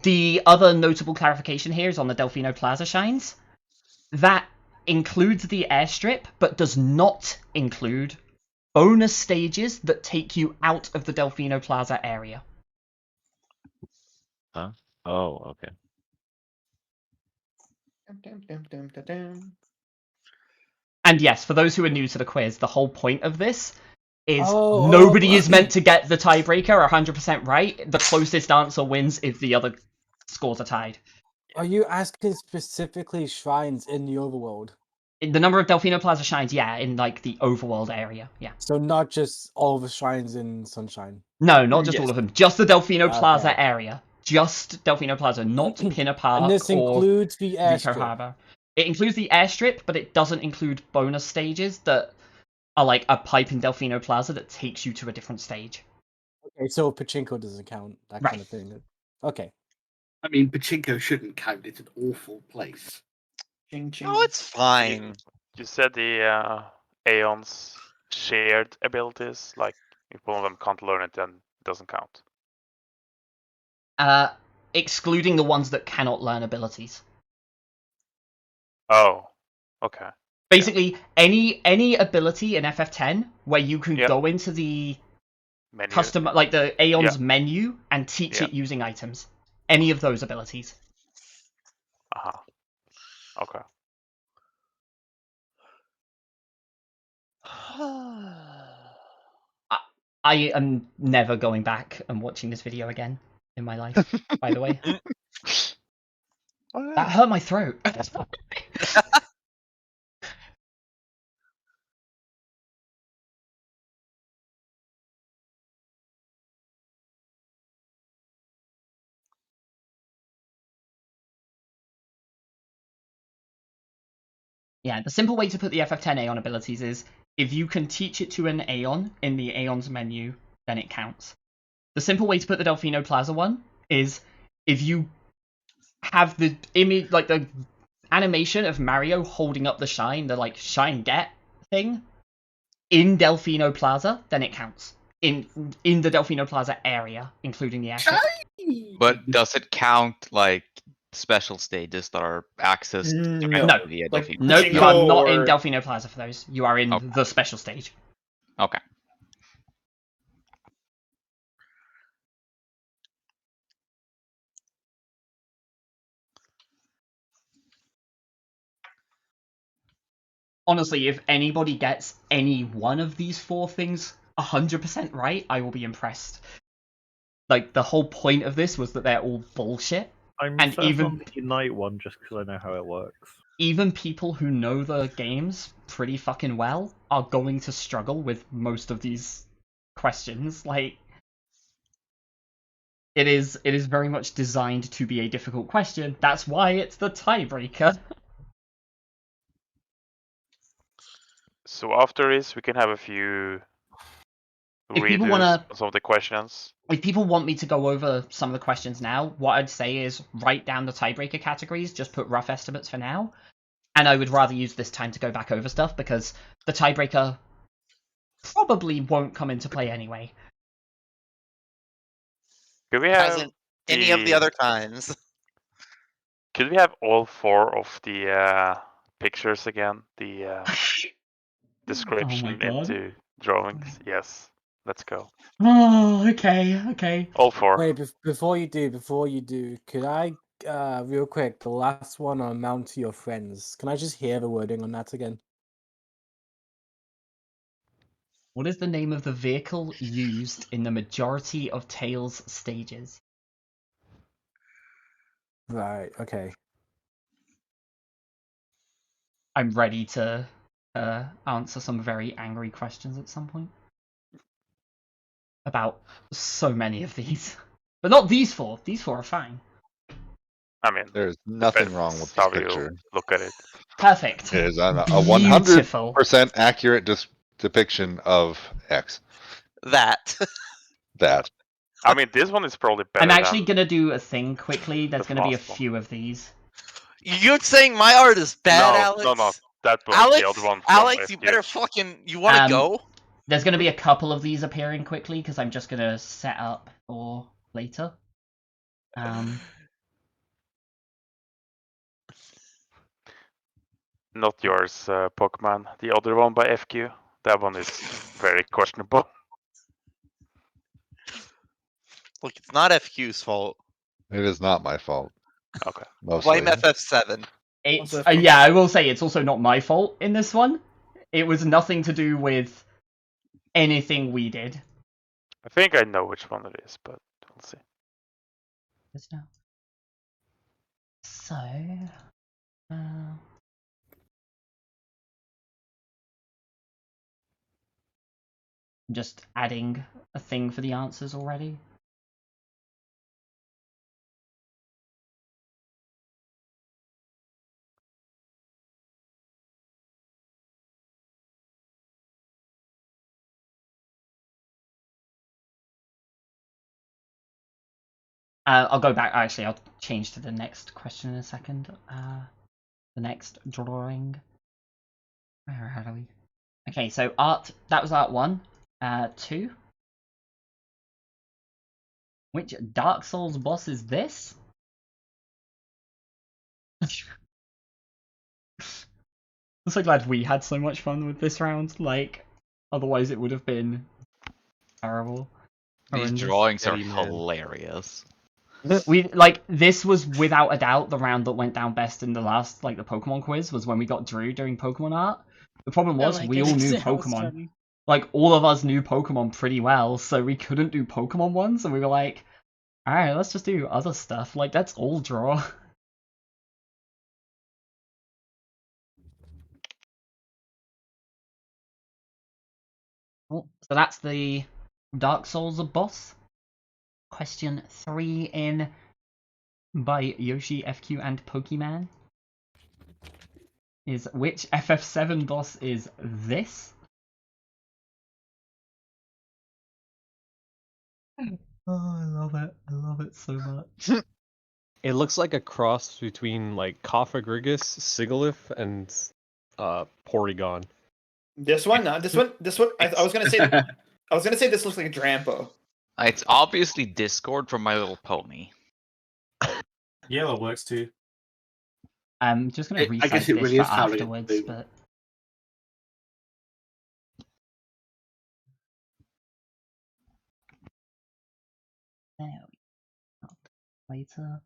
The other notable clarification here is on the Delfino Plaza shines. That includes the airstrip, but does not include bonus stages that take you out of the Delfino Plaza area. Huh? Oh, okay. And yes, for those who are new to the quiz, the whole point of this is Oh, nobody is meant to get the tiebreaker 100% right. The closest answer wins if the other scores are tied. Are you asking specifically shrines in the overworld? The number of Delfino Plaza shrines, yeah, in like the overworld area, yeah. So not just all the shrines in Sunshine. No, not just all of them. Just the Delfino Okay. Plaza area. Just Delfino Plaza, not Pinner Park And this or includes the Rico airstrip. Harbor. It includes the airstrip, but it doesn't include bonus stages that are like a pipe in Delfino Plaza that takes you to a different stage. Okay, so Pachinko doesn't count, that kind of thing. Okay. I mean, Pachinko shouldn't count. It's an awful place. Ching, ching. Oh, it's fine. You said the Aeon's shared abilities, like if one of them can't learn it, then it doesn't count. Excluding the ones that cannot learn abilities. Oh, okay. Basically, any ability in FF10 where you can go into the Menu. custom, like the Aeon's Yeah. menu and teach Yeah. it using items. Any of those abilities. Okay. I am never going back and watching this video again in my life, by the way. That hurt my throat. Yeah, the simple way to put the FF10 Aeon abilities is, if you can teach it to an Aeon in the Aeon's menu, then it counts. The simple way to put the Delfino Plaza one is, if you have the image, like the animation of Mario holding up the shine, the like shine get thing, in Delfino Plaza, then it counts. In the Delfino Plaza area, including the airstrip. But does it count like special stages that are accessed No, directly via like, Delfino? no, you are not in Delfino Plaza for those. You are in the special stage. Okay. Honestly, if anybody gets any one of these four things 100% right, I will be impressed. Like, the whole point of this was that they're all bullshit. I'm and set even on the Unite one just because I know how it works. even people who know the games pretty fucking well are going to struggle with most of these questions. Like, it is very much designed to be a difficult question. That's why it's the tiebreaker. So after this, we can have a few If people redos wanna- on some of the questions. If people want me to go over some of the questions now, what I'd say is write down the tiebreaker categories, just put rough estimates for now. And I would rather use this time to go back over stuff, because the tiebreaker probably won't come into play anyway. Could we have Hasn't any of the other times. Could we have all four of the pictures again? The description God. into drawings. Yes, let's go. Oh, okay. All four. Wait, before you do, could I, real quick, the last one on Mount to Your Friends, can I just hear the wording on that again? What is the name of the vehicle used in the majority of Tales stages? Right, okay. I'm ready to answer some very angry questions at some point. About so many of these. But not these four. These four are fine. I mean, There's nothing depends wrong with this how you picture. look at it. Perfect. It is a Beautiful. 100% accurate depiction of X. That. That. I mean, this one is probably better. I'm actually than... gonna do a thing quickly. There's the gonna be a last one. few of these. You're saying my art is bad, no, Alex? No, that was Alex, the other one. From Alex, you FQ. better fucking. You want to go? There's gonna be a couple of these appearing quickly because I'm just gonna set up for later. Not yours, Pokemon. The other one by FQ. That one is very questionable. Look, it's not FQ's fault. It is not my fault. Okay. Mostly. Blame FF7. It's yeah, I will say it's also not my fault in this one. It was nothing to do with anything we did. I think I know which one it is, but we'll see. Just now. So, just adding a thing for the answers already. I'll go back. Actually, I'll change to the next question in a second. The next drawing. Where are we? Okay, so art. That was art 1. 2. Which Dark Souls boss is this? I'm so glad we had so much fun with this round. Like, otherwise it would have been terrible. These Horrendous. drawings are hilarious. This was without a doubt the round that went down best in the last, the Pokemon quiz was when we got Drew doing Pokemon art. The problem was we all knew Pokemon. Like, all of us knew Pokemon pretty well, so we couldn't do Pokemon ones, and we were like, alright, let's just do other stuff. Like, let's all draw. Oh, so that's the Dark Souls boss. Question 3 in by Yoshi, FQ, and Pokemon is which FF7 boss is this? Oh, I love it. I love it so much. It looks like a cross between like Cofagrigus, Sigilyph, and Porygon. This one. I was gonna say this looks like a Drampo. It's obviously Discord from My Little Pony. Yeah, that works too. I'm just gonna I resize guess it this really for is Harry afterwards, Potter. but there we go. Later.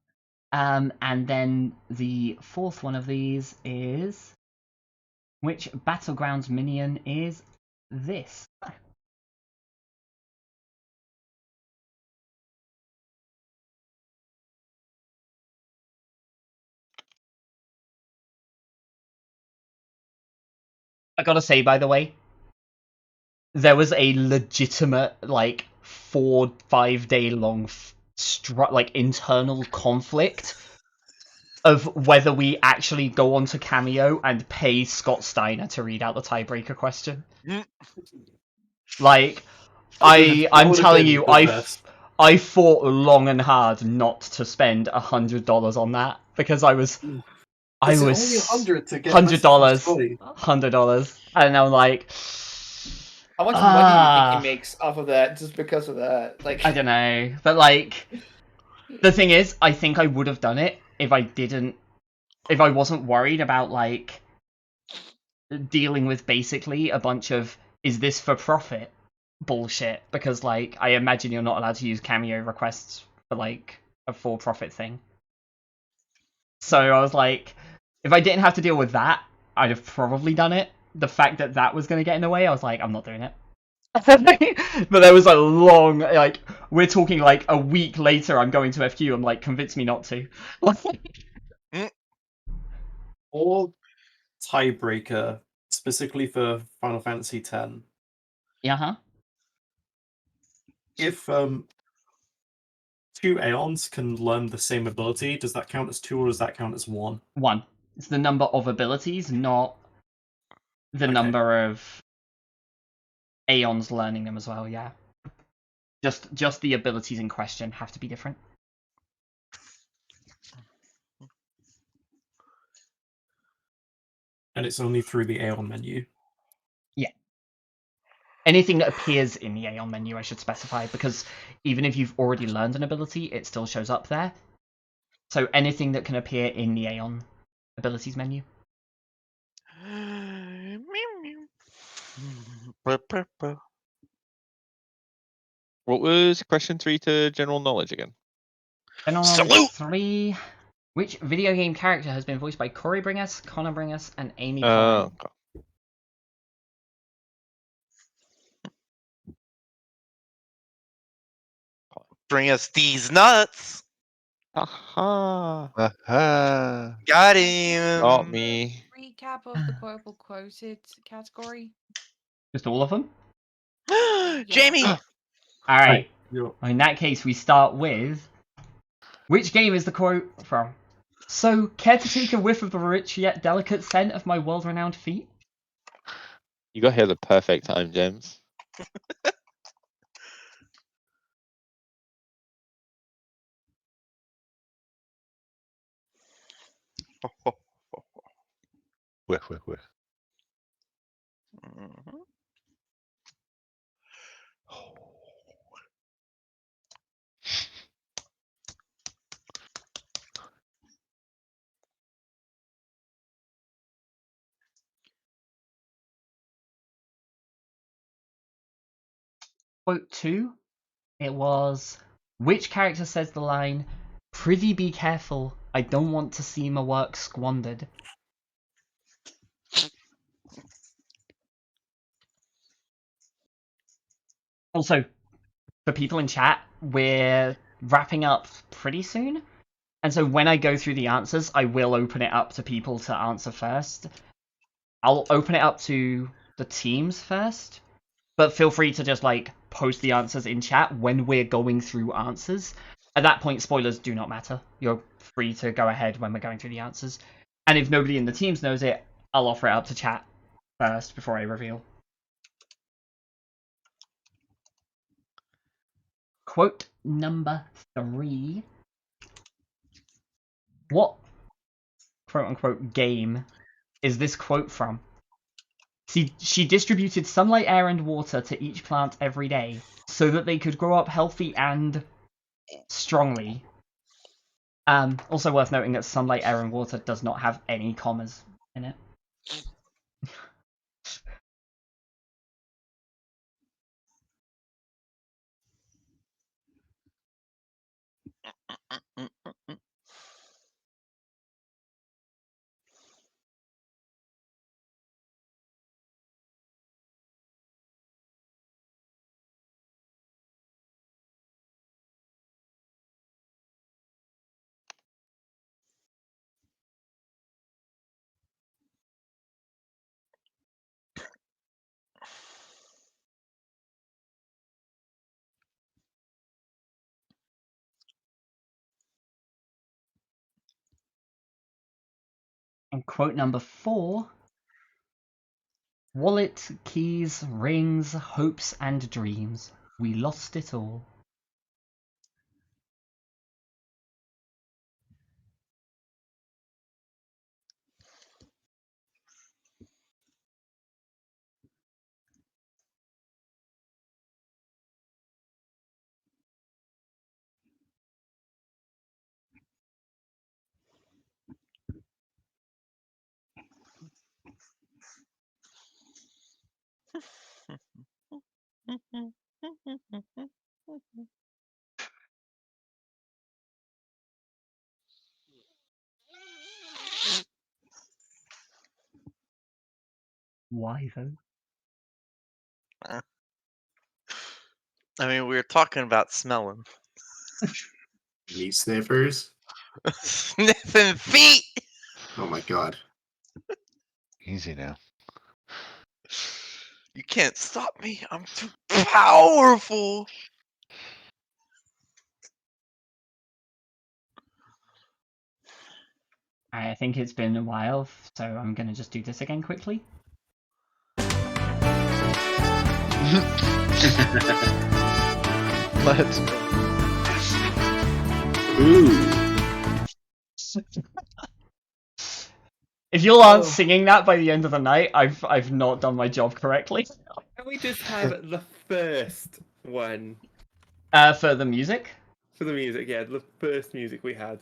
And then the fourth one of these is which Battlegrounds minion is this? I gotta say, by the way, there was a legitimate, 4-5 day long internal conflict of whether we actually go on to Cameo and pay Scott Steiner to read out the tiebreaker question. I'm telling you, I fought long and hard not to spend $100 on that because I was Is it only $100 to get $100, and I'm like, How much money do you think he makes off of that just because of that? I don't know, but the thing is, I think I would have done it if I wasn't worried about dealing with basically a bunch of is this for profit bullshit, because I imagine you're not allowed to use Cameo requests for a for-profit thing. So I was like, if I didn't have to deal with that, I'd have probably done it. The fact that that was going to get in the way, I was like, I'm not doing it. But there was a long, we're talking a week later, I'm going to FQ, I'm like, convince me not to. Or tiebreaker, specifically for Final Fantasy X. Yeah, If 2 Aeons can learn the same ability, does that count as 2 or does that count as 1? 1. It's the number of abilities, not the number of Aeons learning them as well, yeah. Just the abilities in question have to be different. And it's only through the Aeon menu. Yeah. Anything that appears in the Aeon menu, I should specify, because even if you've already learned an ability, it still shows up there. So anything that can appear in the Aeon abilities menu. What was question 3 to general knowledge again? General knowledge 3. Which video game character has been voiced by Corey Bringas, Connor Bringas, and Amy Poehling? Bring us these nuts. Aha. Aha. Got him. Got me. Recap of the quotable quoted category. Just all of them? Jamie! Alright. In that case, we start with... Which game is the quote from? So, care to take a whiff of the rich yet delicate scent of my world-renowned feet? You got here the perfect time, James. Whiff, whiff, whiff. Mhm. Quote 2, it was... Which character says the line, "Prithee be careful, I don't want to see my work squandered"? Also, for people in chat, we're wrapping up pretty soon. And so when I go through the answers, I will open it up to people to answer first. I'll open it up to the teams first. But feel free to just, like, post the answers in chat when we're going through answers. At that point, spoilers do not matter. You're free to go ahead when we're going through the answers. And if nobody in the teams knows it, I'll offer it up to chat first before I reveal. Quote number 3. What quote-unquote game is this quote from? She distributed sunlight, air, and water to each plant every day so that they could grow up healthy and strongly. Also worth noting that sunlight, air, and water does not have any commas in it. And quote number 4. Wallet, keys, rings, hopes, and dreams. We lost it all. Why though? I mean, we were talking about smelling. Meat sniffers. Sniffing feet. Oh my god. Easy now. You can't stop me. I'm too powerful. I think it's been a while, so I'm gonna just do this again quickly. Let's go. If you all aren't singing that by the end of the night, I've not done my job correctly. Can we just have the first one? For the music? For the music, yeah, the first music we had.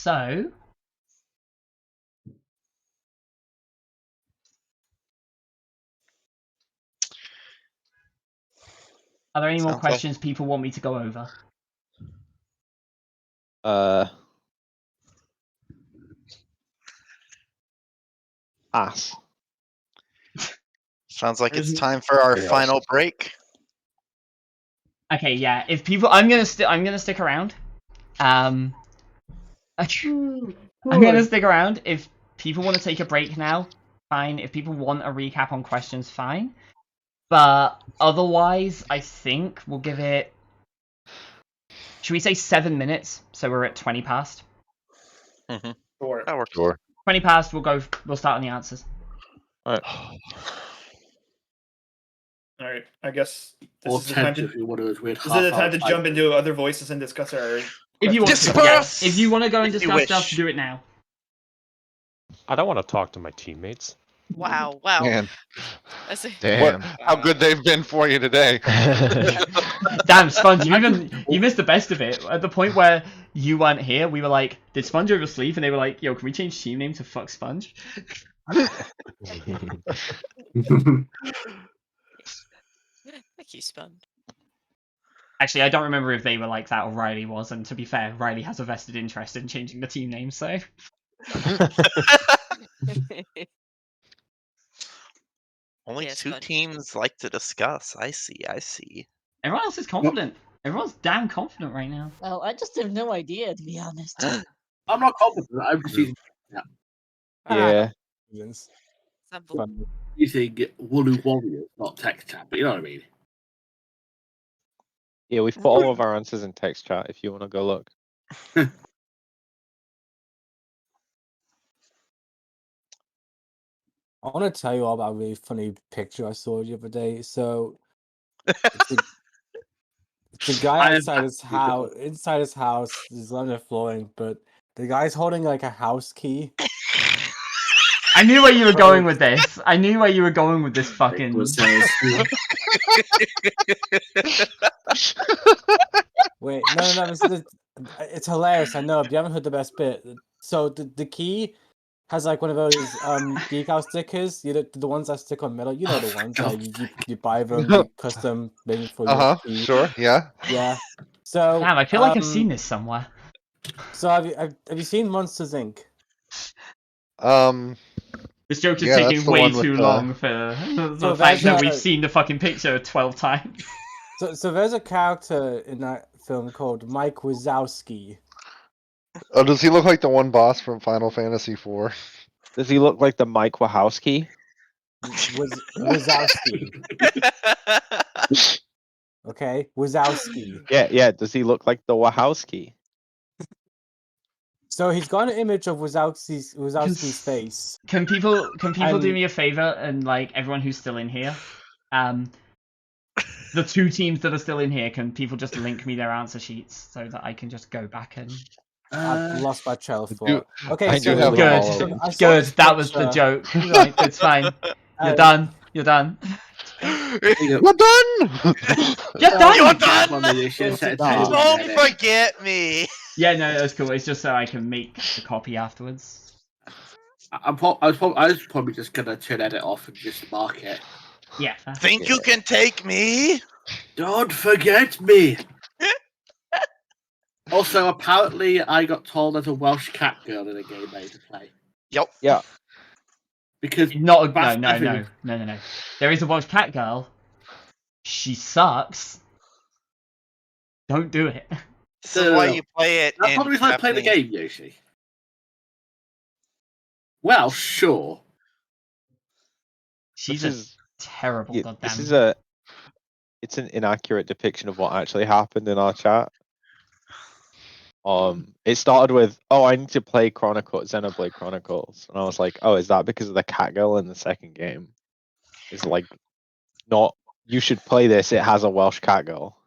So, are there any more Sounds like- questions people want me to go over? Ass. Sounds like it's time for our Yes. final break. Okay, yeah. If people, I'm gonna stick around. I'm gonna stick around. If people want to take a break now, fine. If people want a recap on questions, fine. But otherwise, I think we'll give it. Should we say 7 minutes? So we're at 20 past. Sure. That works. Sure. 20 past. We'll start on the answers. Alright. All right. I guess this Or is the time 10 to. if you want to do it This is the time to half-hour jump into other voices and discuss our. If you want questions. to, yeah. If you want to go and If you discuss stuff, wish. do it now. I don't want to talk to my teammates. Wow, wow. Man, That's a- what, how good they've been for you today. Damn, Sponge, you missed the best of it. At the point where you weren't here, we were like, did Sponge oversleep? And they were like, yo, can we change team name to Fuck Sponge? Thank you, Sponge. Actually, I don't remember if they were like that or Riley was, and to be fair, Riley has a vested interest in changing the team name, so... Only Yes, two Sponge. teams like to discuss. I see. I see. Everyone else is confident. Everyone's damn confident right now. Well, I just have no idea, to be honest. I'm not confident. I'm just using, Yeah. using Wooloo Warriors, not text chat, but you know what I mean. Yeah, we've put all of our answers in text chat if you want to go look. I want to tell you all about a really funny picture I saw the other day. So, it's a guy outside his house. Inside his house, there's laminate flooring, but the guy's holding like a house key. I knew where you were going with this. I knew where you were going with this fucking... Wait, no, it's hilarious. I know, but you haven't heard the best bit. So the key has like one of those decal stickers. You know, the ones that stick on metal. You know the ones that you buy them, you custom made for your key. Sure, yeah. Yeah. So Damn, I feel like I've seen this somewhere. So have you seen Monsters Inc? This joke is yeah, that's taking the way one with too the- long for the So fact that there's we've a- seen the fucking picture 12 times. So there's a character in that film called Mike Wazowski. Oh, does he look like the one boss from Final Fantasy IV? Does he look like the Mike Wachowski? Wazowski. Okay, Wazowski. Yeah. Does he look like the Wachowski? So he's got an image of Wazowski's face. Can people do And- me a favor and like everyone who's still in here? The two teams that are still in here, can people just link me their answer sheets so that I can just go back and I've lost my trail of do- thought. Okay, I so do have good, all of them. I saw good. this That was the picture. joke. Right, it's fine. You're done. You're done. You're done! You're done. Don't forget me. Yeah, no, that's cool. It's just so I can make the copy afterwards. I was probably just gonna turn edit off and just mark it. Yeah. fair. Think you can take me? Don't forget me. Also, apparently, I got told there's a Welsh cat girl in a game I need to play. Yep. Yeah. Because No. Fast Evan- There is a Welsh cat girl. She sucks. Don't do it. This is why you play it. That's in probably why I play the Japanese. game, Yoshi. Well, sure. She's This a is- terrible Yeah, goddamn. this is it's an inaccurate depiction of what actually happened in our chat. It started with, "Oh, I need to play Xenoblade Chronicles," and I was like, "Oh, is that because of the cat girl in the second game?" It's like, not. You should play this. It has a Welsh cat girl.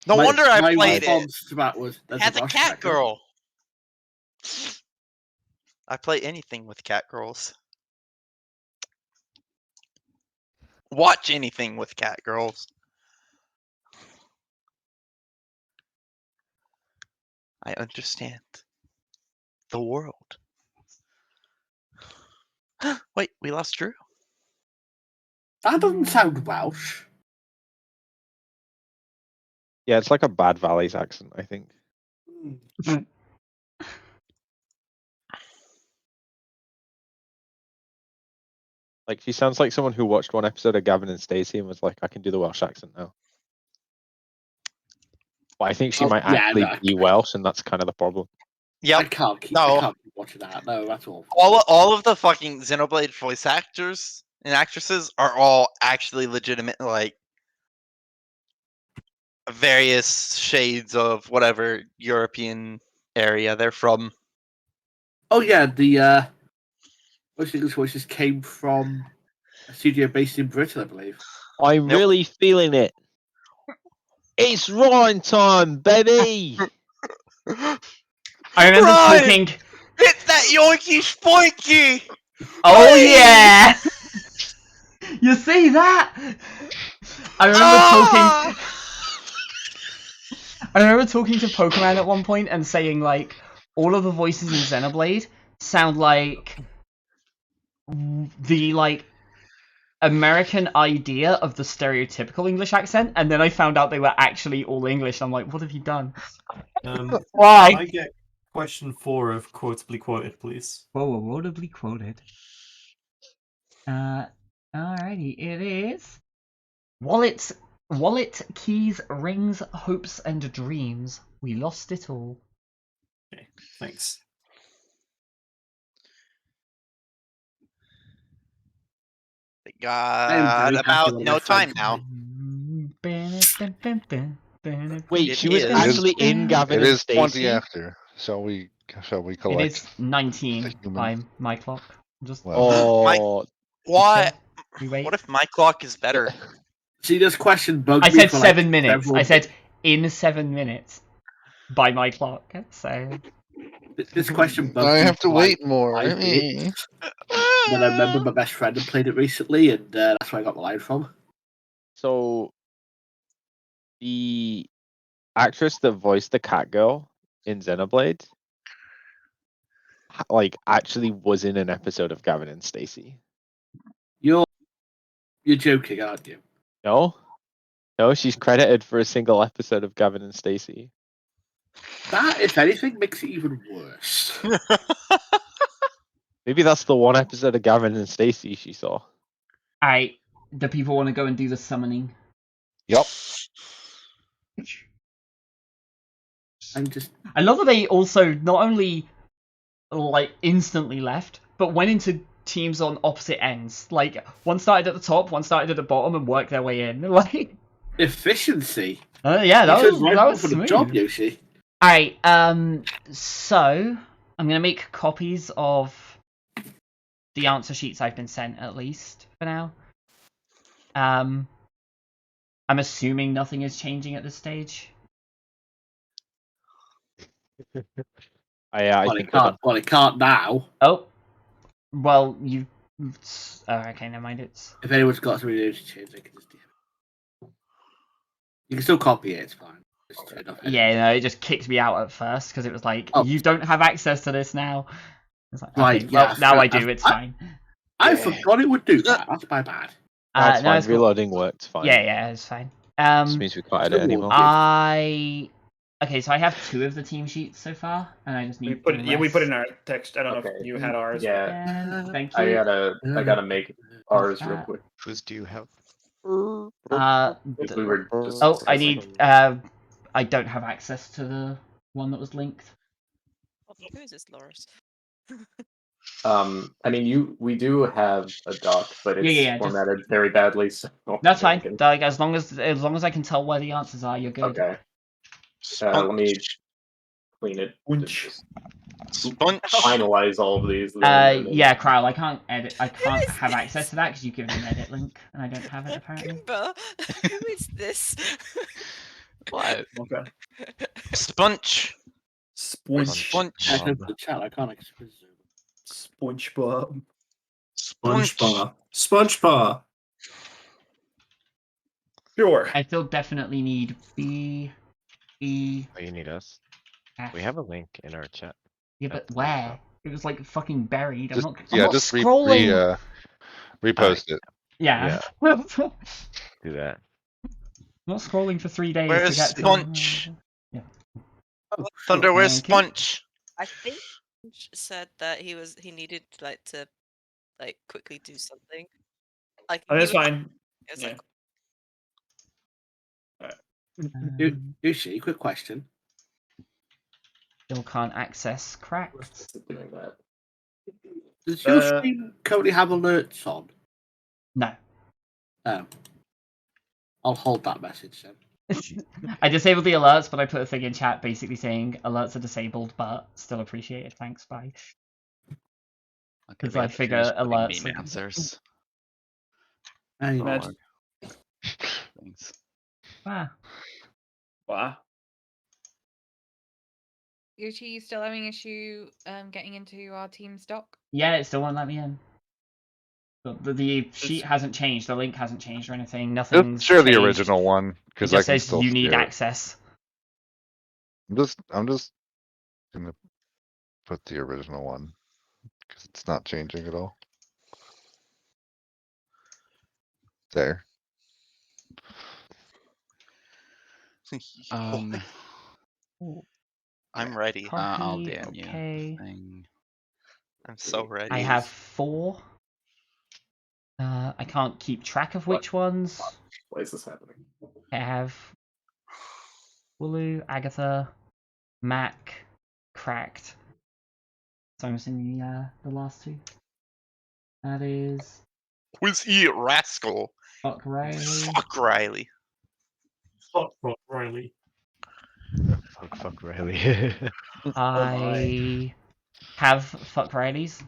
No My- wonder I my played it. response to that was, "There's Has a Welsh cat girl. I play anything with cat girls. Watch anything with cat girls. I understand the world. Wait, we lost Drew. That doesn't sound Welsh. Yeah, it's like a Bad Valleys accent, I think. Like she sounds like someone who watched one episode of Gavin and Stacey and was like, I can do the Welsh accent now. But I think she might actually be Welsh, and that's kind of the problem. Yeah, I can't keep watching that. No, that's all. All of the fucking Xenoblade voice actors and actresses are all actually legitimate, like various shades of whatever European area they're from. Oh yeah, the most English voices came from a studio based in Britain, I believe. I'm really feeling it. It's Ryan time, baby. I remember talking. It's that yoinky spoinky. Oh yeah! You see that? I remember talking. I remember talking to Pokemon at one point and saying like all of the voices in Xenoblade sound like the like American idea of the stereotypical English accent, and then I found out they were actually all English. I'm like, what have you done? Why? Can I get question 4 of quotably quoted, please? Whoa, quotably quoted. Alrighty, it is. Wallet, keys, rings, hopes, and dreams. We lost it all. Okay, thanks. Got about no time now. Wait, It she was is. actually in Gavin It and is 20 Stacey? after. Shall we It collect? is 19 by my clock. Just Oh, Why? we wait. What if my clock is better? See, this question bugged I me said for 7 like minutes. several- I said in 7 minutes by my clock. So This question bugged I me have to for, like, wait more. 5 minutes. Then I remember my best friend had played it recently, and that's where I got the line from. so the actress that voiced the cat girl in Xenoblade, like, actually was in an episode of Gavin and Stacey. You're joking, aren't you? No, she's credited for a single episode of Gavin and Stacey. That, if anything, makes it even worse. Maybe that's the one episode of Gavin and Stacey she saw. Alright, do people want to go and do the summoning? Yep. I love that they also not only like instantly left, but went into teams on opposite ends. Like one started at the top, one started at the bottom, and worked their way in. Like efficiency. Yeah, that You was chose that was for the smooth. job, Yoshi. Alright, so I'm gonna make copies of the answer sheets I've been sent, at least for now. I'm assuming nothing is changing at this stage. I Well, think it can't now. Oh, well, you. Oh, okay, never mind. It's. If anyone's got something to change, they can just DM it. You can still copy it. It's fine. Just turn it off. Yeah, no, it just kicked me out at first because it was like, Oh. you don't have access to this now. It's like, Right, okay, well, yeah, now fair I do. enough. It's fine. I forgot it would do that. That's my bad. That's no, fine. it's cool. Reloading worked fine. Yeah, it's fine. Just means we can't edit anymore. Okay, so I have 2 of the team sheets so far, and I just need. We put the we rest. put in our text. I don't know if you had ours. Yeah. Thank I you. gotta make ours real quick. Whose do you have? If we were just Oh, I discussing. need. I don't have access to the one that was linked. Who is this, Loris? I mean, we do have a doc, but it's Yeah, just- formatted very badly. So That's fine. Like, as long as I can tell where the answers are, you're good. Okay. Let me clean it. Finalize all of these. Yeah, Kyle, I can't edit. I can't have access to that because you give me an edit link, and I don't have it apparently. But who is this? What? Okay. Sponge. Sponge. I opened the chat. I can't express SpongeBob. SpongeBob. SpongeBob. Sure. I still definitely need B. Oh, you need us. We have a link in our chat. Yeah, but where? It was like fucking buried. Just, I'm yeah, not just scrolling. repost it. Yeah. Do that. Not scrolling for 3 days Where's to get to. Sponge? Yeah. Thunder, where's Thank you. Sponge? I think Sponge said that he needed to quickly do something. Like Oh, he that's was- fine. It's Yeah. like Yoshi, quick question. Still can't access cracked. Doing that. Does your stream currently have alerts on? No. Oh. I'll hold that message then. I disabled the alerts, but I put a thing in chat basically saying alerts are disabled, but still appreciated. Thanks, bye. Because I figure alerts. Meme answers. Hey, Lord. Thanks. Wow. Wow. Yoshi, you still having issue getting into our team stock? Yeah, it still won't let me in. But the sheet hasn't changed, the link hasn't changed or anything. Nothing's Just share the changed. original one It because I just can says still you need steer it. access. I'm just gonna put the original one because it's not changing at all. There. I'm ready. I'll Copy, DM you. okay. Thing. I'm so ready. I have 4. I can't keep track of which ones. Why is this happening? I have Wooloo, Agatha, Mac, Cracked. So I'm missing the last 2. That is Who's he, rascal? Fuck Riley. Fuck Riley. Fuck Riley. Fuck Riley. I have Fuck Riley's.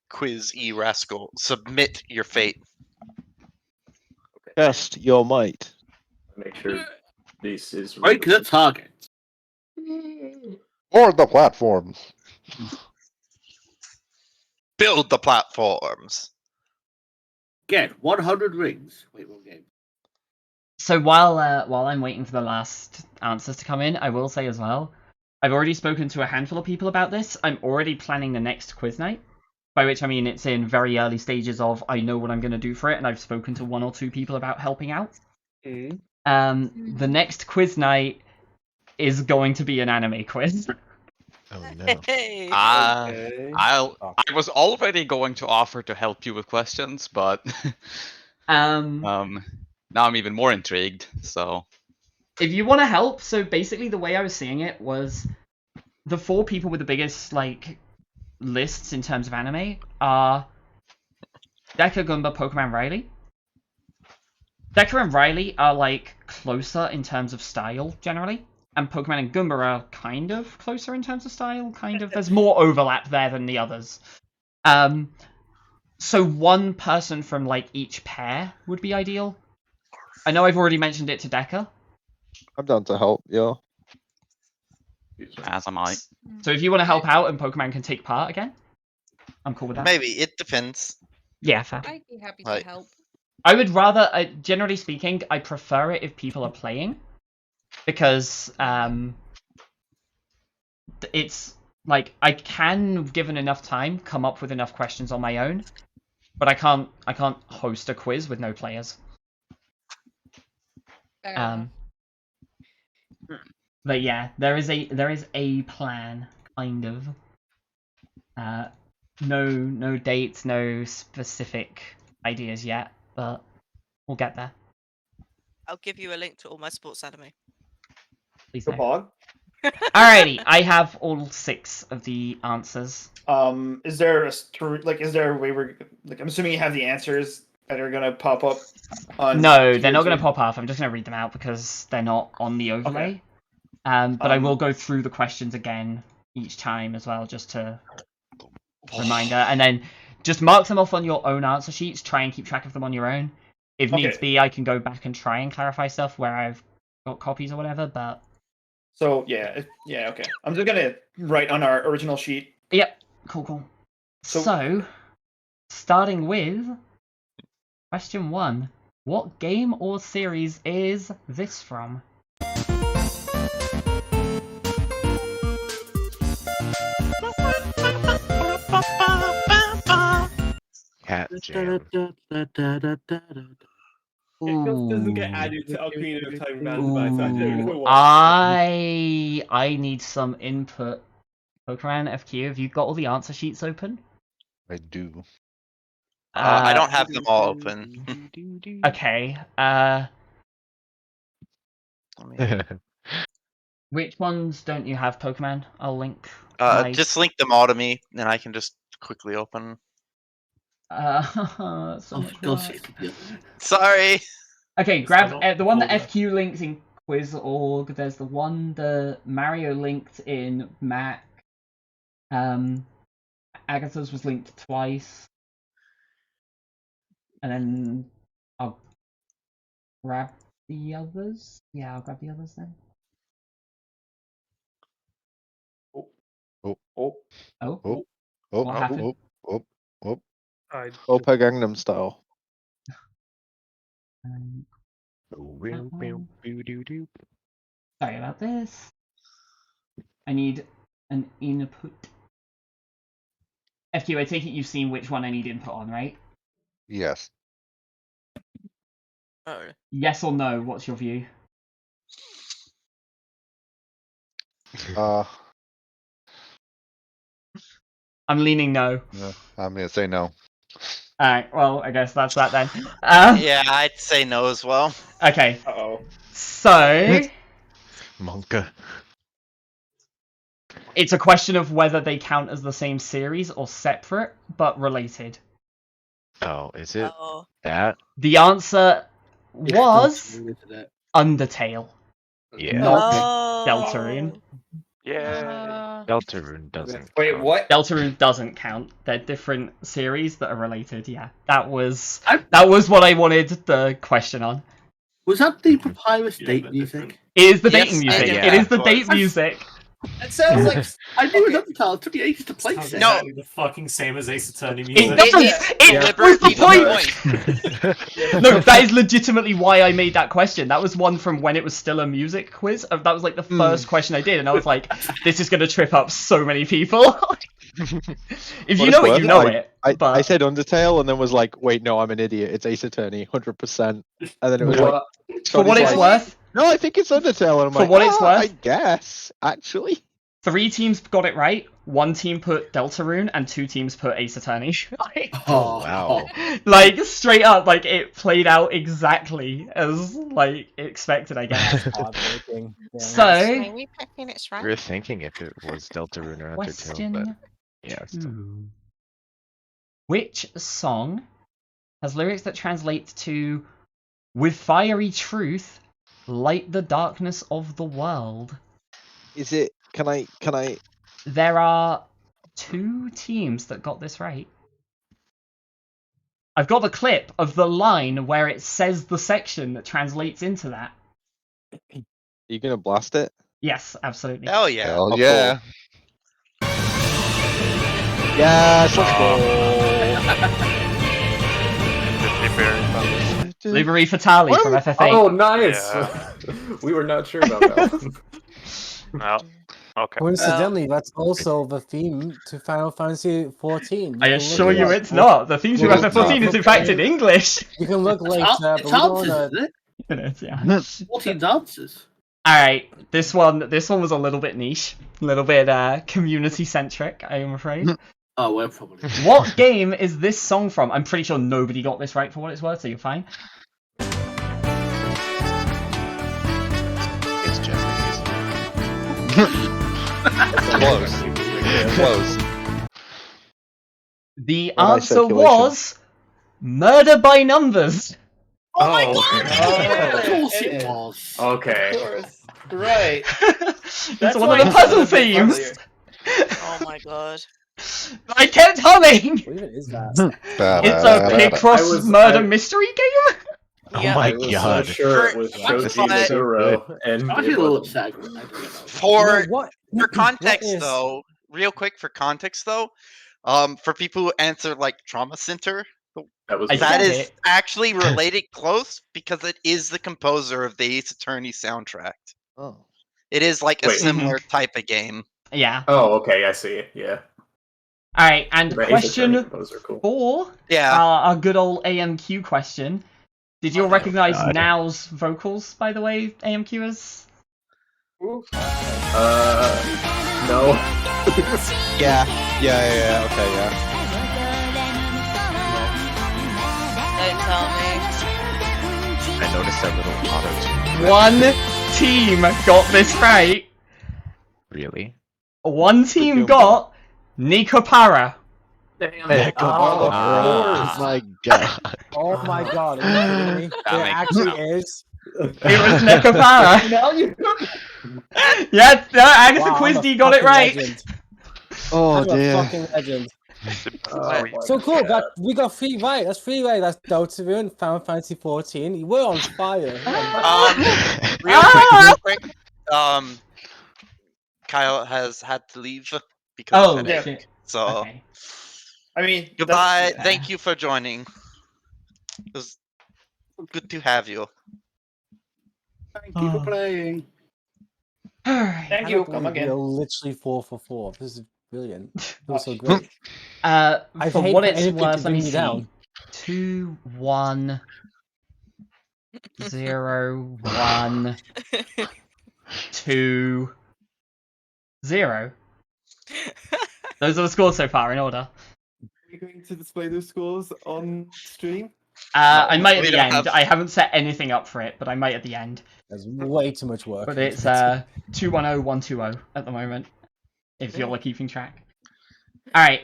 Quiz E rascal. Submit your fate. Test your might. Make sure this is Break the target. Or the platforms. Build the platforms. Get 100 rings. Wait, one game. So while I'm waiting for the last answers to come in, I will say as well, I've already spoken to a handful of people about this. I'm already planning the next quiz night, by which I mean it's in very early stages of I know what I'm going to do for it, and I've spoken to 1 or 2 people about helping out. The next quiz night is going to be an anime quiz. Oh no. Hey. I was already going to offer to help you with questions, but now I'm even more intrigued. So if you want to help, so basically the way I was seeing it was the 4 people with the biggest lists in terms of anime are Deca, Goomba, Pokemon, Riley. Deca and Riley are closer in terms of style generally, and Pokemon and Goomba are kind of closer in terms of style. Kind of. There's more overlap there than the others. So 1 person from each pair would be ideal. I know I've already mentioned it to Deca. I'm down to help, yeah. as am I. So if you want to help out and Pokemon can take part again, I'm cool with that. Maybe it depends. Yeah, fair. I'd be happy Like- to help. I would rather, generally speaking, I prefer it if people are playing, because it's I can, given enough time, come up with enough questions on my own, but I can't host a quiz with no players. Fair enough. But yeah, there is a plan, kind of. No dates, no specific ideas yet, but we'll get there. I'll give you a link to all my sports anime. Please Go no. Bog. Alrighty, I have all 6 of the answers. Is there is there a way we're I'm assuming you have the answers that are gonna pop up on No, they're not tier going to 2? pop up. I'm just going to read them out because they're not on the overlay. But I will go through the questions again each time as well, just to reminder, and then just mark them off on your own answer sheets. Try and keep track of them on your own. If needs be, I can go back and try and clarify stuff where I've got copies or whatever. But So yeah, okay. I'm just gonna write on our original sheet. Yep, cool. So starting with question 1, what game or series is this from? Jam. If this doesn't get added to Ocarina of Time randomizer, I don't know what. I need some input. Pokemon FQ, have you got all the answer sheets open? I do. I don't have them all open. Okay. Which ones don't you have, Pokemon? I'll link. Just link them all to me, and I can just quickly open. So much work. Sorry. Okay, grab the one that FQ links in Quiz.org. There's the one that Mario linked in Mac. Agatha's was linked twice. And then I'll grab the others. Yeah, I'll grab the others then. What happened? Oppa Gangnam Style. Sorry about this. I need an input. FQ, I take it you've seen which one I need input on, right? Yes. Oh. Yes or no? What's your view? I'm leaning no. No, I'm gonna say no. Alright, well, I guess that's that then. Yeah, I'd say no as well. Okay. Uh-oh. So... Monka. It's a question of whether they count as the same series or separate, but related. Oh, is it that? The answer was Undertale. Yeah. Not Deltarune. Yeah. Deltarune doesn't. Wait, what? Deltarune doesn't count. They're different series that are related. Yeah, that was what I wanted the question on. Was that the Papyrus date music? It is the dating music. It is the date music. It sounds like I knew it Undertale. It took me ages to place it. Exactly the fucking same as Ace Attorney music. It doesn't. It was the point. No, that is legitimately why I made that question. That was one from when it was still a music quiz. That was like the first question I did, and I was like, "This is gonna trip up so many people." If you know it, you know it. I said Undertale, and then was like, "Wait, no, I'm an idiot. It's Ace Attorney, 100%." And then it was like, for what it's worth. No, I think it's Undertale, and I'm For like, what it's worth, I guess actually. 3 teams got it right. 1 team put Deltarune, and 2 teams put Ace Attorney. Oh wow! Like straight up, like it played out exactly as like expected, I guess. Heartbreaking. Yeah. So we picking it's right. We were thinking if it was Deltarune or Undertale, but yeah. Which song has lyrics that translate to "With fiery truth, light the darkness of the world"? Is it? Can I? There are 2 teams that got this right. I've got the clip of the line where it says the section that translates into that. Are you gonna blast it? Yes, absolutely. Hell yeah! Hell yeah! Yes, let's go. Livery Fatali from FF8. Oh, nice! We were not sure about that. No. Okay. Coincidentally, that's also the theme to Final Fantasy XIV. I assure you it's not. The theme to FF14 is in fact in English. You can look later. It's answers, isn't it? It is, yeah. 14 answers. Alright, this one was a little bit niche. A little bit community centric, I am afraid. Oh, well, probably. What game is this song from? I'm pretty sure nobody got this right for what it's worth, so you're fine. It's Japanese. Close. Close. The answer was Murder by Numbers. Oh my god! Of course it was. Okay. Of course. Right. It's one of the puzzle themes. Oh my god. I kept humming. What even is that? It's a Picross murder mystery game. Oh Yeah. my I was god! so sure it was Shoji Zero, and I it feel a little wasn't. sad. For What? context What is- though, real quick for context though, for people who answer like Trauma Center, That was I that get is it. actually related close because it is the composer of the Ace Attorney soundtrack. Oh. It is like a Wait. similar type of game. Yeah. Oh, okay, I see. Yeah. All right, and The Ace question Attorney, those are cool. 4. Yeah. Our good old AMQ question. Did you all recognize God. Now's vocals, by the way, AMQers? No. Yeah. Okay, yeah. Don't tell me. I noticed that little auto-tune. One team got this right. Really? One team got Nico Para. Damn it. Oh, my god. Oh my god, are you kidding me? It actually is. It was Nico Para. Yeah, no, Agatha Wow, I'm Quizdy a got it fucking right. legend. Oh I'm a dear. fucking legend. Oh, So cool, we got 3 right. That's 3 right. That's Deltarune, Final Fantasy 14. We're on fire. Real quick. Kyle has had to leave because Oh, of headache. shit. So, Okay. I mean, goodbye. that's- Thank you for joining. It was good to have you. Thank you for playing. Thank you. Come We're again. literally 4 for 4. This is brilliant. Feels so great. For hate what for it's anything to worth, let bring me me see. down. 2, 1, 0, 1, 2, 0. Those are the scores so far in order. Are you going to display those scores on stream? I might at we the don't end. have- I haven't set anything up for it, but I might at the end. There's way too much work. But into it's it. 210 120 at the moment, if you're keeping track. Alright,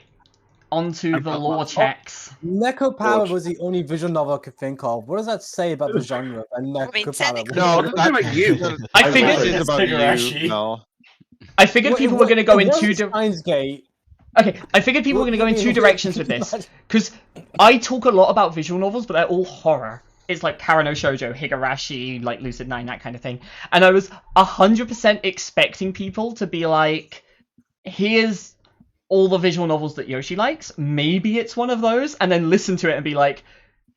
on to the lore checks. Neko Power was the only visual novel I could think of. What does that say about the genre? And Neko Power. No, that's you. I figured it's about Higurashi. you. No. I figured people were going to go in two Steins Gate. Okay, I figured people were going to go in two directions with this, because I talk a lot about visual novels, but they're all horror. It's like Kara no Shoujo, Higurashi, like Lucid 9, that kind of thing. And I was 100% expecting people to be like, here's all the visual novels that Yoshi likes, maybe it's one of those, and then listen to it and be like,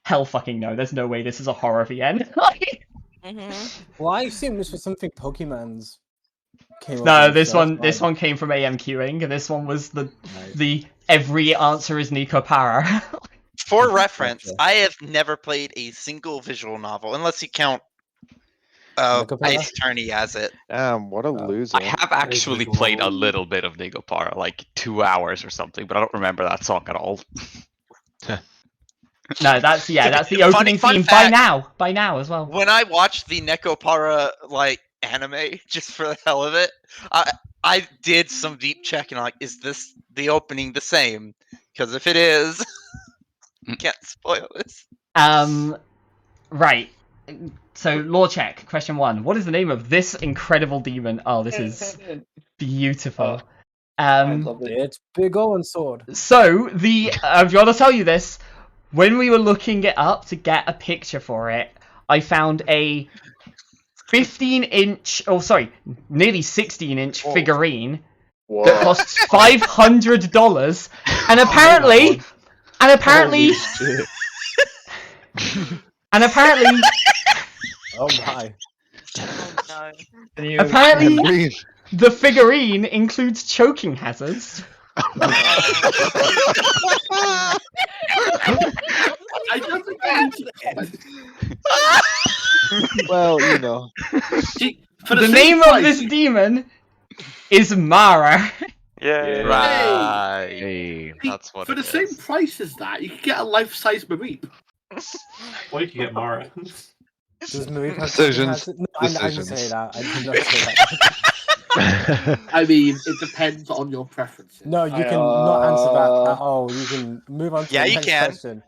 hell fucking no, there's no way this is a horror VN. Well, I assume this was something Pokemon's came up No, with, this so one that's this fine. one came from AMQing, and this one was the every answer is Nico Para. For reference, I have never played a single visual novel, unless you count Ace Attorney as it. Damn, what a loser. I have actually played a little bit of Nigopara, like 2 hours or something, but I don't remember that song at all. No, that's the opening Fun theme fact, by now as well. When I watched the Nekopara like anime, just for the hell of it, I did some deep checking, like, is this the opening the same? Because if it is, can't spoil this. Right. So lore check. Question 1. What is the name of this incredible demon? Oh, this is beautiful. It's Big Owen Sword. So I've got to tell you this. When we were looking it up to get a picture for it, I found a 15-inch, nearly 16-inch figurine that costs $500, and apparently, Oh my. apparently, the figurine includes choking hazards. I don't think I need to comment. Well, you know. For the same name price- of this demon is Mara. Yeah. Right. Hey. That's what For it the same is. price as that, you could get a life-size Mareep. Well, you can get Mara. Does Marie Decisions. No, I didn't say Decisions. that. I did not say that. I mean, it depends on your preferences. No, you can not answer that at all. You can move on to Yeah, the you next can. question.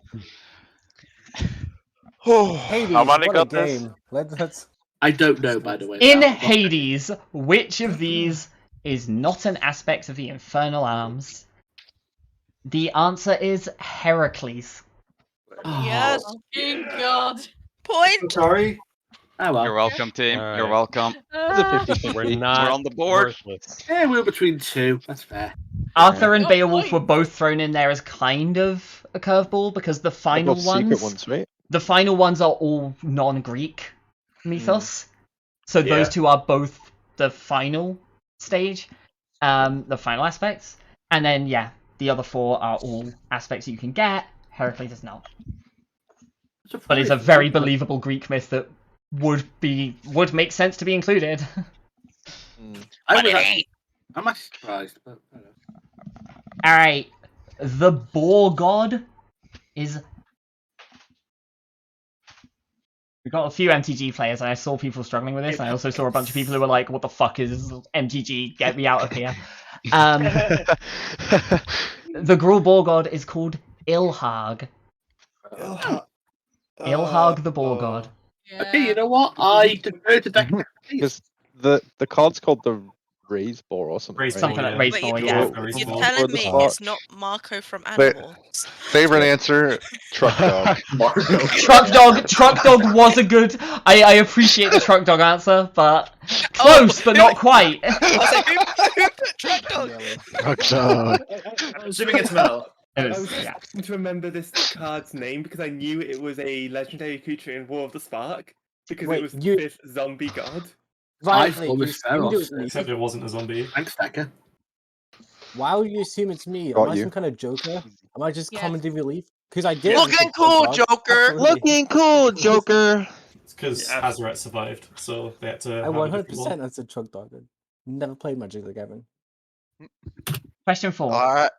How Hades, many what a got this? game. Let's... I don't know, by the way. In That- Hades, which of these is not an aspect of the Infernal Arms? The answer is Heracles. Yes. Thank God. Point. Sorry. Oh well. You're welcome, team. Alright. You're welcome. We're not on the board. worthless. Yeah, we're between two. That's fair. Arthur and Oh, Beowulf fine. were both thrown in there as kind of a curveball because the final Both ones, secret ones, right? the final ones are all non-Greek mythos. So those Yeah. two are both the final stage, the final aspects. And then The other 4 are all aspects you can get. Heracles is not. But it's a very believable Greek myth that would make sense to be included. I'm actually surprised. But, Alright. The Boar God is... We got a few MTG players, and I saw people struggling with this, and I also saw a bunch of people who were like, what the fuck is MTG? Get me out of here. The Gruul Boar God is called Ilhag. Ilhag the Boar God. Okay, you know what? I defer to deck. Because the card's called the Raise Boar or something. Raise something like Raise But Boar, you're yeah. telling me it's not Marco from Wait, Animals. favorite answer: Truck Dog. Truck Dog was a good. I appreciate the Truck Dog answer, but close, but not quite. I was like, who put Truck Dog? Truck Dog. I'm assuming it's Mel. I was trying to remember this card's name because I knew it was a legendary creature in War of the Spark because Wait, it was the 5th zombie god. I've always Except it wasn't a zombie. Thanks, Decker. Why would you assume it's me? Got Am I you. some kind of Joker? Am I just Yes. comedy relief? Because I did. Looking cool, Joker. Looking cool, Joker. It's because Azaret survived, so they had to. I have a different 100% one. that's a Truck Dog. Never played Magic the Gathering. Question 4. Alright.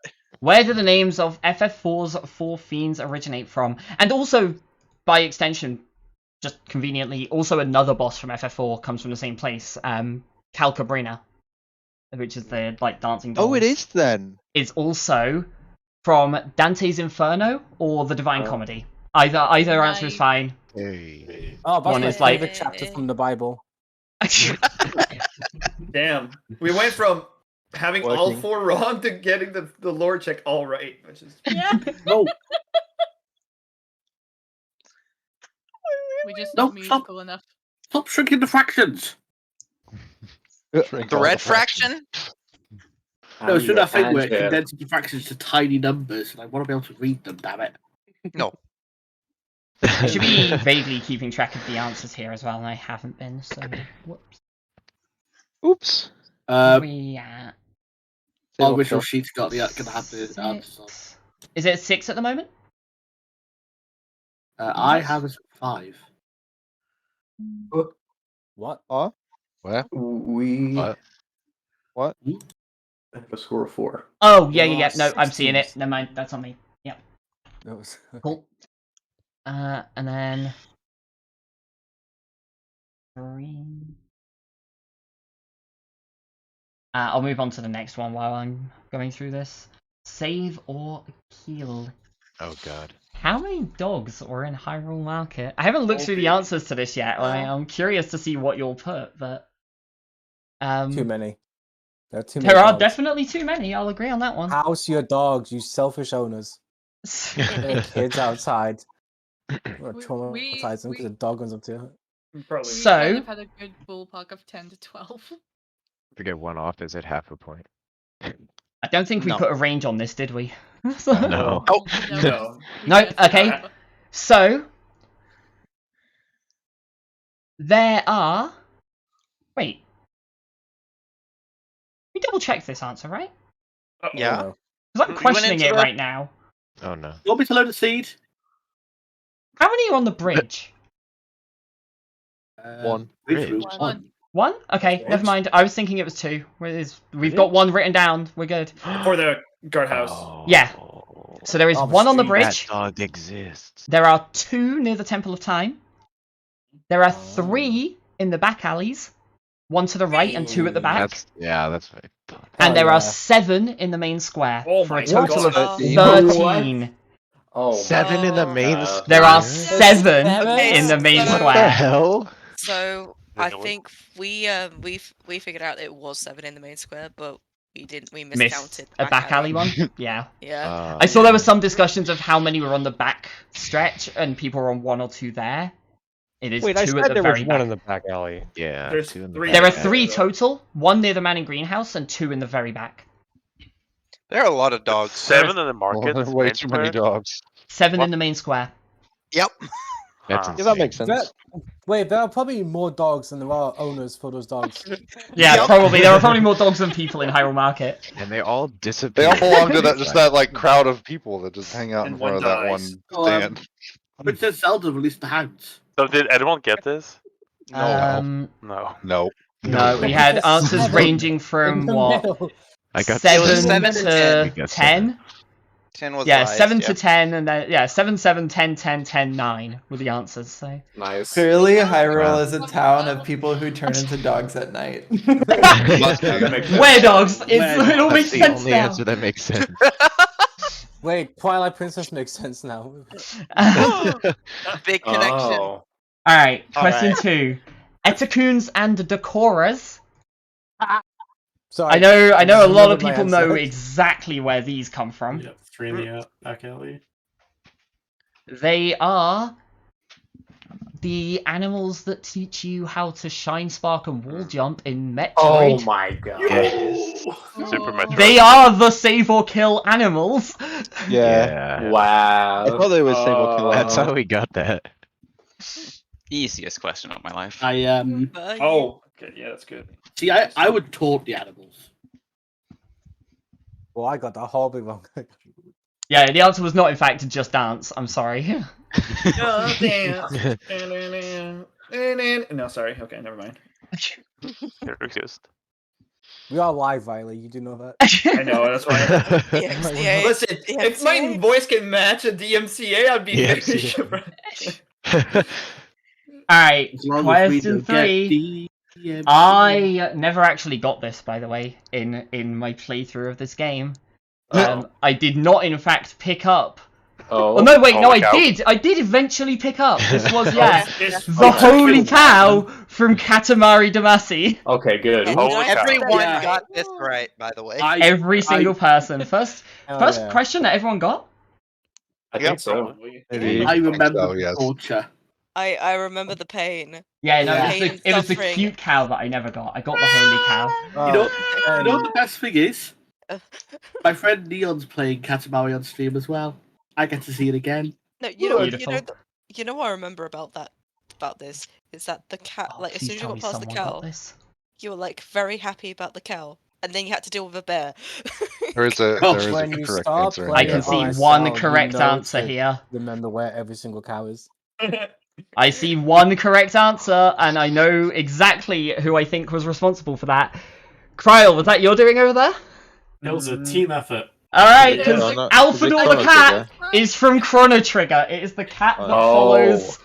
Where do the names of FF4's 4 fiends originate from? And also, by extension, just conveniently, also another boss from FF4 comes from the same place. Calcabrina, which is the dancing doll. Oh, it is then. Is also from Dante's Inferno or the Divine Comedy. Either answer is fine. Oh, that's One my is like favorite chapter from the Bible. Damn. We went from having all Working. 4 wrong to getting the lore check all right, which is Yeah. No, We just No, not musical enough. stop shrinking the fractions. Shrink The all red the fraction? No, it's doing that thing where it Angela. condenses the fractions to tiny numbers, and I want to be able to read them. Damn it! No. I should be vaguely keeping track of the answers here as well, and I haven't been, so whoops. Oops. We at Our original sheet's got the gonna have the answers on. Is it 6 at the moment? I have a 5. What? Huh? What? We What? have a score of 4. Oh, yeah. No, I'm 16. seeing it. Never mind, that's on me. Yep. That was... Cool. And then... Green. I'll move on to the next one while I'm going through this. Save or kill? Oh god. How many dogs were in Hyrule Market? I haven't looked through the answers to this yet. I'm curious to see what you'll put, but... Too many. There are too many There are dogs. definitely too many, I'll agree on that one. House your dogs, you selfish owners. There are kids outside. We're traumatized them because the dog runs up to you. probably. We So- kind of had a good ballpark of 10 to 12. If you get one off, is it half a point? I don't think we No. put a range on this, did we? No. Oh, No. Nope, okay. So, there are... Wait. We double-checked this answer, right? yeah. No. Because I'm We went questioning into it the- right now. Oh no. You want me to load a seed? How many are on the bridge? One. Literally Bridge. one. One? Okay, never mind. I was thinking it was 2. We've got one written down. We're good. For the guardhouse. Yeah. So there is Oh, the one on the street. bridge. That dog exists. There are 2 near the Temple of Time. There are 3 in the back alleys. 1 to the right and 2 at the back. That's right. And there yeah. are 7 in the main square Oh for my a total God. of What? 13. Oh, 7 in the main Uh, square? There are Seven? 7 Okay, in the main so- What the square. hell? So I Really? think we figured out that it was 7 in the main square, but we miscounted. Missed a back alley one? Yeah. Yeah. I saw there were some discussions of how many were on the back stretch, and people were on 1 or 2 there. It is Wait, I 2 said at the there was very one back. in the back alley. Yeah. There's 2 in the 3 There are back 3 though. total, 1 near the Manning Greenhouse and 2 in the very back. There are a lot of dogs. 7 in the Well, market. there are way main too many square? dogs. 7 What? in the main square. Yep. That's Huh. Yeah, that insane. makes sense. Wait, there are probably more dogs than there are owners for those dogs. Yeah, probably. There are probably more dogs than people in Hyrule Market. And they all They disappear. all belong to that just that like crowd of people that just hang out in And front one of that dies. one stand. Princess Zelda released the hounds. So did anyone get this? No. No. No, we had answers ranging from what? I got 7 7 to 10. 10 was Yeah, live, 7 yeah. to 10, and then 7, 7, 10, 10, 10, 9 were the answers. So Nice. Clearly, Hyrule is a town of people who turn into dogs at night. where dogs? It all makes That's the sense only now. answer that makes sense. Wait, Twilight Princess makes sense now. Big connection. Oh. All right, All question right. 2. Etakuns and Decoras. Sorry, I know a lot of remembered my people know answer. exactly where these come from. Yep, 3 in the back alley. They are the animals that teach you how to shine, spark, and wall jump in Metroid. Oh my god. Super Metroid. They are the save or kill animals. Yeah. Wow. I thought they were save or kill. That's how we got that. Easiest question of my life. Oh, okay, yeah, that's good. See, I would taunt the animals. Well, I got that horribly wrong. Yeah, the answer was not, in fact, Just Dance. I'm sorry. Oh, dance. No, sorry. Okay, never mind. You're excused. We are live, Riley. You do know that. I know, that's why. DMCA. Listen, if my voice can match a DMCA, I'd be very surprised. Alright, As long as we question don't get 3. DMCA. I never actually got this, by the way, in my playthrough of this game. I did not, in fact, pick up. Oh. Oh no, wait, no, Holy cow. I did eventually pick up. This was, Oh, yeah, it's the Holy Cow from Katamari Damacy. Okay, good. Everyone Yeah. got this right, by the way. Every single person. First yeah. question that everyone got? I think so. Maybe. I remember so, the yes. torture. I remember the pain. Yeah, no, Yeah. it was the cute cow that I never got. I got the Holy Cow. You know what the best thing is? My friend Neon's playing Katamari on stream as well. I get to see it again. No, you know Beautiful. what I remember about this is that the cat, Oh, like as please soon as you tell got me past the someone got cow, this. you were like very happy about the cow, and then you had to deal with a bear. There is a When you correct start answer. I playing can see RSL, one you correct know answer to here. Remember where every single cow is. I see one correct answer, and I know exactly who I think was responsible for that. Kryl, was that your doing over there? It was a team effort. Alright, Yeah. because No, no, Alfred is it or the Chrono cat Trigger? is from Chrono Trigger. It is the cat that follows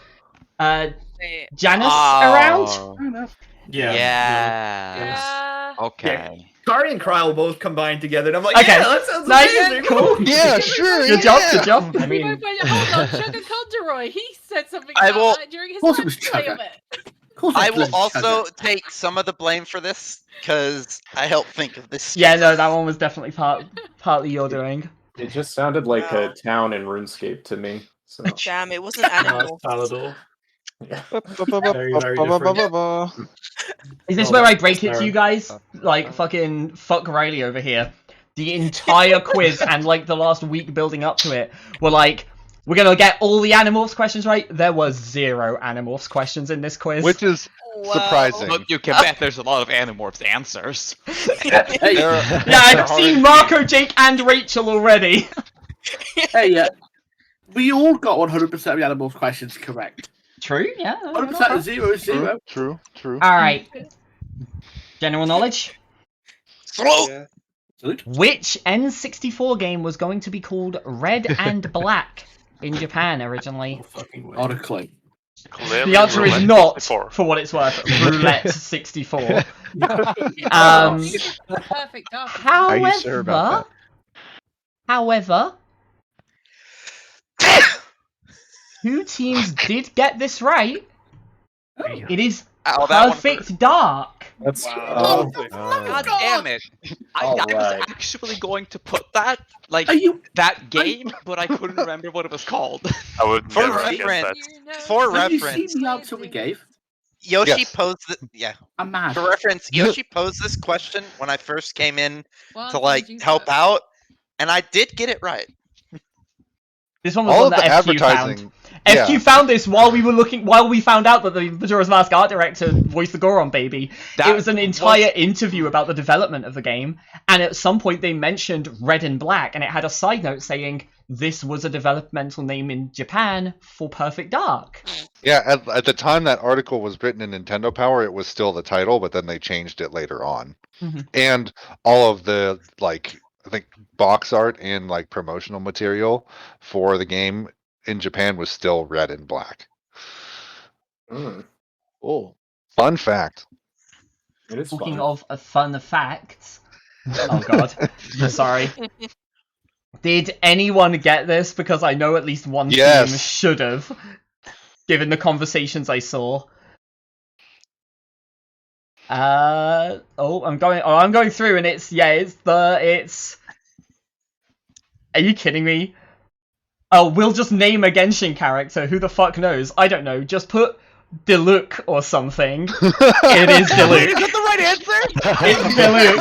Janus around. Yeah. Yeah. Okay. Kari and Kryl both combined together, and I'm like, Okay. yeah, that sounds Nice. amazing. Cool. Yeah, sure. Good job, good job. I Wait, mean, wait, wait, hold on, Sugar Conderoy, he said something I about will- that during his Of course it was Let's Play Chugga. of it. I will also take some of the blame for this because I helped think of this. yeah, no, that one was definitely partly your doing. It just sounded like a town in RuneScape to me. So Damn, it wasn't animal. Palador. yeah. Very, very different. Is this Oh, where I that's break it to you guys? Like, fucking fuck Riley over here. The entire quiz and, like, the last week building up to it were like, we're gonna get all the Animorphs questions right. There was 0 Animorphs questions in this quiz. Which is surprising. But you can bet there's a lot of Animorphs answers. Yeah, I've seen Marco, Jake, and Rachel already. Hey, yeah. We all got 100% of the animals questions correct. True, yeah. 100% of 0 is 0. True. Alright. General knowledge. Salute. Which N64 game was going to be called Red and Black in Japan originally? Not a clue. Clearly The answer is Roulette not, 64. for what it's worth, Roulette 64. Perfect answer. Are you sure about However, 2 teams did get this right. It is Ow, that one Perfect Dark. That's God damn it! I was Alright. actually going to put that that game, but I couldn't remember what it was called. I would For never guess that. reference, for Have you reference, seen the answer we gave? Yoshi Yes. posed the yeah. I'm mad. For reference, Yoshi posed this question when I first came in Well, to like did you help first? out, and I did get it right. This one was All one of the that FQ advertising. found. Yeah. FQ found this while we found out that the Majora's Mask art director voiced the Goron baby. It was an entire interview about the development of the game, and at some point they mentioned Red and Black, and it had a side note saying this was a developmental name in Japan for Perfect Dark. Yeah, at the time that article was written in Nintendo Power, it was still the title, but then they changed it later on. Mhm. And all of the, like, I think box art and like promotional material for the game in Japan was still Red and Black. Oh, fun fact. It is Talking fun. of fun facts. Oh god, sorry. Did anyone get this? Because I know at least one team should have, given the conversations I saw. I'm going through, and it's. Are you kidding me? Oh, we'll just name a Genshin character. Who the fuck knows? I don't know. Just put Diluc or something. It is Diluc. Is that the right answer? It's Diluc.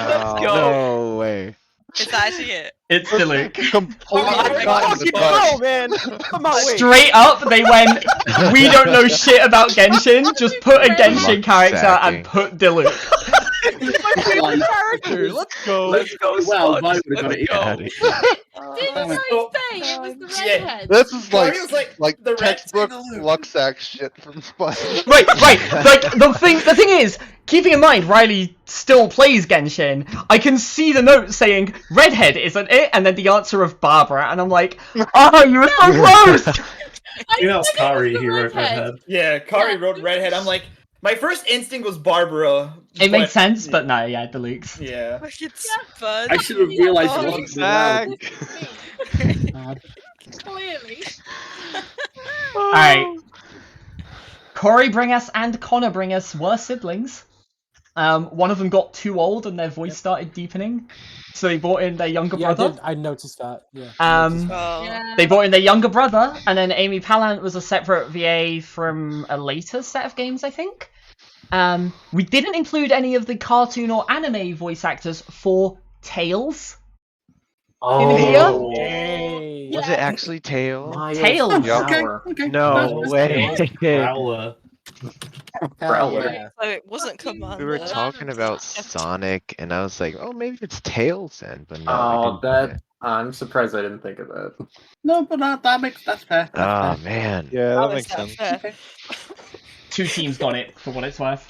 Let's go. No way. Is that actually it? It's Diluc. Oh man! Straight up, they went, we don't know shit about Genshin, just put a Genshin character and put Diluc. My favorite character. Let's go. Let's go. Well, I would have got it. Didn't I say it was the redhead? This is Mario's like the red textbook Luxac shit from Spike. Right. Like the thing is, keeping in mind Riley still plays Genshin, I can see the note saying redhead, isn't it? And then the answer of Barbara, and I'm like, oh, you were so close. You know, it's Kari who wrote Redhead. Yeah, Kari wrote Redhead. I'm like, my first instinct was Barbara. It makes sense, but no, yeah, Diluc's. Yeah. It's fun. I should have realised it wasn't allowed. Clearly. Alright. Corey Bringus and Connor Bringus were siblings. One of them got too old and their voice started deepening, so they brought in their younger brother. I noticed that. Yeah. They brought in their younger brother, and then Amy Pallant was a separate VA from a later set of games, I think. We didn't include any of the cartoon or anime voice actors for Tails. In here. Was it actually Tails? Tails. No way. So it wasn't Commander. We were talking about Sonic, and I was like, "Oh, maybe it's Tails then." But no, Oh, I'm surprised I didn't think of that. No, but that's fair. Oh man. Yeah, How that is makes that sense. fair? Two teams got it, for what it's worth.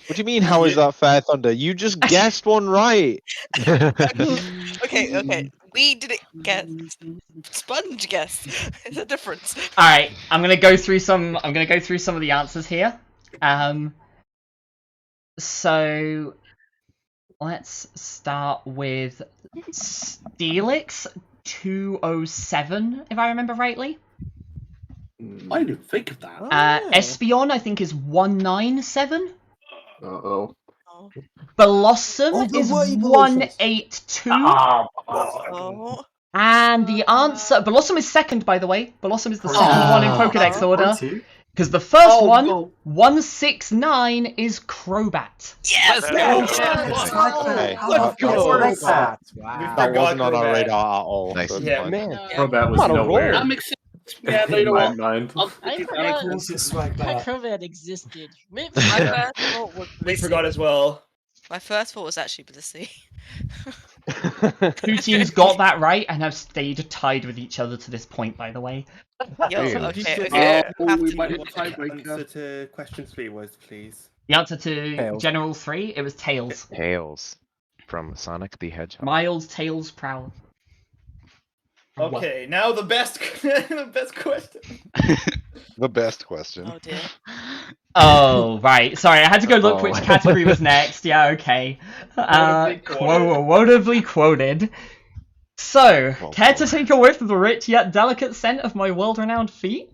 What do you mean? How is that fair, Thunder? You just guessed one right. Okay. We didn't get Sponge guessed. There's a difference. Alright, I'm gonna go through some of the answers here. So let's start with Steelix 207, if I remember rightly. I didn't think of that. Espion, I think, is 197. Uh-oh. Blossom is 182. Oh. And the answer... Blossom is second, by the way. Blossom is the second one in Pokedex order. Because the first one, 169, is Crobat. Yes! Let's go. That wasn't on our radar at all. Nice. So Yeah, man. Crobat was I'm on a nowhere. That makes sense. Yeah, but you know in my what? mind. I forgot that Crobat existed. My first thought was We Blissey. forgot as well. My first thought was actually Blissey. Two teams got that right and have stayed tied with each other to this point, by the way. Yo, Weird. okay. We might have a Answer tiebreaker. to question 3 was, please. The answer to Tails. General 3, it was Tails. Tails from Sonic the Hedgehog. Miles, Tails, Prowl. Okay, now the best, the best question. The best question. Oh dear. Oh, right. Sorry, I had to go look Oh. which category was next. Yeah, okay. Quotably quoted. So, care to take a whiff of the rich yet delicate scent of my world-renowned feet?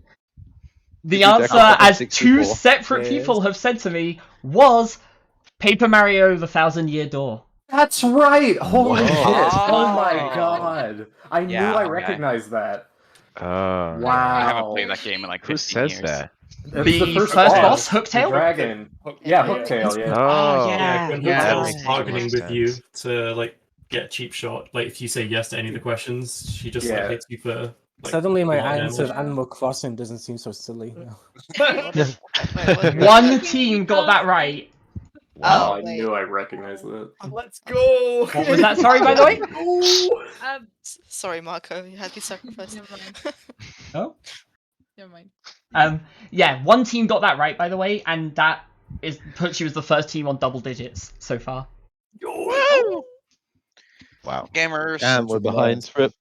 The Did you answer, deck up as 64? two separate people have said to me, was Paper Mario: The Thousand-Year Door. That's right! Holy Whoa. shit! Oh Oh. my god! I knew Yeah, I okay. recognized that. Wow. Wow. I haven't played that game in like 15 Who says years. that? It was The first boss, the Hooktail? dragon. Yeah, Hooktail, yeah. Oh, yeah. When Yeah. that Hooktail's makes bargaining more with you sense. to like get a cheap shot, like if you say yes to any of the questions, she just Yeah. like hits you for Suddenly, my a lot of answer of damage. Animal Crossing doesn't seem so silly. One team got that right. Wow, I knew I recognized that. Let's go. What was that? Sorry, by the way. Sorry, Marco, you had to be sacrificed. Never mind. Oh. Never mind. Yeah, one team got that right, by the way, and that puts you as the first team on double digits so far. Woo! Wow. Gamers. Damn, we're behind Trip.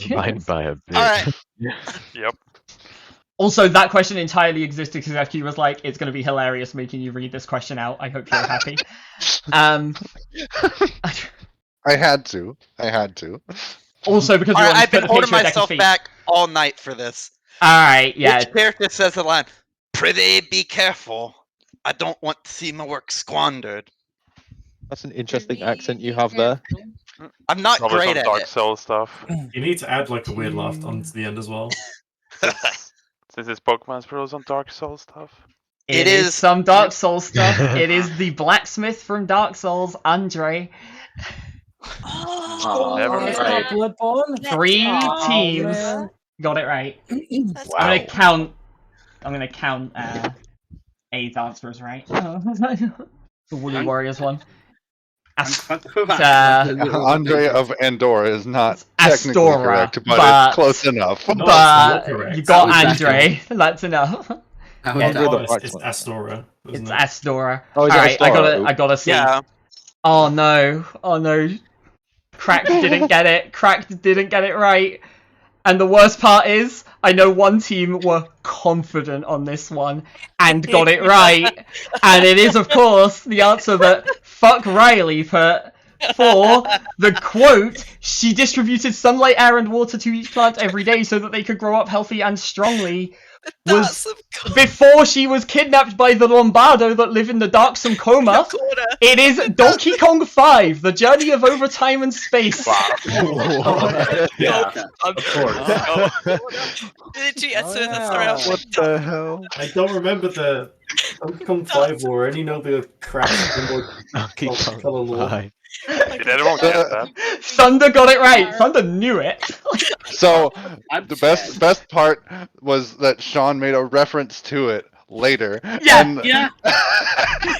Behind by a bit. All right. Yep. Also, that question entirely existed because FQ was like, it's going to be hilarious making you read this question out. I hope you're happy. I had to. Also, because we All wanted right, I've to been put the holding picture of Deck of myself Feet. back all night for this. Alright, yeah. Which character says the line, "Prithee, be careful. I don't want to see my work squandered." That's an interesting accent you have there. I'm not Probably great some at Dark it. Souls stuff. You need to add like a weird laugh onto the end as well. Since this Pokemon's probably some Dark Souls stuff. It is some Dark Souls stuff. It is the blacksmith from Dark Souls, Andre. It's not Bloodborne. 3 Oh, teams man. got it right. Wow. I'm gonna count A's answers right. The Woolly Warriors one. Andre of Andorra is not technically Astora, correct, but but- it's close enough. But you got Andre. That's enough. It's Astora. It's Astora. Oh, it's Alright, Astora. I gotta see. Yeah. Oh no. Crack didn't get it. Crack didn't get it right. And the worst part is, I know one team were confident on this one and got it right. And it is, of course, the answer that fuck Riley put for the quote, she distributed sunlight, air, and water to each plant every day so that they could grow up healthy and strongly. Was before she was kidnapped by the Lombardo that live in the darksome coma. It is Donkey Kong 5, The Journey of Over Time and Space. Yeah, of course. Literally, as soon as I saw it, What the hell? I don't remember the Donkey Kong 5 lore. I only know the crash and Donkey Kong color lore. 5. Did anyone get that? Thunder got it right. Thunder knew it. So the best part was that Sean made a reference to it later. Yeah. And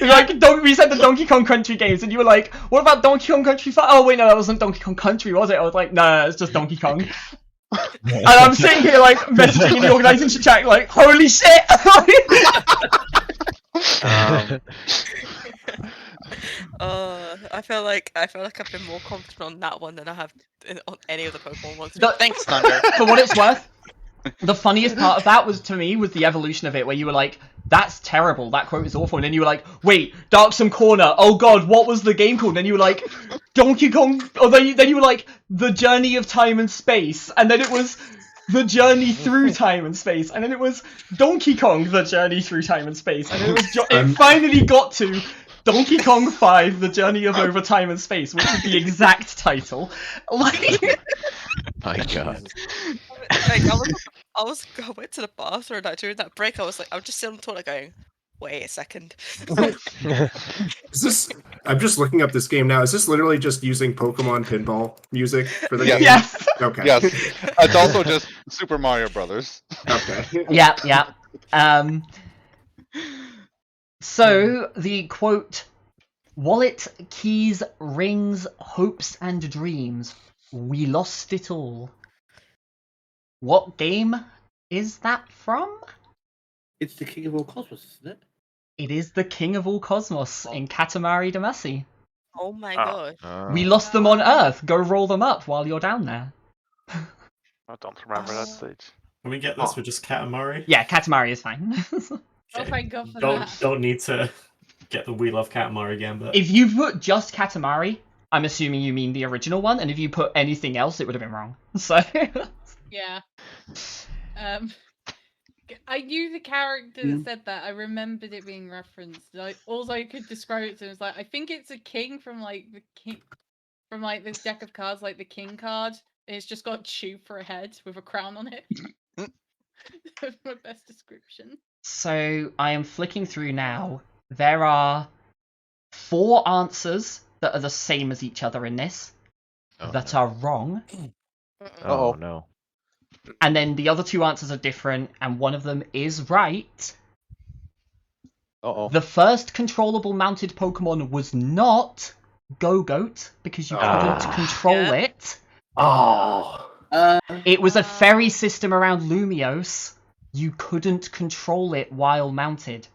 Like, we said the Donkey Kong Country games, and you were like, what about Donkey Kong Country 5? Oh, wait, no, that wasn't Donkey Kong Country, was it? I was like, no, it's just Donkey Kong. And I'm sitting here, like, messaging in the organization chat, like, holy shit! I feel like I've been more confident on that one than I have on any of the Pokemon ones. Thanks, Thunder. For what it's worth, the funniest part of that was, to me, was the evolution of it, where you were like, that's terrible, that quote is awful, and then you were like, wait, Darksome Corner, oh god, what was the game called? And then you were like, Donkey Kong, or then you were like, The Journey of Time and Space, and then it was The Journey Through Time and Space, and then it was Donkey Kong, The Journey Through Time and Space, and then it was it finally got to Donkey Kong 5, The Journey of Over Time and Space, which is the exact title. Like, My god. Like, I went to the bathroom and during that break, I was just sitting on the toilet going, wait a second. Is this? I'm just looking up this game now. Is this literally just using Pokemon pinball music for the Yes. game? Yes. Okay. yes, it's also just Super Mario Brothers. Okay. yeah. So, the quote, wallet, keys, rings, hopes and dreams, we lost it all. What game is that from? It's the King of All Cosmos, isn't it? It is the King of All Cosmos in Katamari Damacy. Oh my god. We lost them on Earth, go roll them up while you're down there. I don't remember that stage. Can we get this with just Katamari? Yeah, Katamari is fine. Oh, thank God for Don't that. don't need to get the We Love Katamari again, but If you put just Katamari, I'm assuming you mean the original one, and if you put anything else, it would have been wrong. So... Yeah. I knew the character that said that. I remembered it being referenced. Like, all I could describe it to was like, I think it's a king from like this deck of cards, like the king card. And it's just got a tube for a head with a crown on it. That's my best description. So I am flicking through now. There are 4 answers that are the same as each other in this that are wrong. Oh no. And then the other two answers are different, and one of them is right. Uh-oh. The first controllable mounted Pokemon was not Go-Goat, because you couldn't control it. Oh. It was a ferry system around Lumiose. You couldn't control it while mounted.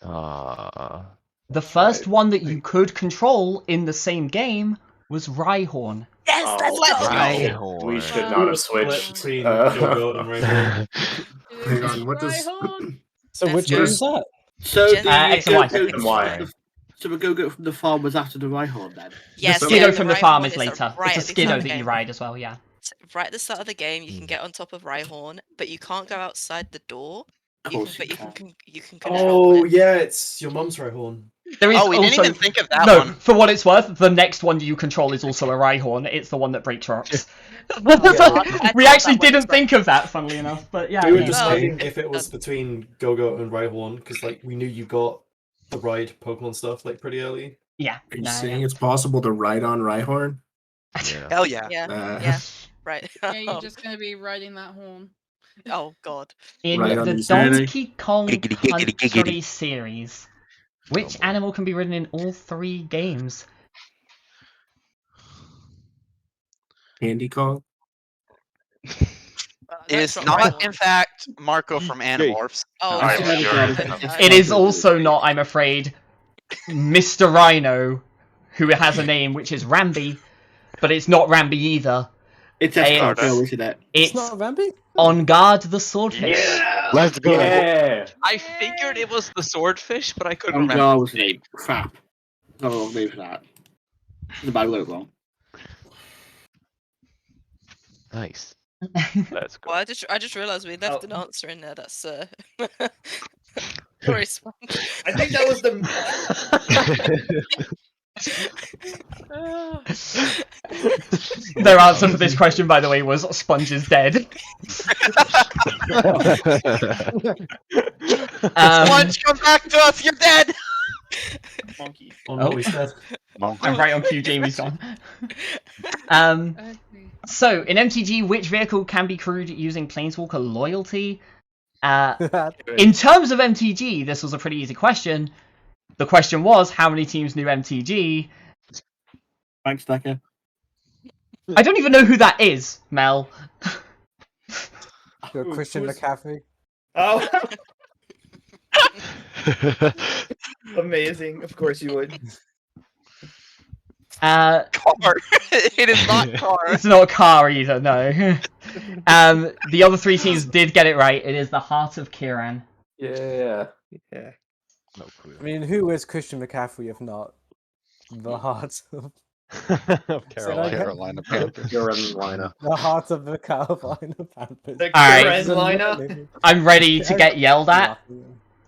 The first one that you could control in the same game was Rhyhorn. Yes, let's go. Rhyhorn. We should not have switched between Go-Goat and Rhyhorn. Hang on, what does? So which Gen- one is that? So Gen- the X and Y. Go-Goat- X and Y. So the Go-Goat from the farm was after the Rhyhorn then? Yes, the yeah, Skiddo the from the Rhyhorn farm is is later. right It's a at the start Skiddo of the that you game. ride as well, yeah. Right at the start of the game, you can get on top of Rhyhorn, but you can't go outside the door. You can control Oh it. yeah, it's your mum's Rhyhorn. There is Oh, we didn't also... even think of that no, one. for what it's worth, the next one you control is also a Rhyhorn. It's the one that breaks rocks. We actually didn't think of that, funnily enough, but yeah. We were yeah. deciding if it was between Go-Goat and Rhyhorn, because like we knew you got the ride Pokemon stuff like pretty early. Yeah. Are you saying it's possible to ride on Rhyhorn? Hell yeah. Yeah, right. Yeah, you're just gonna be riding that horn. Oh god. In Right on the these Donkey Kong Giggity, giggity, Country giggity. series, which animal can be ridden in all 3 games? Candy Kong? It is not, in fact, Marco from Animorphs. Oh, I'm sorry. sure. It is also not, I'm afraid, Mr. Rhino, who has a name which is Rambi, but it's not Rambi either. It's Escargot, isn't it? It's not Rambi? On Guard the Swordfish. Let's go. Yeah. I figured it was the swordfish, but I couldn't Ongar remember. was the name. Crap. Got a wrong name for that. The bad word wrong. Nice. Let's go. Well, I just realised we left an answer in there. That's very smart. I think that was Their answer for this question, by the way, was Sponge is dead. Sponge, come back to us! You're dead! Monkey. Oh no, he's dead. I'm right on cue, Jamie's gone. So, in MTG, which vehicle can be crewed using Planeswalker Loyalty? In terms of MTG, this was a pretty easy question. The question was, how many teams knew MTG? Thanks, Stacker. I don't even know who that is, Mel. You're Christian McCaffrey. Oh. Amazing. Of course you would. Car. It is not car. It's not car either, no. The other 3 teams did get it right. It is the Heart of Kiran. Yeah. Yeah. No clue. I mean, who is Christian McCaffrey if not the heart of Carolina Panthers. Carolina. the heart of the Carolina Panthers? The Alright. Carolina. I'm ready to get yelled at.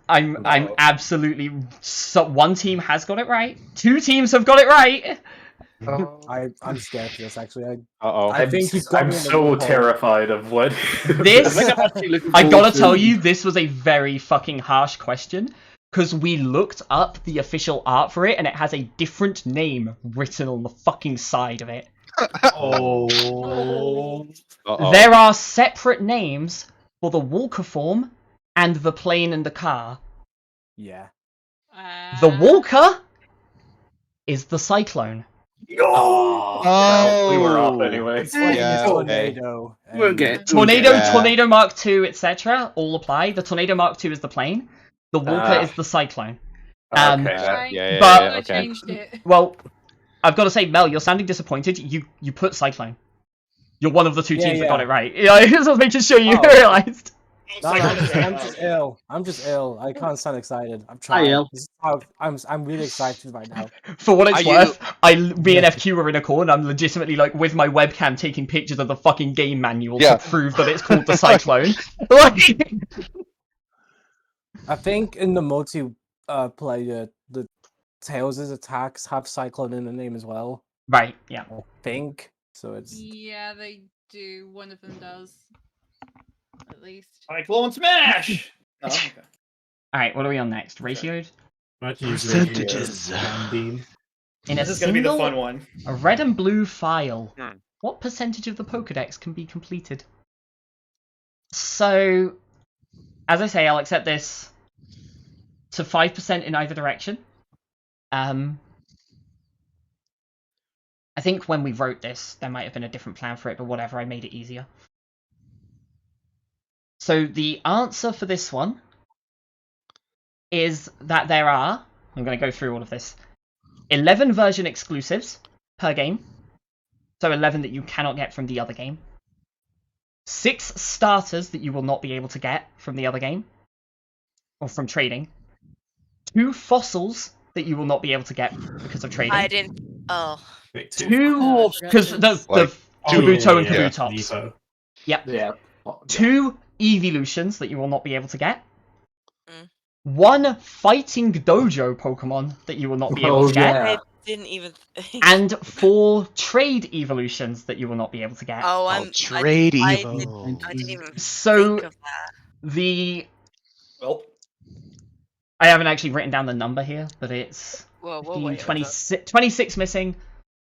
I'm No. absolutely... So one team has got it right. 2 teams have got it right. I'm scared for this, actually. Uh-oh. I think you've got I'm me in the so wrong hole. terrified of what. This... I'm actually looking I forward gotta to- tell you, this was a very fucking harsh question. Because we looked up the official art for it, and it has a different name written on the fucking side of it. Oh. Uh-oh. There are separate names for the Walker form and the plane and the car. Yeah. The Walker is the Cyclone. Oh, we were off anyway. Yeah, okay. Tornado. We'll get it. Tornado, Yeah. Tornado Mark II, etc. all apply. The Tornado Mark II is the plane. The Walker is the Cyclone. Okay. Yeah, But- I okay. changed it. Well, I've got to say, Mel, you're sounding disappointed. You put Cyclone. You're one of the 2 Yeah, teams that yeah. got it right. Yeah, I was making sure you Oh. realised. No, I'm just ill. I'm just ill. I can't sound excited. I'm Hi, trying. Il. This is how I'm really excited right now. For what it's Are you- worth, me and FQ were in a corner. I'm legitimately like with my webcam taking pictures of the fucking game manual Yeah. to prove that it's called the Cyclone. Like, I think in the multi player, the Tails' attacks have Cyclone in the name as well. right, yeah. I think so. It's Yeah, they do. One of them does. At least. Cyclone Smash! Oh, okay. Alright, what are we on next? Ratioed? Percentages. In a This is gonna be the single- fun one. A red and blue file. Hmm. What percentage of the Pokedex can be completed? So, as I say, I'll accept this to 5% in either direction. I think when we wrote this, there might have been a different plan for it, but whatever, I made it easier. So the answer for this one is that there are, I'm going to go through all of this, 11 version exclusives per game. So 11 that you cannot get from the other game. 6 starters that you will not be able to get from the other game. Or from trading. 2 fossils that you will not be able to get because of trading. I didn't. Oh. 2, because the Kabuto and Kabutops. Yep. Yeah. 2 evolutions that you will not be able to get. 1 fighting dojo Pokemon that you will not be able to get. I didn't even. And 4 trade evolutions that you will not be able to get. Oh, I'm trade I evo. didn't even So think of that. Well, I haven't actually written down the number here, but it's Whoa, 15, wait, 26 missing.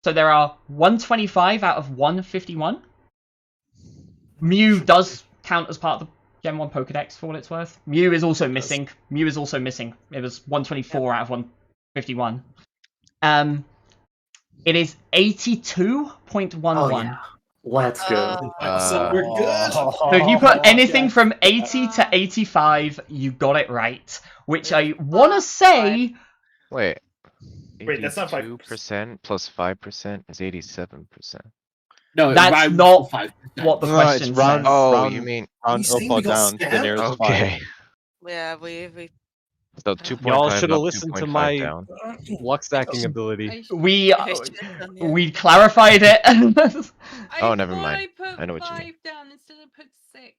So there are 125 out of 151. Mew does count as part of the Gen 1 Pokedex for what it's worth. Mew is also missing. Mew is also missing. It was 124 out of 151. It is 82.11. Oh, yeah. Let's go. so we're good. So if you put anything from 80 to 85, you got it right. Which I want to say... Wait. Wait, that's not 2% plus 5% is 87%. No, that's not what the No, question it's round. says. Oh, you mean round you up or down to the nearest Okay. Yeah, we. So 2.5. Y'all should have up, listened to 2.5 my down. luck stacking ability. We clarified it. Oh, never mind. I know what you mean. Down instead of put 6.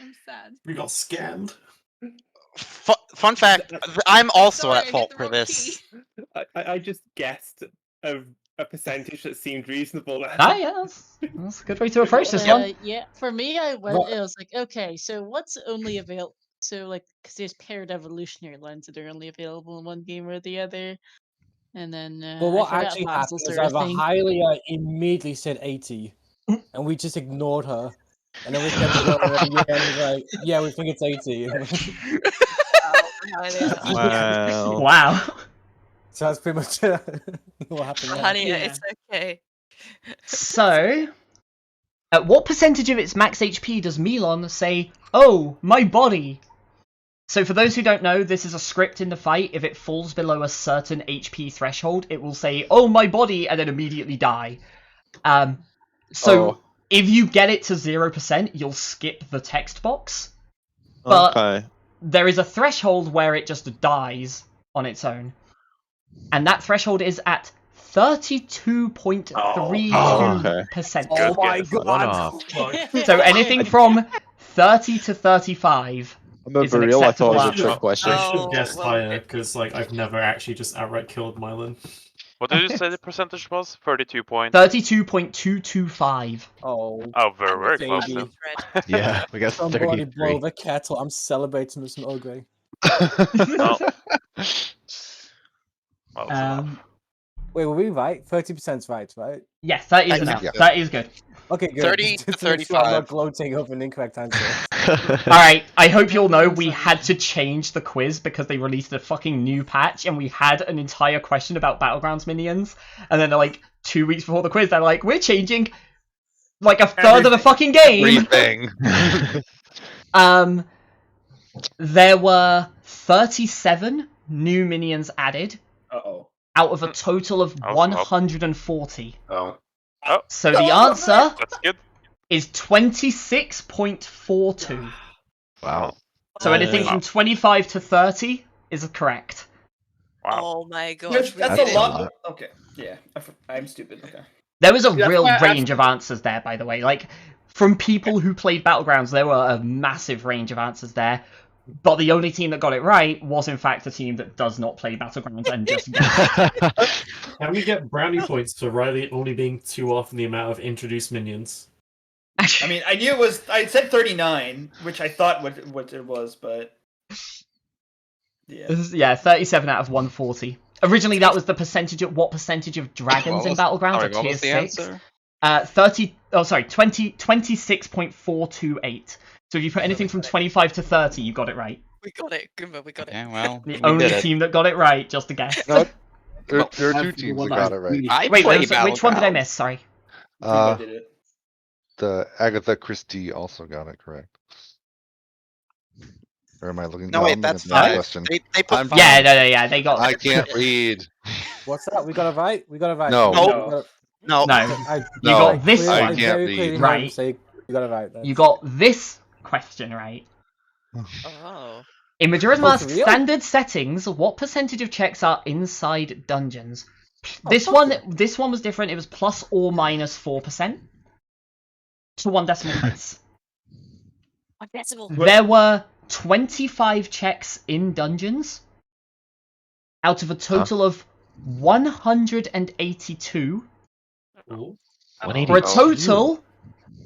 I'm sad. We got scammed. Fun fact: I'm also at fault for this. I just guessed a percentage that seemed reasonable. Yeah, that's a good way to approach this one. Yeah, for me, I was like, okay, so what's only available? So like, because there's paired evolutionary lines that are only available in one game or the other, and then. But what I forgot actually fossils happened is are a either thing. Hylia immediately said 80, and we just ignored her. And then we kept going, and it was like, yeah, we think it's 80. Wow. Wow. So that's pretty much what happened there. Honey, it's okay. So, at what percentage of its max HP does Milon say, "Oh, my body"? So for those who don't know, this is a script in the fight. If it falls below a certain HP threshold, it will say, "Oh, my body," and then immediately die. If you get it to 0%, you'll skip the text box. But there is a threshold where it just dies on its own. And that threshold is at 32.32%. Oh my god! So anything from 30 to 35 is an real, I thought acceptable it was a answer. trick question. I should have guessed higher because like I've never actually just outright killed Mylan. What did you say the percentage was? 32 point. 32.225. Oh. Oh, very close. baby. then. Yeah, we got Somebody 33. blow the kettle. I'm celebrating with some Ogre. Wait, were we right? 30%'s right, right? Yes, that is enough. Yeah. That is good. Okay, good. 30 Just to make sure I'm 35. not gloating over an incorrect answer. Alright, I hope you'll know we had to change the quiz because they released a fucking new patch and we had an entire question about Battlegrounds minions. And then like 2 weeks before the quiz, they're like, we're changing like a third of the fucking game. Everything. There were 37 new minions added. Out of a total of 140. So the answer is 26.42. Wow. So anything from 25 to 30 is correct. Oh my gosh. That's a lot. Okay, yeah, I'm stupid. Okay. There was a Yeah, real I- range of answers there, by the way. Like, from people who played Battlegrounds, there were a massive range of answers there. But the only team that got it right was, in fact, a team that does not play Battlegrounds and just Can we get brownie points for Riley only being too often the amount of introduced minions? I mean, I knew it was. I said 39, which I thought what it was, but Yeah, 37 out of 140. Originally, that was the percentage of what percentage of dragons in Battlegrounds are Sorry, what tier was the 6. answer? 26.428. So if you put anything from 25 to 30, you got it right. We got it, Goomba, we got it. Yeah, well, The we only did it. team that got it right, just a guess. No, there are Well, two teams that got it right. I Wait, play which one did I Battlegrounds. miss? Sorry. The Agatha Christie also got it correct. Or am I looking? No, wait, I'm that's looking at the five. question. They put I'm five. Yeah, yeah, they got. I can't read. What's that? We got it right. We got it right. No. We Nope. got it- No. No, I, you got I this clearly- I one can't very read. clearly heard Right. him say you got it right. You got this question right. Oh. In Majora's Oh, Mask for real? standard settings, what percentage of checks are inside dungeons? Oh, This fuck one, it. this one was different. It was plus or minus 4% to 1 decimal place. One decimal. There were 25 checks in dungeons out of a total of 182 for a total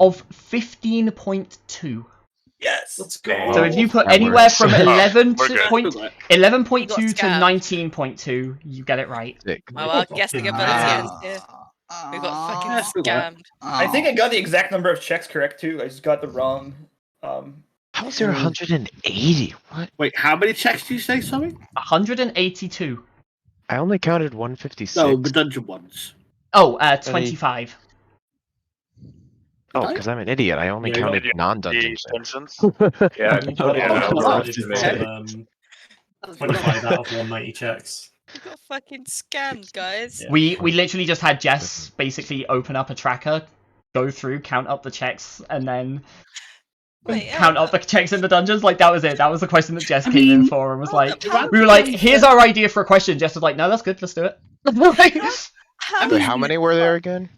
of 15.2. Yes, let's go. So if you put That anywhere works. from 11 We're to good. point, Good. 11.2 You to got scammed. 19.2, you get it right. Sick. Well, our guessing ability ends here. We got fucking scammed. I think I got the exact number of checks correct too. I just got the wrong. How is there 180? What? Wait, how many checks do you say, sorry? 182. I only counted 156. No, the dungeon ones. Oh, 25. Oh, because I'm an idiot. I only Yeah, counted the non-dungeon checks. dungeons. Yeah, Yeah, I yeah. just made 25 out of 190 checks. We got fucking scammed, guys. We literally just had Jess basically open up a tracker, go through, count up the checks, and then Wait, count up the checks in the dungeons. Like, that was it. That was the question that Jess came in for and was like, how we were like, here's our idea for a question. Jess was like, no, that's good, let's do it. Wait, how many were there again?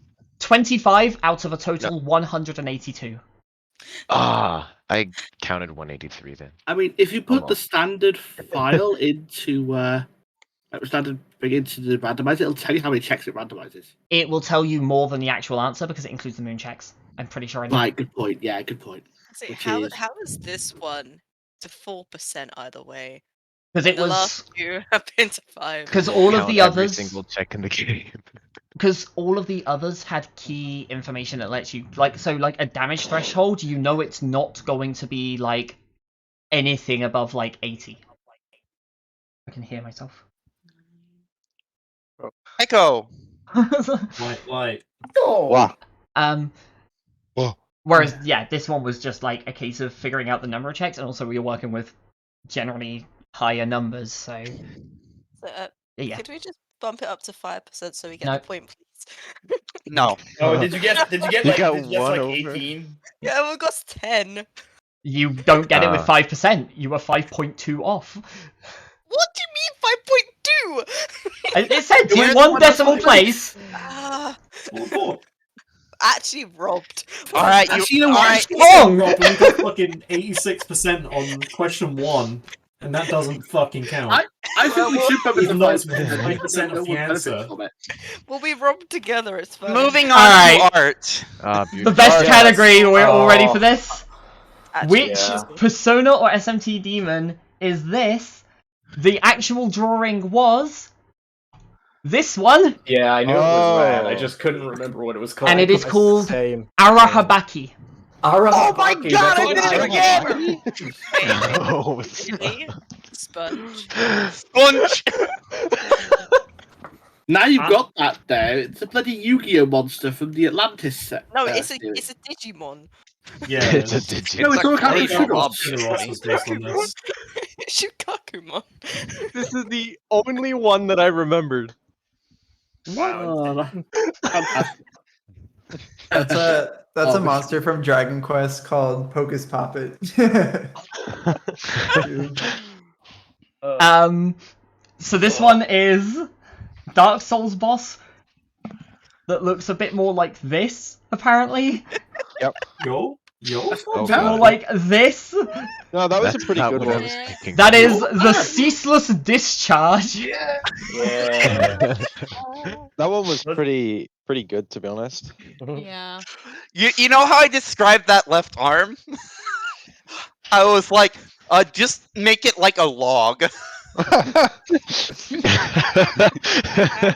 25 out of a total 182. Ah, I counted 183 then. I mean, if you put the Almost. standard file into standard bring into the randomizer, it'll tell you how many checks it randomizes. It will tell you more than the actual answer because it includes the moon checks. I'm pretty sure I know. Right, good point. Yeah, good point. So Which how is- how is this one to 4% either way? Because And it the was last two have been to 5. because all of Count the every others single check in the game. because all of the others had key information that lets you like a damage threshold. You know it's not going to be like anything above like 80. I can hear myself. Echo. Like, Wow. Whereas yeah, this one was just like a case of figuring out the number of checks, and also we were working with generally higher numbers. So So, yeah. Could we just bump it up to 5% so we get No. the point, please? No. Oh, did you get? Did you get You like? got Did you guess, one like over. 18? Yeah, we got 10. You don't get it with Ah. 5%. You were 5.2 off. What do you mean 5.2? It said Where's in the 1 one decimal that's place. Ah, oh, actually robbed. All right, Actually, you. you know All what? right. Wrong. Rob, we got fucking 86% on question 1, and that doesn't fucking count. I think we should probably Even though it's divide within it 5% of the answer. from it. Well, we robbed together. It's fine. Moving on Alright. to art. Ah, The beautiful. best Yes. category. We're all ready Oh. for this. Actually, Which Yeah. persona or SMT demon is this? The actual drawing was this one, Yeah, I knew it was red. I Oh. just couldn't remember what it was called. and it is called Same. Arahabaki. Oh my god, I did it again! Oh, Really? Sponge. Sponge! Now you've got that there. It's a bloody Yu-Gi-Oh monster from the Atlantis set. No, series. it's a Digimon. Yeah, It's a digit. No, it's all kind of Crazy sugar. mob. Ross was based on this. Shukakumon. This is the only one that I remembered. Oh, fantastic. That's a monster from Dragon Quest called Pocus Poppet. So this one is Dark Souls boss that looks a bit more like this, apparently. Yo. Oh, More like this. No, that was That's a pretty not good what I one. was thinking. That is the Ceaseless Discharge. Yeah. That one was pretty good, to be honest. Yeah. You know how I described that left arm? I was like, just make it like a log.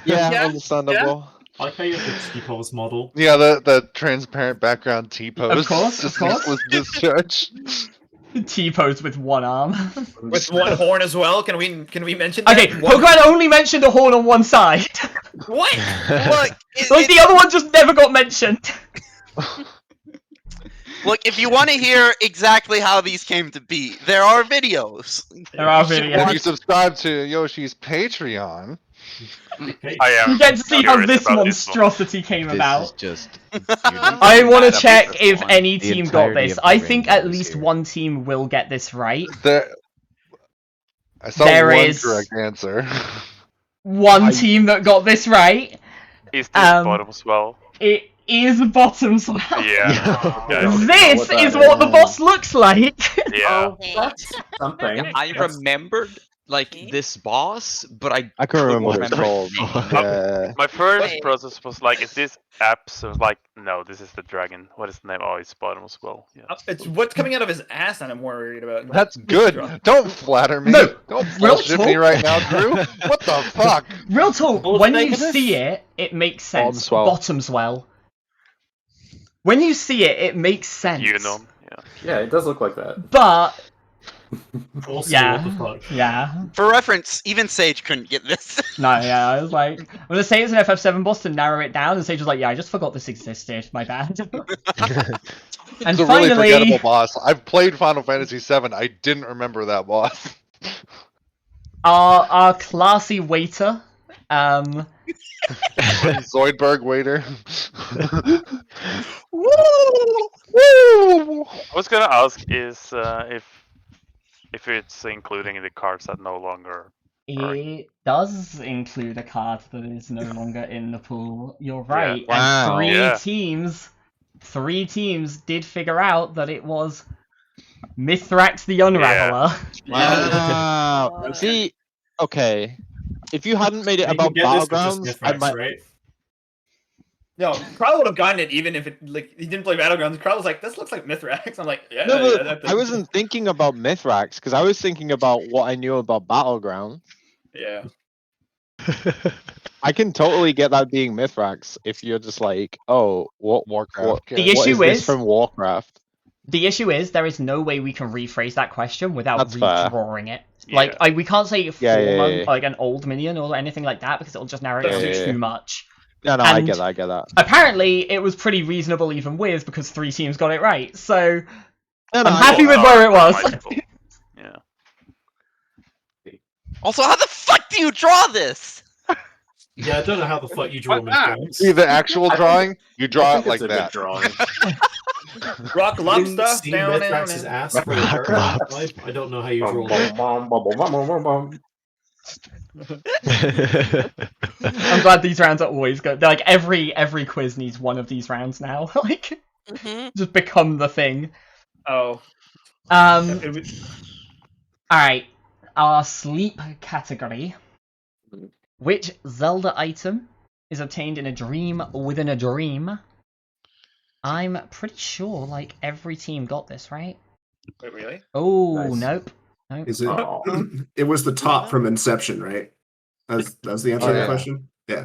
Yeah, understandable. I like how you have the T-pose model. Yeah, the transparent background T-pose. Of course, of course. Was discharged. T-pose with one arm. With one horn as well. Can we mention that? Okay, Pokemon only mentioned a horn on one side. What? Like the other one just never got mentioned. Look, if you want to hear exactly how these came to be, there are videos. There are If videos. you subscribe to Yoshi's Patreon, I am. You get to see how curious this about this one. monstrosity came This about. is just. I want to check if any The team got entirety this. of the I think at rainbow is least here. one team will get this right. I saw There one is- correct answer. One team that got this right. Is this bottoms well? It is Bottoms. Yeah. This is what the boss looks like. Yeah. That's something. I remembered like this boss, but I I can remember what it's remember called. its name. Yeah. My first process was like, is this app? So I was like, no, this is the dragon. What is the name? Oh, it's bottoms well. Yeah. It's what's coming out of his ass that I'm worried about. That's good. Don't flatter me. No, Don't real bullshit me talk. right now, Drew. What the fuck? Real talk, What's when the you name of this? see it, it makes sense. Bottomswell. Bottomswell. When you see it, it makes sense. You know. Yeah. Yeah, it does look like that. But Also, yeah, what the fuck? yeah. For reference, even Sage couldn't get this. No, yeah, I was like, I'm gonna say it's an FF7 boss to narrow it down, and Sage was like, yeah, I just forgot this existed, my bad. And It's a finally, really forgettable boss. I've played Final Fantasy VII. I didn't remember that boss. our classy waiter, Zoidberg waiter. I was gonna ask is if it's including the cards that no longer. it does include a card that is no longer in the pool. You're right. Wow. And Yeah. three teams did figure out that it was Mithrax the Unraveler. Wow. See, okay. If you hadn't made it You about can get this with just Battlegrounds, I Mithrax, might. right? No, Carl would have gotten it even if it like he didn't play Battlegrounds. Carl was like, "This looks like Mithrax." I'm like, "Yeah." No, yeah, but that I wasn't thinking about Mithrax because I was thinking about what I knew about Battleground. Yeah. I can totally get that being Mithrax if you're just like, oh, Warcraft. The what issue is this is- from Warcraft? The issue is there is no way we can rephrase that question without That's fair. redrawing it. Yeah. Like, we can't say Yeah, former, yeah, yeah. like an old minion or anything like that because it'll just narrow it down Yeah, yeah, too yeah. much. No, I And- get that. I get that. Apparently, it was pretty reasonable even with because 3 teams got it right. So No, no, I'm I happy get with that. where it was. Multiple. Yeah. Also, how the fuck do you draw this? Yeah, I don't know how the fuck you draw Mithrax. See the actual drawing? You draw it like It's a good that. drawing. Rock I lump didn't stuff see down Mithrax's in. ass for a type. I don't know how you draw that. I'm glad these rounds are always good. Like every quiz needs one of these rounds now. Like just become the thing. Oh. All right. Our sleep category. Which Zelda item is obtained in a dream within a dream? I'm pretty sure like every team got this, right? Wait, really? Oh, Nice. nope. Nope. Is it? Oh. It was the top from Inception, right? That's the answer to the yeah. question. Yeah.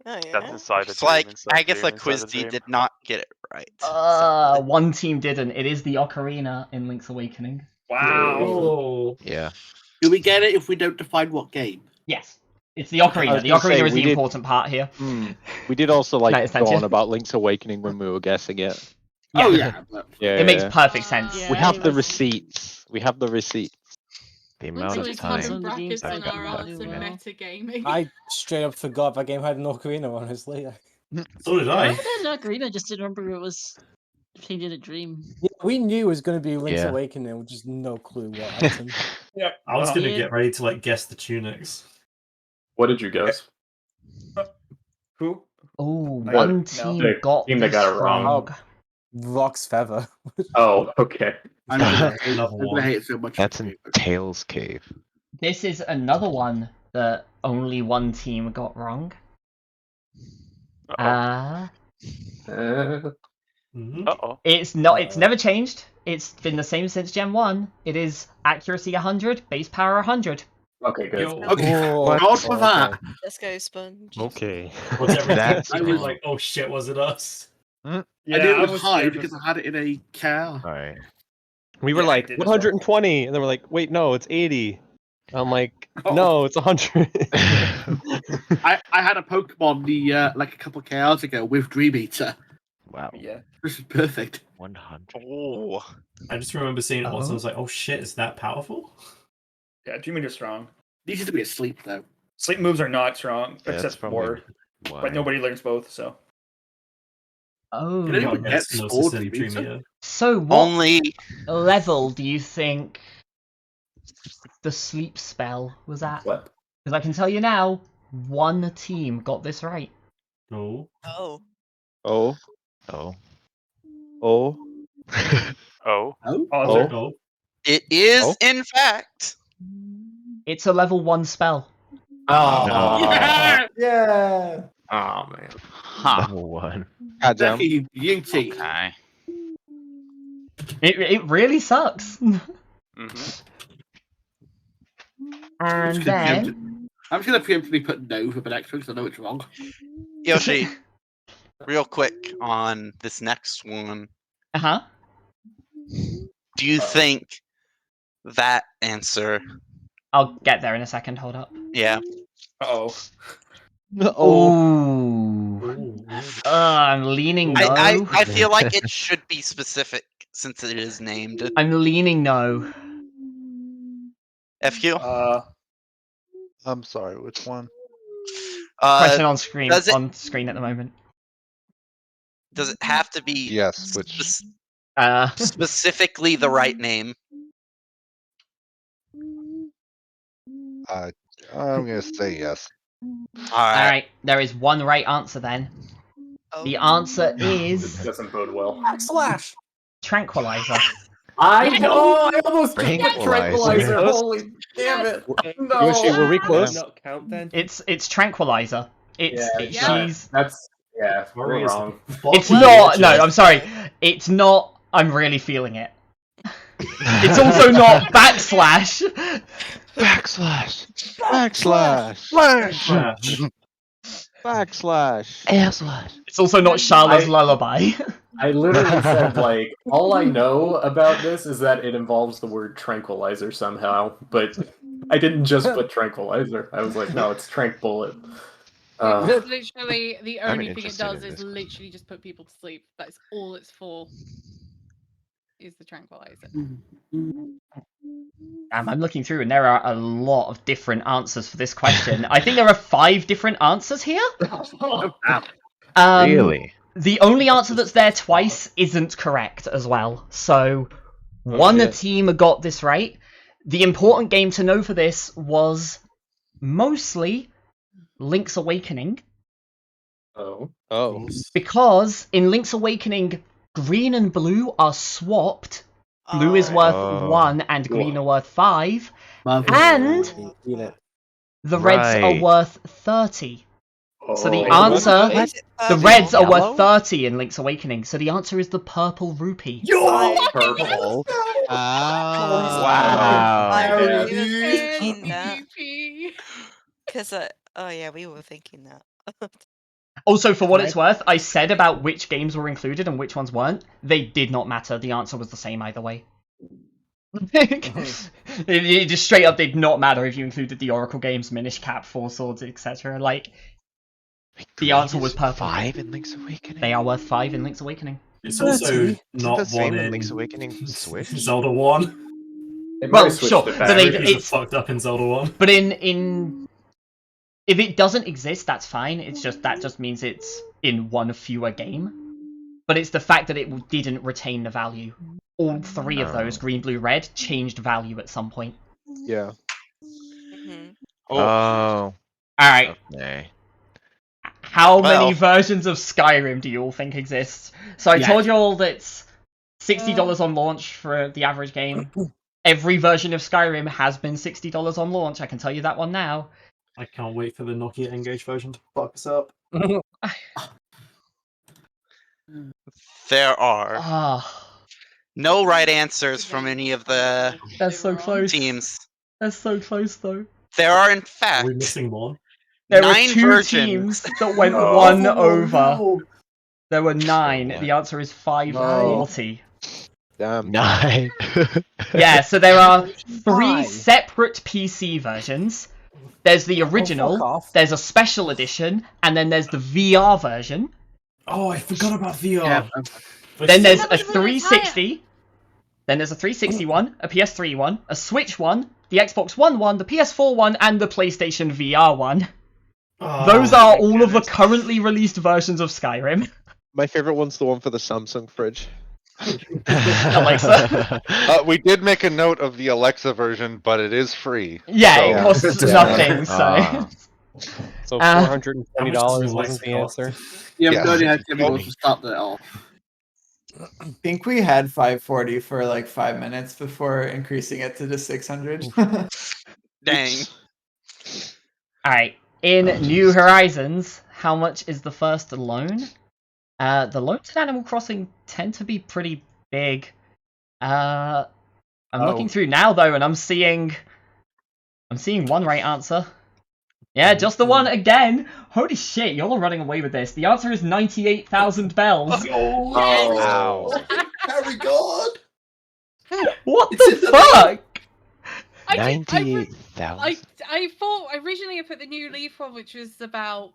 Oh, That's inside the It's like, dream, inside I the guess dream, a inside quiz the D dream. did not get it right. One team didn't. It is the Ocarina in Link's Awakening. Wow. Oh. Yeah. Do we get it if we don't define what game? Yes. It's the I Ocarina. was The gonna say, Ocarina is we the did- important part here. We did also like No, it's go not on you. about Link's Awakening when we were guessing it. Oh yeah. but- Yeah, It makes yeah. perfect sense. Yeah, We have it the was- receipts. We have the receipts. The Let's amount do of some time. Some of the brackets games on I've got our really answer well. metagaming. I straight up forgot that game had an ocarina, honestly. So did I I. remember that Ocarina, I just didn't remember it was obtained in a dream. Yeah, we knew it was going to be Link's Yeah. Awakening, with just no clue what item. Yeah. I was gonna Yeah. get ready to like guess the tunics. What did you guess? Who? Oh, No, one no. team The got team that this got it wrong. wrong. Rock's Feather. Oh, okay. I'm gonna Another hate one. it so much. That's in Tails Cave. This is another one that only one team got wrong. Uh-oh. Mhm. Uh-oh. It's not. It's never changed. It's been the same since Gen 1. It is accuracy 100, base power 100. Okay, good. Okay, God for that. Let's go, Sponge. Okay. Was everything That's I was like, oh shit, was it us? I knew it was high because I had it in a car. Alright. We were Yeah, I like did as well. 120, and then we're like, wait, no, it's 80. I'm like, Oh. no, it's 100. I had a Pokemon like a couple of hours ago with Dream Eater. Wow. Yeah. This is perfect. 100. Oh. I just remember seeing it once and I was like, oh shit, is that powerful? Yeah, Dream Eater's strong. Needs to be asleep though. Sleep moves are not strong, Yeah, that's except probably Ward. why. But nobody learns both, so. Oh. Did anyone get That's Sword Gnosis and Dream Eater? Dream Eater. So what Only level do you think the sleep spell was at? What? Because I can tell you now, one team got this right. Oh. Oh. Oh. Oh. Oh. Oh. Oh. it is, Oh. in fact. It's a level 1 spell. Oh. Yeah. Oh man. Huh. Level 1. Goddamn. Becky Yinty. Okay. It really sucks. Mm-hmm. And then I'm just gonna preemptively put no for the next one because I know it's wrong. Yoshi, real quick on this next one. uh-huh. Do you think that answer? I'll get there in a second, hold up. Yeah. Uh-oh. Ooh. I'm leaning no. I feel like it should be specific since it is named. I'm leaning no. FQ? I'm sorry, which one? Question on screen does it- on screen at the moment. Does it have to be Yes, which specifically the right name? I'm gonna say yes. Alright, there is one right answer then. The answer is This doesn't bode well. Backslash. Tranquilizer. I know. I almost got Tranquilizer. tranquilizer. Holy damn it! No. Yoshi, were we close? Not count then. It's Tranquilizer. She's That's we're wrong. It's not. No, I'm sorry. It's not. I'm really feeling it. It's also not backslash. Backslash. Backslash. Backslash. Backslash. It's also not Charlotte's lullaby. I literally said like all I know about this is that it involves the word tranquilizer somehow, but I didn't just put tranquilizer. I was like, no, it's trank bullet. It's literally the I'm only thing it interested does in is this. literally just put people to sleep. That's all it's for. Is the tranquilizer. I'm looking through, and there are a lot of different answers for this question. I think there are 5 different answers here. Really? The only answer that's there twice isn't correct as well. So, one shit. team got this right. The important game to know for this was mostly Link's Awakening. Oh. Because in Link's Awakening, green and blue are swapped. Blue is worth 1 and green are worth 5. And the reds are Right. worth 30. So the Oh. answer, What? the reds are Yellow? worth 30 in Link's Awakening. So the answer is the purple rupee. Purple. Wow. I Yeah. was thinking that. PvP. Because, oh yeah, we were thinking that. Also, for what it's worth, I said about which games were included and which ones weren't. They did not matter. The answer was the same either way. it just straight up did not matter if you included the Oracle games, Minish Cap, Four Swords, etc. Like, the answer was purple. 5 in Link's Awakening. They are worth 5 in Link's Awakening. It's also Isn't not the same one in in Link's Awakening for Switch? Zelda 1. They might Well, have switched sure, it but back. it's fucked up in Zelda 1. But in if it doesn't exist, that's fine. It's just that just means it's in one fewer game. But it's the fact that it didn't retain the value. All 3 of those, green, blue, red, changed value at some point. Yeah. Oh. Alright. Okay. How many Well. versions of Skyrim do you all think exist? So I told you all that it's $60 on launch for the average game. Every version of Skyrim has been $60 on launch. I can tell you that one now. I can't wait for the Nokia Engage version to fuck us up. There are Ah, no right answers from any of the that's so close. teams. That's so close, though. There are in Are fact we missing one? There were 9 2 versions. teams that went Oh, 1 no, over. no. There were 9. what? The answer is 540. Damn. 9. Yeah, so there are 3 Why? separate PC versions. There's the original, off. there's a special edition, and then there's the VR version. Oh, I forgot about VR. Yeah, Then there's That a was when it was 360. Then there's a 360 one, a PS3 one, a Switch one, the Xbox One one, the PS4 one, and the PlayStation VR one. Those are all of the currently released versions of Skyrim. My favorite one's the one for the Samsung fridge. Alexa. We did make a note of the Alexa version, but it is free. Yeah, so- it costs nothing, so... So Uh, $420 wasn't the answer. Yeah, Yeah. I'm going to have to start that off. I think we had 540 for like 5 minutes before increasing it to the 600. Dang. Alright, in New Horizons, how much is the first loan? The loans in Animal Crossing tend to be pretty big. I'm looking through now though, and I'm seeing one right answer. Yeah, just the one again. Holy shit, you're all running away with this. The answer is 98,000 bells. Oh, Wow. Harry God. What It's the in the fuck? 98,000. I thought originally I put the new Leaf one, which was about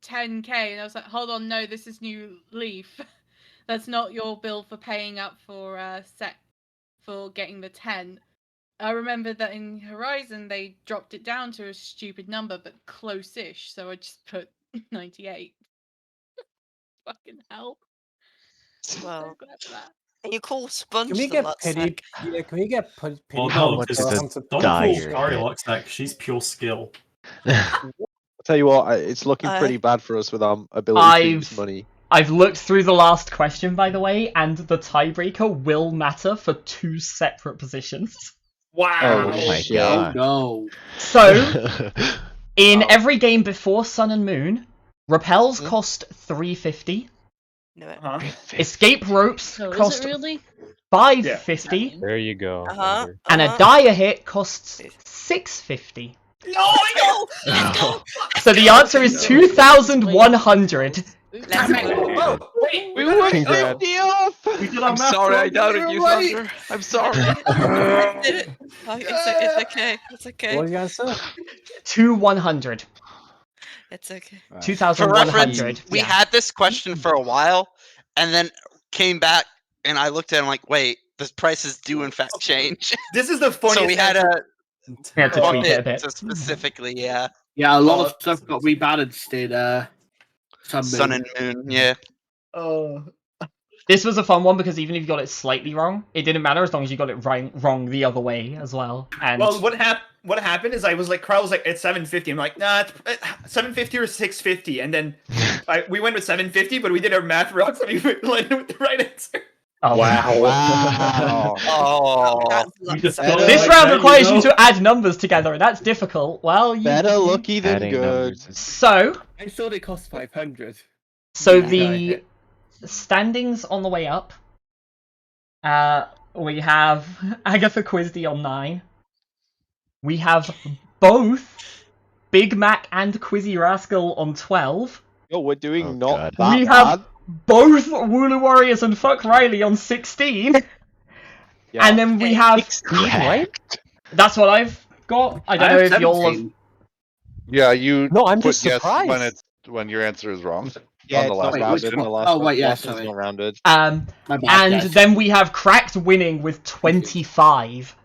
10k, and I was like, hold on, no, this is new Leaf. That's not your bill for paying up for for getting the 10. I remember that in Horizon they dropped it down to a stupid number, but close-ish, so I just put 98. Fucking hell. Well, So glad for that. and you call Sponge Can we the get Luck pity? Sack. Yeah, can we get pity? Oh How no, much because is onto- don't die call here, Scary yeah. Lucksack. She's pure skill. I'll tell you what, it's looking I- pretty bad for us with our ability to use I've- money. I've looked through the last question, by the way, and the tiebreaker will matter for 2 separate positions. Wow. Oh my shit. Oh god. no. So, in Oh. every game before Sun and Moon, repels cost 350, Knew it. Huh? escape ropes So is cost it really? 550, There you go. Uh-huh. Andrew. and a dire hit costs 650. No, no! Let's go! So the answer is 2,100. Let's go. Oh, wait. We were Congrats. 50 off! We did our I'm math sorry, I wrong. doubted You're you, right. Thunder. I'm sorry. I did it. Oh, it's okay. It's okay. What are you gonna say? 2,100. It's okay. For 2,100. reference, we Yeah. had this question for a while, and then came back, and I looked at it and like, wait, the prices do in fact change. This is the funniest. So we had answer. We had to bump tweak it a it bit. to specifically, yeah, Yeah, a lot Oh, of stuff got rebalanced in Sun and Moon, yeah. This was a fun one because even if you got it slightly wrong, it didn't matter as long as you got it wrong the other way as well. And Well, what happened is I was like, Carl was like, it's 750. I'm like, nah, it's 750 or 650. And then we went with 750, but we did our math wrong, so we landed with the right answer. oh wow. Wow. Oh, We just Better got it This like round that, requires you know? to add numbers together, and that's difficult. Well, you... Better lucky than Adding good. numbers is- So, I thought it cost 500. so Yeah. the standings on the way up. We have Agatha Quizdy on 9. We have both Big Mac and Quizzy Rascal on 12. Yo, we're doing Oh, not God. that We have bad. both Wooloo Warriors and Fuck Riley on 16. Yeah. And then we have... Correct. That's what I've got. I don't know if you'll have... Yeah, you No, I'm put just yes surprised. when your answer is wrong. Yeah, on the it's last not rounded. question. The last Oh, wait, yeah, last one's sorry. not rounded. My bad, And guys. then we have Cracked winning with 25.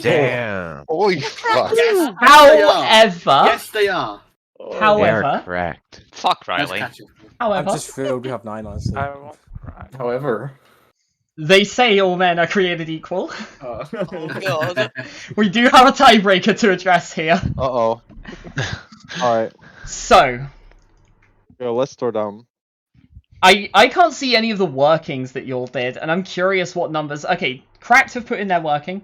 Damn. Holy fuck. Yes, However, yes, they are. They are however, correct. Fuck Let's Riley. catch it. I'm however, just thrilled we have 9 honestly. I won't cry. However, they say all men are created equal. Oh god. We do have a tiebreaker to address here. Uh-oh. Alright. So, Yo, let's throw down. I can't see any of the workings that y'all did, and I'm curious what numbers... Okay, Cracked have put in their working.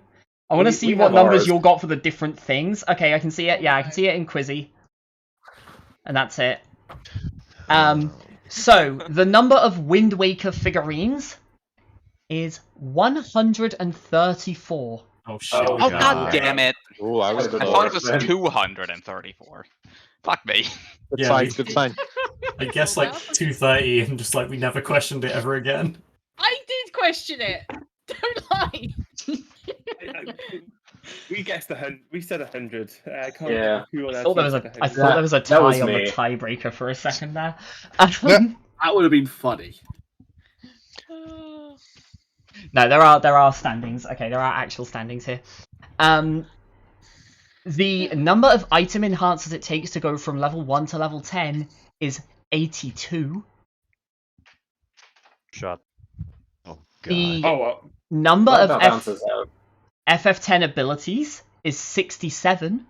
I want to We- see we what have numbers ours. y'all got for the different things. Okay, I can see it. Yeah, I can see it in Quizzy. And that's it. So, the number of Wind Waker figurines is 134. Oh shit. Oh god damn it! Oh, I I was thought it was 234. Fuck me. Good Yeah, sign. we- Good sign. I guess like 230 and just like we never questioned it ever again. I did question it. Don't lie. We guessed we said 100. I can't Yeah. remember who on I our thought there team was said a, 100. I thought there was a that was tie on the me. tiebreaker for a second there. That would have been funny. No, there are standings. Okay, there are actual standings here. The number of item enhancers it takes to go from level 1 to level 10 is 82. Shot. Oh The well. number That of balances out. FF10 abilities is 67.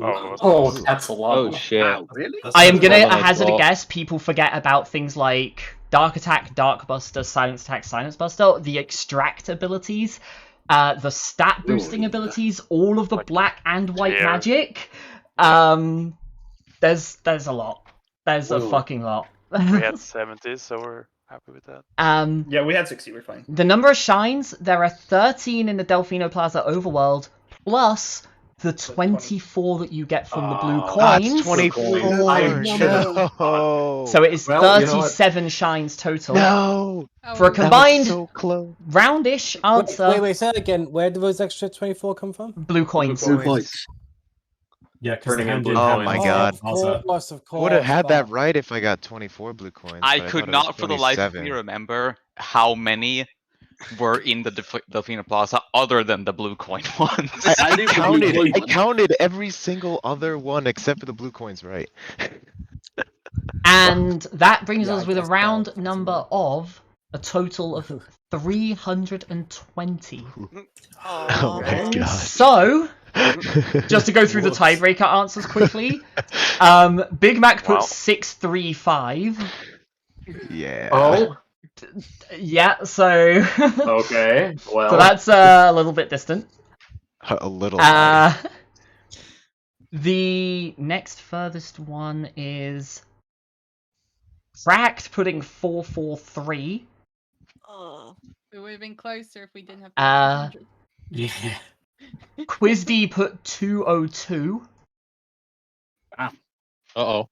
Oh, that's a lot. Oh shit. Wow, really? I am gonna More than I hazard a thought. guess. People forget about things like Dark Attack, Dark Buster, Silence Attack, Silence Buster, the Extract abilities, the stat boosting abilities, all of the black and white yeah. magic. There's a lot. There's a Whoa. fucking lot. We had 70, so we're happy with that. Yeah, we had 60. We're fine. The number of shines, there are 13 in the Delfino Plaza overworld, plus the 24 that you get from the blue coins. That's 24. I should've- No. So it is Well, you know what? 37 shines total. No. Oh, For a well, combined So close. roundish answer, Wait, say that again. Where did those extra 24 come from? blue coins. Blue points. Yeah, because Turning in hand blue in Oh hand my with god. Of Plaza. course, of course. Would have had that but- right if I got 24 blue coins. I but could could thought it was not for the life of 27. me remember how many were in the Delfino Plaza other than the blue coin ones. I knew the blue coin I one. counted every single other one except for the blue coins right. And that brings Yeah, us I with a guess round that's number of a total of 320. Oh my god. So, just to go through the tiebreaker answers quickly, Big Mac put Wow. 635. Yeah. Oh, Yeah, so okay. Well, so that's a little bit distant. A little. The next furthest one is Cracked putting 443. Oh. It would have been closer if we didn't have. Uh, 200. Yeah. Quizd put 202. Uh-oh.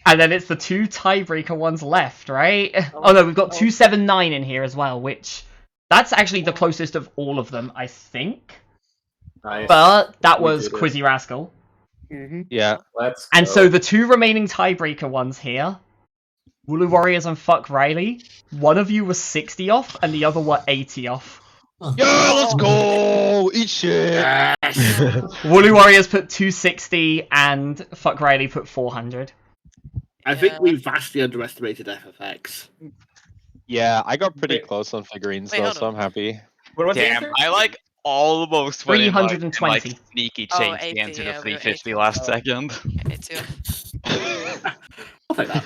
And then it's the two tiebreaker ones left, right? Oh no, we've got 279 in here as well, which that's actually the closest of all of them, I think. nice. But that We was did it. Quizzy Rascal. Yeah. Let's And go. so the two remaining tiebreaker ones here, Wooloo Warriors and Fuck Riley, one of you was 60 off and the other were 80 off. Yeah, let's go. Eat shit. Wooloo Warriors put 260 and Fuck Riley put 400. I think we vastly underestimated FFX. Yeah, I got pretty close on figurines Wait, though, hold so I'm happy. What was the Damn, answer? I like almost went in, like, and, 320. like, sneaky Oh, changed 80, the answer yeah, to we were 350 80. last second. Me too. I'll take that.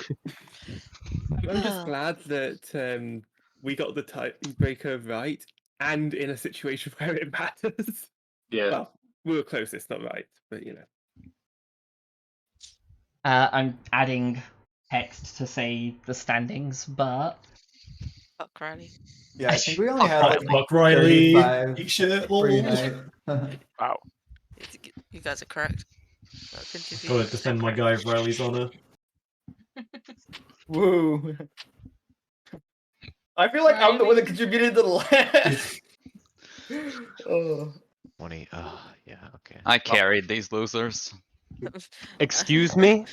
I'm just glad that we got the tiebreaker right and in a situation where it matters. Yeah. Well, we were closest, not right, but you know. I'm adding text to say the standings, but Fuck Riley. Yeah, I think we only had like Fuck Riley. 35 Eat shit. free lol. night. Wow. You guys are correct. That continue. Gotta defend my guy Riley's honor. Woo. I feel like I'm the one that contributed to the last. Oh. 20. Yeah, okay. I carried these losers. Excuse me?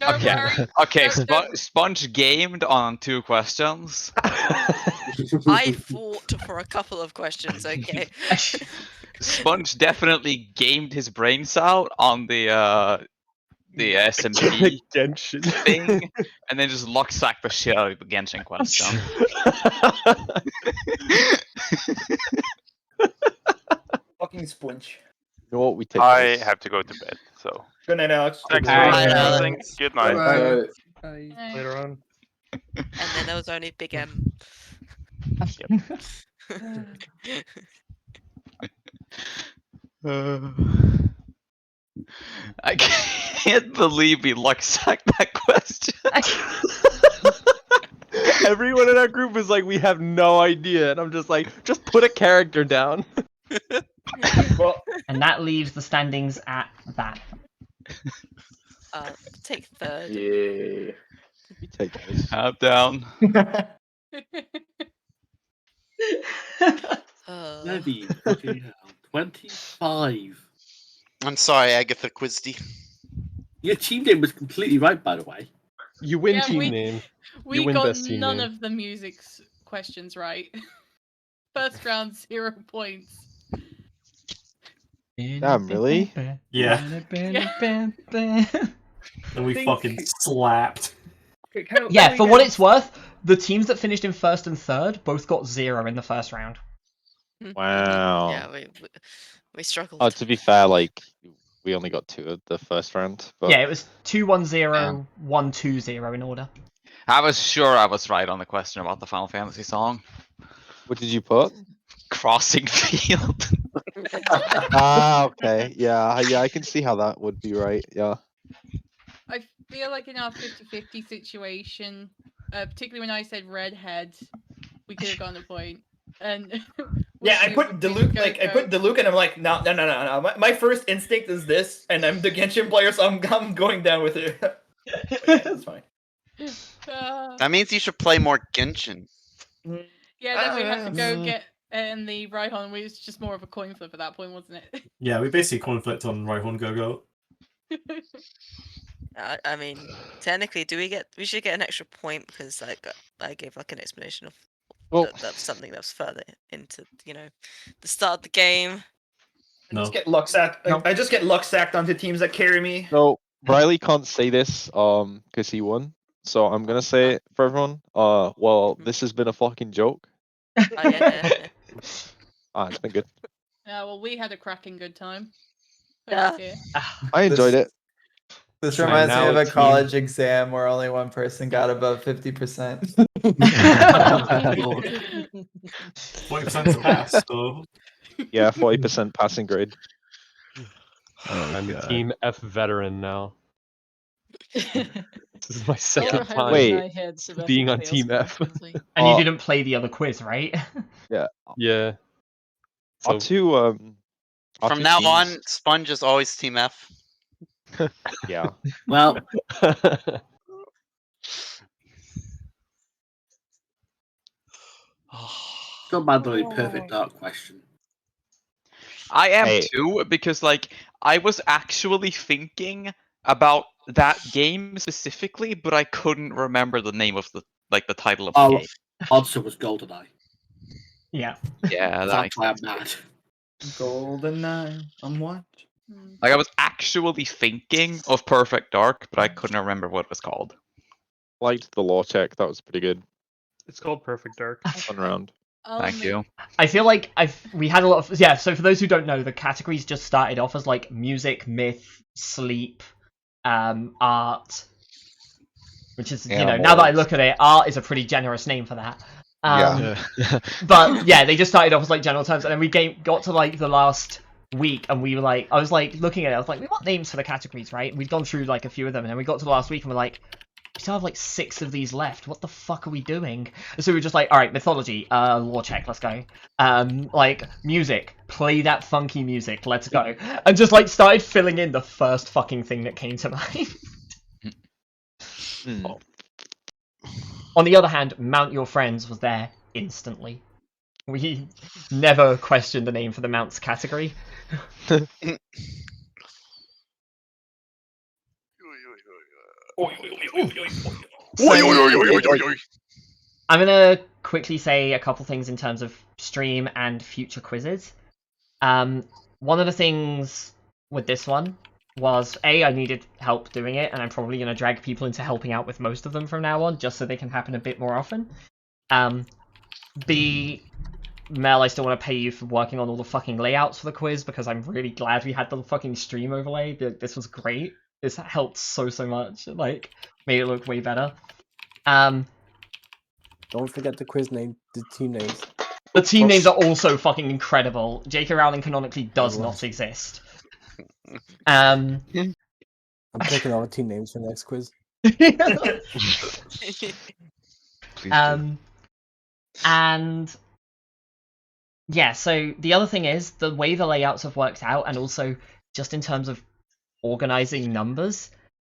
Okay, okay. Sponge gamed on 2 questions. I fought for a couple of questions, okay? Sponge definitely gamed his brains out on the SMP Genshin thing, and then just lock-sacked the shit out of the Genshin question. Fucking Sponge. You know what we take? I have to go to bed, so. Good night, Alex. Thanks Bye, for watching. Alex. Good night. Later on. And then there was only Big M. I can't believe we lock-sacked that question. Everyone in our group is like, we have no idea, and I'm just like, just put a character down. And that leaves the standings at that. Take third. Yeah. You take this. Up, down. Bloody fucking hell. 25. I'm sorry, Agatha Quizdy. Your team name was completely right, by the way. You win Yeah, team we- name. We You win got best team none name. of the music's questions right. First round, 0 points. Damn, really? Yeah. Yeah. And we Think- fucking slapped. Yeah, for what it's worth, the teams that finished in first and third both got 0 in the first round. Wow. Yeah, we struggled. Oh, to be fair, like we only got 2 of the first round. But Yeah, it was 2-1-0, 1-2-0 in order. I was sure I was right on the question about the Final Fantasy song. What did you put? Crossing Field. Ah, okay. Yeah, I can see how that would be right. Yeah. I feel like in our 50-50 situation, particularly when I said redhead, we could have gotten a point. And Yeah, I put Diluc, I put Diluc, and I'm like, no. My first instinct is this, and I'm the Genshin player, so I'm going down with it. But yeah, that's fine. That means you should play more Genshin. Yeah, then we had to go get in the Raihon. It was just more of a coin flip at that point, wasn't it? Yeah, we basically conflict on Raihon Go-Go. I mean, technically, we should get an extra point because I gave like an explanation of that's something that's further into the start of the game. I just get luck sacked. I just get luck sacked onto teams that carry me. So Riley can't say this because he won. So I'm gonna say it for everyone. Well, this has been a fucking joke. It's been good. Yeah, well, we had a cracking good time. Yeah. I enjoyed it. This Right, reminds me now of a it's me. college exam where only one person got above 50%. 40% to pass, so... Yeah, 40% passing grade. I'm a Team F veteran now. This is my second highlight time Wait. my head so that being it on fails Team F. constantly. And you didn't play the other quiz, right? Yeah. Yeah. Our two our From two now teams- on, Sponge is always Team F. Yeah. Well, so bad the perfect dark question. I am Hey. too, because like I was actually thinking about that game specifically, but I couldn't remember the name of the title of the Oh, game. answer was GoldenEye. Yeah. Yeah, that That's makes why I'm sense. mad. GoldenEye, I'm what? Like I was actually thinking of Perfect Dark, but I couldn't remember what it was called. Liked the law check. That was pretty good. It's called Perfect Dark. Fun round. Thank you. I feel like we had a lot of so for those who don't know, the categories just started off as like music, myth, sleep, art, which is now that I Animals. look at it, art is a pretty generous name for that. Yeah. But yeah, they just started off as like general terms, and then we got to like the last week, and we were like, I was like looking at it, I was like, we want names for the categories, right? We'd gone through like a few of them, and then we got to the last week, and we're like, we still have like 6 of these left. What the fuck are we doing? So we were just like, all right, mythology, lore check, let's go. Like music, play that funky music, let's go. And just like started filling in the first fucking thing that came to mind. On the other hand, Mount Your Friends was there instantly. We never questioned the name for the Mounts category. I'm gonna quickly say a couple things in terms of stream and future quizzes. One of the things with this one was I needed help doing it, and I'm probably gonna drag people into helping out with most of them from now on, just so they can happen a bit more often. B, Mel, I still want to pay you for working on all the fucking layouts for the quiz, because I'm really glad we had the fucking stream overlay. This was great. This helped so much. Like, made it look way better. Don't forget the quiz name, the team names. The team names are also fucking incredible. J.K. Rowling canonically does not exist. I'm taking all the team names for the next quiz. And Yeah, so the other thing is the way the layouts have worked out, and also just in terms of organizing numbers,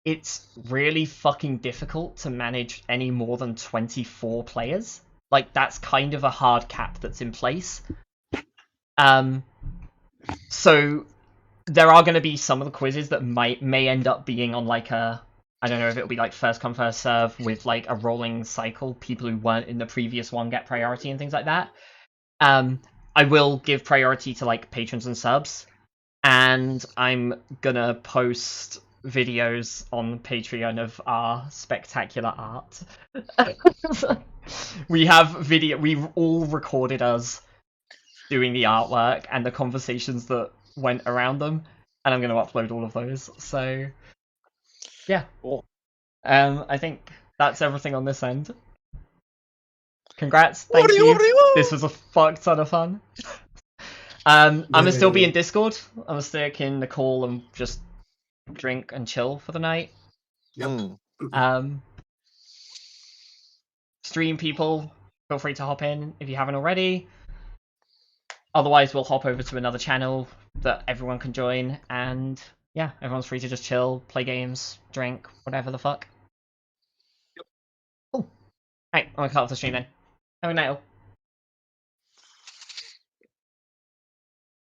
it's really fucking difficult to manage any more than 24 players. Like, that's kind of a hard cap that's in place. So there are going to be some of the quizzes that may end up being on like a, I don't know if it'll be like first come first serve with like a rolling cycle, people who weren't in the previous one get priority and things like that. I will give priority to like patrons and subs, and I'm gonna post videos on Patreon of our spectacular art. We have video, we've all recorded us doing the artwork and the conversations that went around them, and I'm gonna upload all of those. So yeah, cool. I think that's everything on this end. Congrats, thank you. This was a fuck ton of fun. I'm gonna still be in Discord. I'm gonna stick in the call and just drink and chill for the night. Yep. Stream people, feel free to hop in if you haven't already. Otherwise, we'll hop over to another channel that everyone can join, and yeah, everyone's free to just chill, play games, drink, whatever the fuck. Cool. Right, I'm gonna cut off the stream then. Have a night all.